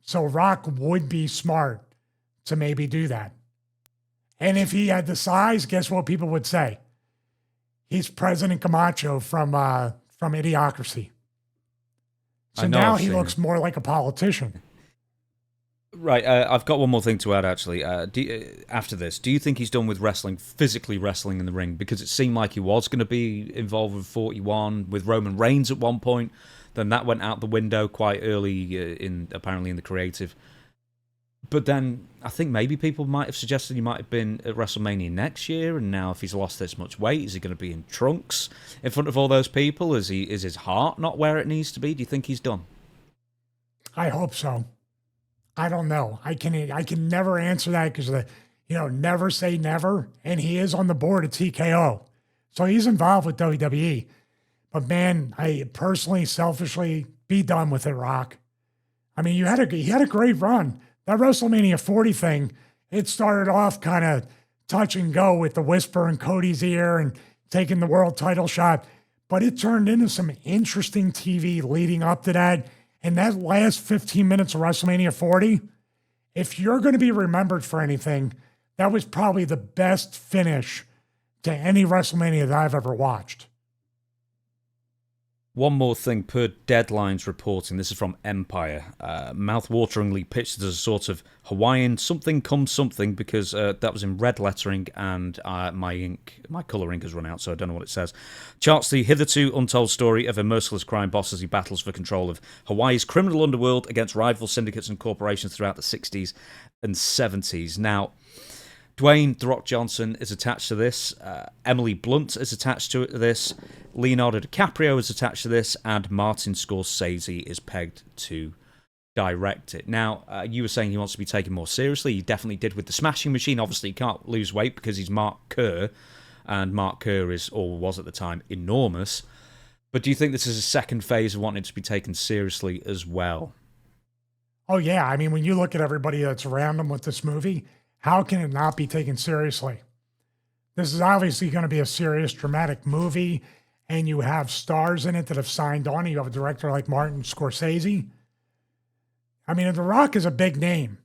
So Rock would be smart to maybe do that. And if he had the size, guess what people would say? He's President Camacho from Idiocracy. So now he looks more like a politician. Right, I've got one more thing to add, actually. After this, do you think he's done with wrestling, physically wrestling in the ring? Because it seemed like he was going to be involved with 41, with Roman Reigns at one point. Then that went out the window quite early, apparently in the creative. But then I think maybe people might have suggested he might have been at WrestleMania next year, and now if he's lost this much weight, is he going to be in trunks in front of all those people? Is his heart not where it needs to be? Do you think he's done? I hope so. I don't know. I can never answer that because never say never. And he is on the board at TKO. So he's involved with WWE. But man, I personally, selfishly, be done with it, Rock. I mean, he had a great run. That WrestleMania 40 thing, it started off kind of touch and go with the whisper in Cody's ear and taking the world title shot. But it turned into some interesting TV leading up to that. And that last 15 minutes of WrestleMania 40, if you're going to be remembered for anything, that was probably the best finish to any WrestleMania that I've ever watched. One more thing per Deadline's reporting. This is from Empire. Mouth-wateringly pitched as a sort of Hawaiian something come something because that was in red lettering and my colour ink has run out, so I don't know what it says. Charts the hitherto untold story of a merciless crime boss as he battles for control of Hawaii's criminal underworld against rival syndicates and corporations throughout the 60s and 70s. Now, Dwayne "The Rock" Johnson is attached to this. Emily Blunt is attached to this. Leonardo DiCaprio is attached to this. And Martin Scorsese is pegged to direct it. Now, you were saying he wants to be taken more seriously. He definitely did with The Smashing Machine. Obviously, he can't lose weight because he's Mark Kerr. And Mark Kerr is, or was at the time, enormous. But do you think this is a second phase of wanting to be taken seriously as well? Oh, yeah. I mean, when you look at everybody that's around him with this movie, how can it not be taken seriously? This is obviously going to be a serious, dramatic movie, and you have stars in it that have signed on. You have a director like Martin Scorsese. I mean, The Rock is a big name,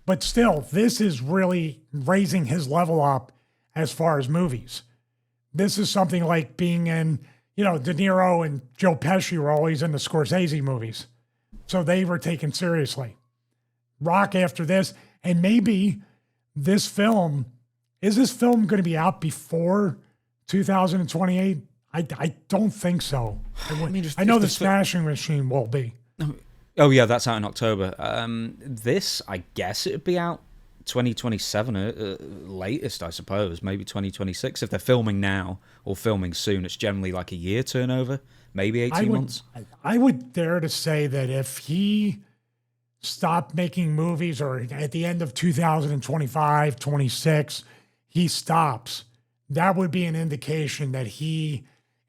but still, this is really raising his level up as far as movies. This is something like being in, De Niro and Joe Pesci were always in the Scorsese movies. So they were taken seriously. Rock after this, and maybe is this film going to be out before 2028? I don't think so. I know the Smashing Machine will be. Oh, yeah, that's out in October. This, I guess it would be out 2027 latest, I suppose. Maybe 2026. If they're filming now or filming soon, it's generally like a year turnover, maybe 18 months. I would dare to say that if he stopped making movies or at the end of 2025, 26, he stops, that would be an indication that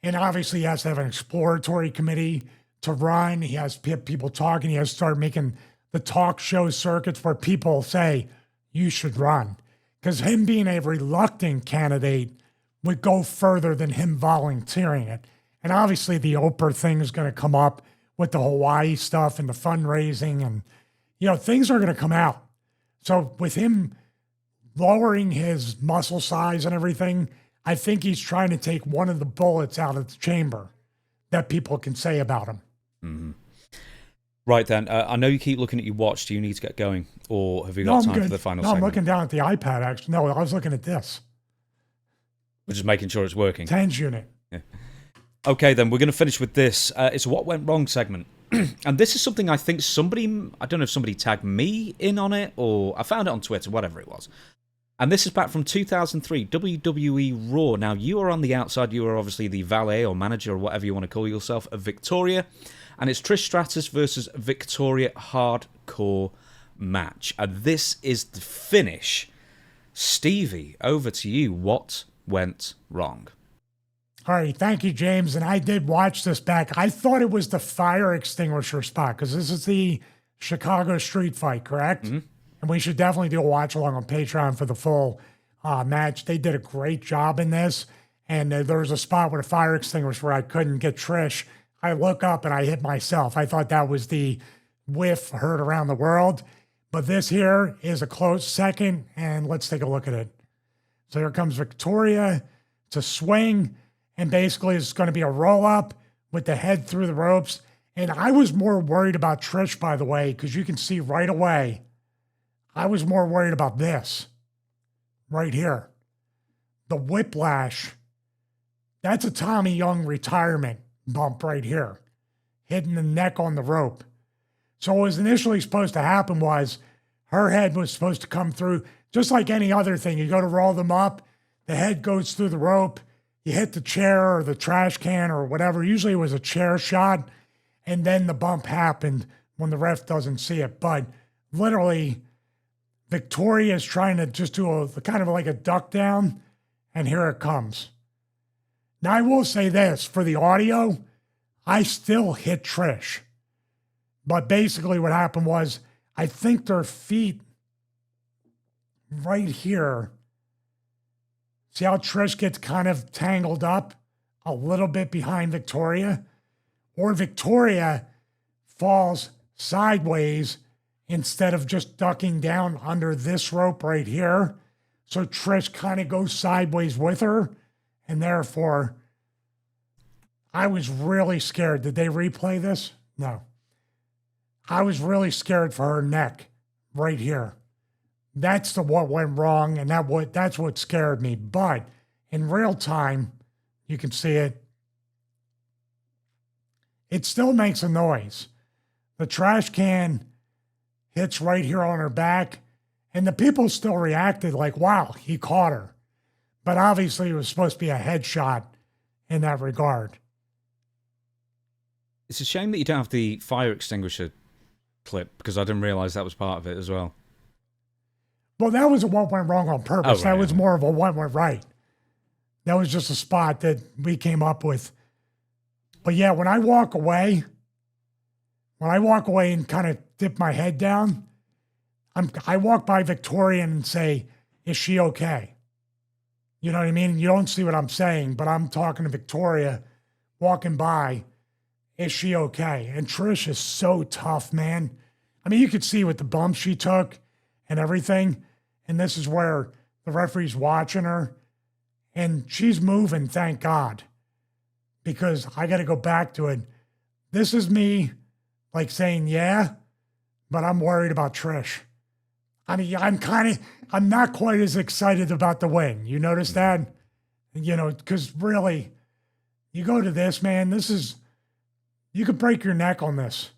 and obviously he has to have an exploratory committee to run. He has people talking. He has to start making the talk show circuits where people say, you should run. Because him being a reluctant candidate would go further than him volunteering it. And obviously the Oprah thing is going to come up with the Hawaii stuff and the fundraising and things are going to come out. So with him lowering his muscle size and everything, I think he's trying to take one of the bullets out of the chamber that people can say about him. Mm-hmm. Right then, I know you keep looking at your watch. Do you need to get going? Or have you got time for the final segment? I'm looking down at the iPad, actually. No, I was looking at this. We're just making sure it's working. Tens unit. Yeah. Okay, then we're going to finish with this. It's a What Went Wrong segment. And this is something I think I don't know if somebody tagged me in on it or I found it on Twitter, whatever it was. And this is back from 2003, WWE Raw. Now, you are on the outside. You are obviously the valet or manager or whatever you want to call yourself of Victoria. And it's Trish Stratus versus Victoria hardcore match. And this is the finish. Stevie, over to you. What went wrong? All right, thank you, James. And I did watch this back. I thought it was the fire extinguisher spot because this is the Chicago street fight, correct? And we should definitely do a watch along on Patreon for the full match. They did a great job in this. And there was a spot with a fire extinguisher where I couldn't get Trish. I look up and I hit myself. I thought that was the whiff heard around the world. But this here is a close second. And let's take a look at it. So here comes Victoria to swing. And basically it's going to be a roll up with the head through the ropes. And I was more worried about Trish, by the way, because you can see right away, I was more worried about this right here. The whiplash. That's a Tommy Young retirement bump right here, hitting the neck on the rope. So what was initially supposed to happen was her head was supposed to come through, just like any other thing. You go to roll them up, the head goes through the rope, you hit the chair or the trash can or whatever. Usually it was a chair shot, and then the bump happened when the ref doesn't see it. But literally, Victoria is trying to just do a kind of like a duck down, and here it comes. Now, I will say this, for the audio, I still hit Trish. But basically what happened was, I think their feet right here, see how Trish gets kind of tangled up a little bit behind Victoria? Or Victoria falls sideways instead of just ducking down under this rope right here. So Trish kind of goes sideways with her. And therefore, I was really scared. Did they replay this? No. I was really scared for her neck right here. That's what went wrong, and that's what scared me. But in real time, you can see it. It still makes a noise. The trash can hits right here on her back, and the people still reacted like, wow, he caught her. But obviously it was supposed to be a headshot in that regard. It's a shame that you don't have the fire extinguisher clip, because I didn't realize that was part of it as well. Well, that was a what went wrong on purpose. Oh, right, that was more of a what went right. That was just a spot that we came up with. But yeah, when I walk away and kind of dip my head down, I walk by Victoria and say, is she okay? You know what I mean? You don't see what I'm saying, but I'm talking to Victoria, walking by, is she okay? And Trish is so tough, man. I mean, you could see with the bump she took and everything, and this is where the referee's watching her, and she's moving, thank God, because I got to go back to it. This is me, like saying, yeah, but I'm worried about Trish. I mean, I'm not quite as excited about the win. You notice that? You know, because really, you go to this, man, you could break your neck on this.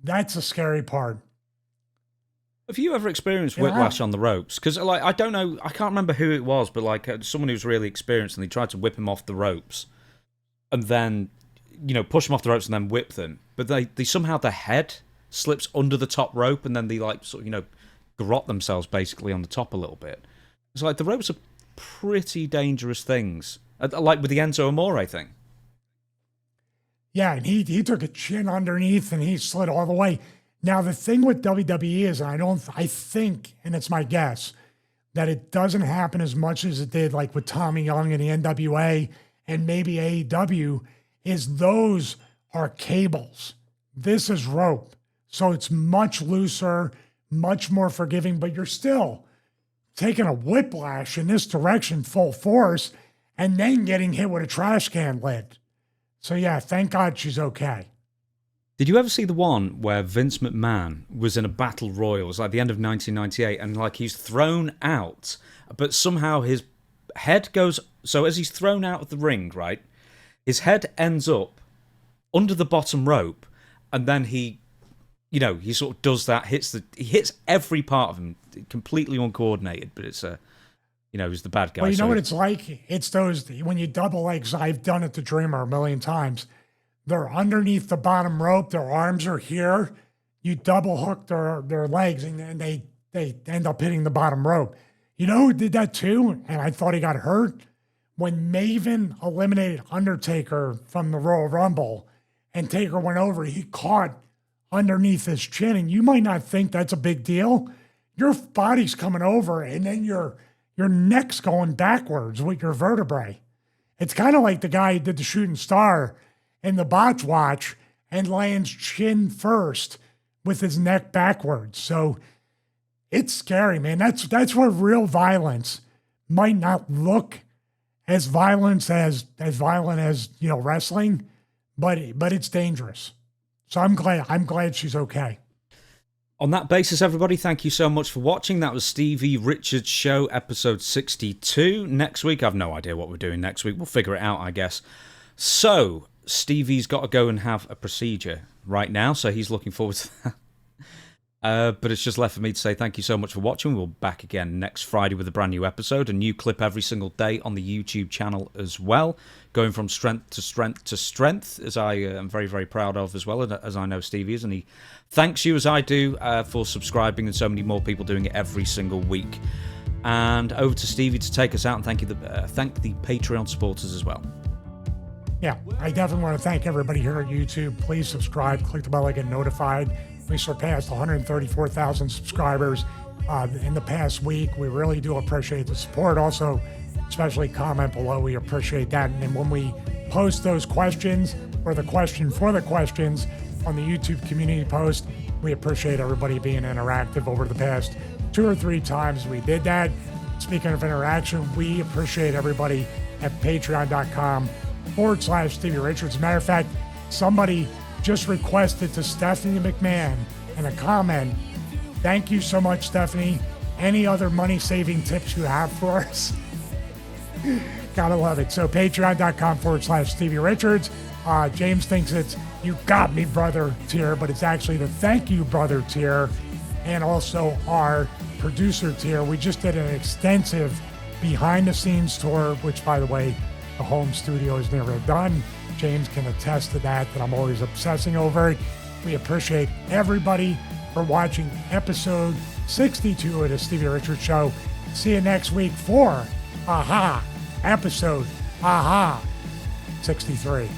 That's the scary part. Have you ever experienced whiplash on the ropes? Because, like, I don't know, I can't remember who it was, but, like, someone who's really experienced, and they tried to whip him off the ropes, and then, you know, push him off the ropes and then whip them. But they somehow, the head slips under the top rope, and then they, like, sort of, you know, garrot themselves, basically, on the top a little bit. It's like, the ropes are pretty dangerous things. Like with the Enzo Amore thing. Yeah, and he took a chin underneath, and he slid all the way. Now, the thing with WWE is, I think, and it's my guess, that it doesn't happen as much as it did like with Tommy Young and the NWA and maybe AEW, is those are cables. This is rope. So it's much looser, much more forgiving, but you're still taking a whiplash in this direction full force and then getting hit with a trash can lid. So yeah, thank God she's okay. Did you ever see the one where Vince McMahon was in a battle royal? It was like the end of 1998, and like he's thrown out, but somehow his head goes... So as he's thrown out of the ring, right, his head ends up under the bottom rope, and then he, you know, he sort of does that, he hits every part of him, completely uncoordinated, but it's you know, he's the bad guy. Well, you know what it's like? It's those, when you double legs, I've done it to Dreamer a million times. They're underneath the bottom rope. Their arms are here. You double hook their legs, and they end up hitting the bottom rope. You know who did that too? And I thought he got hurt? When Maven eliminated Undertaker from the Royal Rumble and Taker went over, he caught underneath his chin, and you might not think that's a big deal. Your body's coming over, and then your neck's going backwards with your vertebrae. It's kind of like the guy who did the shooting star in the botch watch and lands chin first with his neck backwards. So it's scary, man. That's where real violence might not look as violent as wrestling, but it's dangerous. So I'm glad she's okay. On that basis, everybody, thank you so much for watching. That was Stevie Richards' show, episode 62. Next week, I've no idea what we're doing next week. We'll figure it out, I guess. So, Stevie's got to go and have a procedure right now, so he's looking forward to that. But it's just left for me to say thank you so much for watching. We'll be back again next Friday with a brand new episode, a new clip every single day on the YouTube channel as well, going from strength to strength to strength, as I am very, very proud of as well, as I know Stevie is, and he thanks you as I do for subscribing, and so many more people doing it every single week. And over to Stevie to take us out, and thank the Patreon supporters as well. Yeah, I definitely want to thank everybody here at YouTube. Please subscribe, click the bell to get notified. We surpassed 134,000 subscribers in the past week. We really do appreciate the support. Also, especially comment below. We appreciate that. And when we post those questions or the question for the questions on the YouTube community post, we appreciate everybody being interactive. Over the past 2 or 3 times we did that. Speaking of interaction, we appreciate everybody at patreon.com/Stevie Richards. As a matter of fact, somebody just requested to Stephanie McMahon in a comment, thank you so much, Stephanie. Any other money-saving tips you have for us? Gotta love it. So patreon.com/Stevie Richards. James thinks it's you got me, brother tier, but it's actually the thank you, brother tier, and also our producer tier. We just did an extensive behind-the-scenes tour, which, by the way, the home studio has never done. James can attest to that I'm always obsessing over it. We appreciate everybody for watching episode 62 of the Stevie Richards Show. See you next week for episode 63.